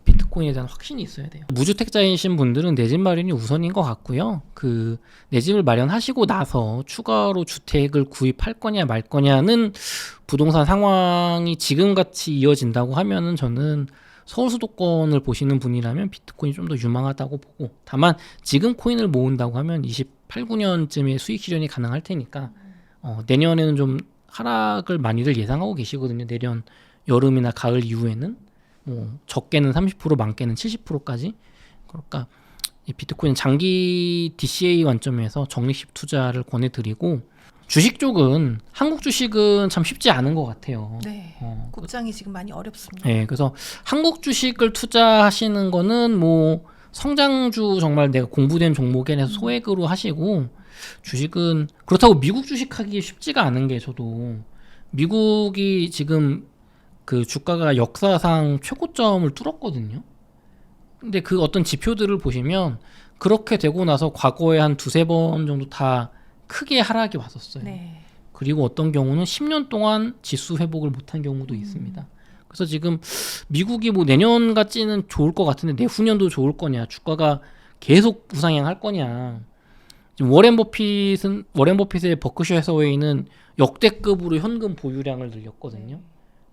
비트코인에 대한 확신이 있어야 돼요. 무주택자이신 분들은 내 집 마련이 우선인 것 같고요. 그 내 집을 마련하시고 나서 추가로 주택을 구입할 거냐 말 거냐는 부동산 상황이 지금같이 이어진다고 하면은 저는 서울 수도권을 보시는 분이라면 비트코인이 좀 더 유망하다고 보고 다만 지금 코인을 모은다고 하면 28, 9년쯤에 수익 실현이 가능할 테니까 내년에는 좀 하락을 많이들 예상하고 계시거든요. 내년 여름이나 가을 이후에는 뭐 적게는 30% 많게는 70%까지. 그러니까 이 비트코인 장기 DCA 관점에서 적립식 투자를 권해드리고 주식 쪽은 한국 주식은 참 쉽지 않은 것 같아요. 네. 국장이 지금 많이 어렵습니다. 네, 그래서 한국 주식을 투자하시는 거는 뭐 성장주 정말 내가 공부된 종목에 대해서 소액으로 하시고 주식은 그렇다고 미국 주식하기 쉽지가 않은 게 저도 미국이 지금 그 주가가 역사상 최고점을 뚫었거든요. 근데 그 어떤 지표들을 보시면 그렇게 되고 나서 과거에 한 두세 번 정도 다 크게 하락이 왔었어요. 네. 그리고 어떤 경우는 10년 동안 지수 회복을 못한 경우도 있습니다. 그래서 지금 미국이 뭐 내년까지는 좋을 것 같은데 내후년도 좋을 거냐, 주가가 계속 부상향할 거냐. 지금 워렌 버핏의 버크셔 해서웨이는 역대급으로 현금 보유량을 늘렸거든요.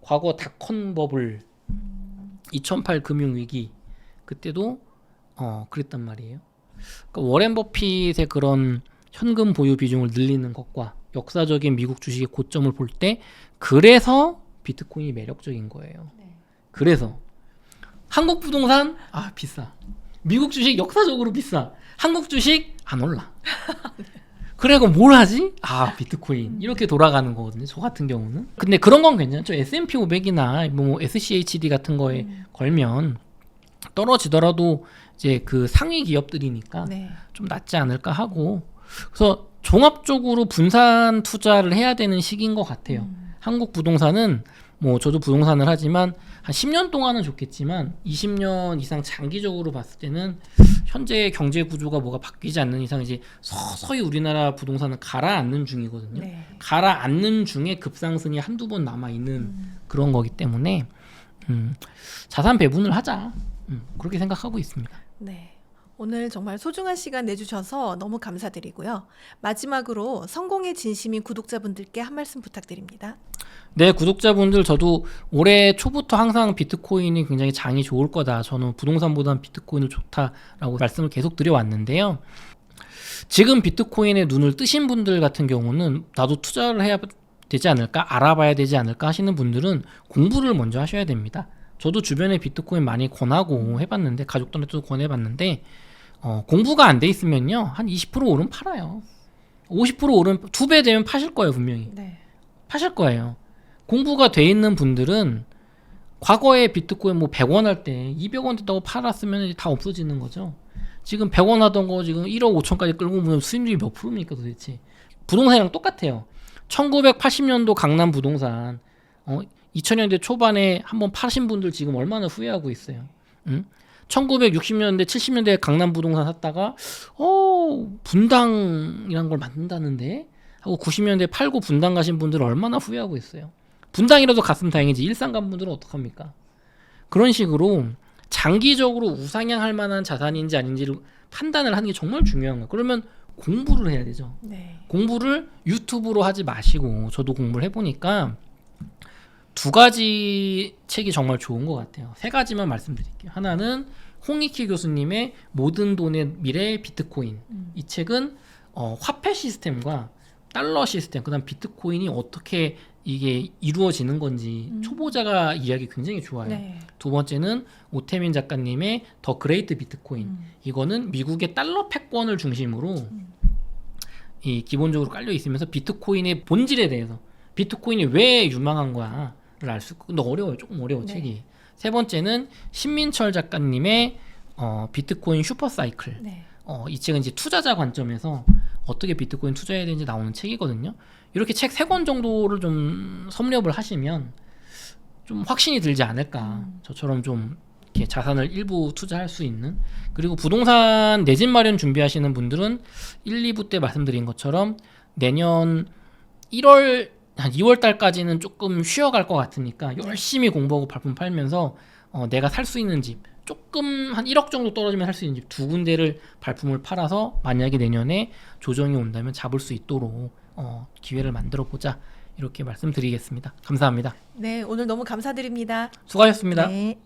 과거 닷컴 버블 2008 금융위기 그때도 그랬단 말이에요. 그러니까 워렌 버핏의 그런 현금 보유 비중을 늘리는 것과 역사적인 미국 주식의 고점을 볼 때 그래서 비트코인이 매력적인 거예요. 그래서 한국 부동산 비싸. 미국 주식 역사적으로 비싸. 한국 주식 안 올라. 그래 그럼 뭘 하지? 비트코인 이렇게 돌아가는 거거든요. 저 같은 경우는. 근데 그런 건 괜찮죠. S&P 500이나 뭐 SCHD 같은 거에 걸면 떨어지더라도 이제 그 상위 기업들이니까 네. 좀 낫지 않을까 하고. 그래서 종합적으로 분산 투자를 해야 되는 시기인 것 같아요. 한국 부동산은 뭐 저도 부동산을 하지만 한 10년 동안은 좋겠지만 20년 이상 장기적으로 봤을 때는 현재 경제 구조가 뭐가 바뀌지 않는 이상 이제 서서히 우리나라 부동산은 가라앉는 중이거든요. 네. 가라앉는 중에 급상승이 한두 번 남아있는 그런 거기 때문에 자산 배분을 하자. 그렇게 생각하고 있습니다. 네. 오늘 정말 소중한 시간 내주셔서 너무 감사드리고요. 마지막으로 성공의 진심인 구독자분들께 한 말씀 부탁드립니다. 네, 구독자분들 저도 올해 초부터 항상 비트코인이 굉장히 장이 좋을 거다. 저는 부동산보다는 비트코인을 좋다라고 말씀을 계속 드려왔는데요. 지금 비트코인에 눈을 뜨신 분들 같은 경우는 나도 투자를 해야 되지 않을까? 알아봐야 되지 않을까? 하시는 분들은 공부를 먼저 하셔야 됩니다. 저도 주변에 비트코인 많이 권하고 해봤는데 가족들한테도 권해봤는데 공부가 안 돼 있으면요 한 20% 오르면 팔아요. 50% 오르면 2배 되면 파실 거예요. 분명히 네. 파실 거예요. 공부가 돼 있는 분들은 과거에 비트코인 뭐 100원 할 때 200원 됐다고 팔았으면 이제 다 없어지는 거죠. 지금 100원 하던 거 지금 1억 5천까지 끌고 보면 수익률이 몇 프로입니까 도대체. 부동산이랑 똑같아요. 1980년도 강남 부동산 2000년대 초반에 한번 파신 분들 지금 얼마나 후회하고 있어요. 1960년대 70년대 강남 부동산 샀다가 분당이란 걸 만든다는데 하고 90년대 팔고 분당 가신 분들은 얼마나 후회하고 있어요. 분당이라도 갔으면 다행이지 일산 간 분들은 어떡합니까? 그런 식으로 장기적으로 우상향할 만한 자산인지 아닌지를 판단을 하는 게 정말 중요한 거예요. 그러면 공부를 해야 되죠. 네. 공부를 유튜브로 하지 마시고 저도 공부를 해보니까 2가지 책이 정말 좋은 것 같아요. 3가지만 말씀드릴게요. 하나는 홍익희 교수님의 모든 돈의 미래 비트코인. 이 책은 화폐 시스템과 달러 시스템, 그다음 비트코인이 어떻게 이게 이루어지는 건지 초보자가 이해하기 굉장히 좋아요. 네. 2번째는 오태민 작가님의 더 그레이트 비트코인. 이거는 미국의 달러 패권을 중심으로 이 기본적으로 깔려 있으면서 비트코인의 본질에 대해서 비트코인이 왜 유망한 거야를 알 수 있고. 근데 어려워요. 조금 어려워 네. 책이. 3번째는 신민철 작가님의 비트코인 슈퍼사이클. 네. 이 책은 이제 투자자 관점에서 어떻게 비트코인 투자해야 되는지 나오는 책이거든요. 이렇게 책 3권 정도를 좀 섭렵을 하시면 좀 확신이 들지 않을까. 저처럼 좀 이렇게 자산을 일부 투자할 수 있는. 그리고 부동산 내 집 마련 준비하시는 분들은 1, 2부 때 말씀드린 것처럼 내년 1월 한 2월 달까지는 조금 쉬어갈 것 같으니까 열심히 공부하고 발품 팔면서 내가 살 수 있는 집 조금 한 1억 정도 떨어지면 살 수 있는 집 2군데를 발품을 팔아서 만약에 내년에 조정이 온다면 잡을 수 있도록 기회를 만들어 보자 이렇게 말씀드리겠습니다. 감사합니다. 네, 오늘 너무 감사드립니다. 수고하셨습니다. 네.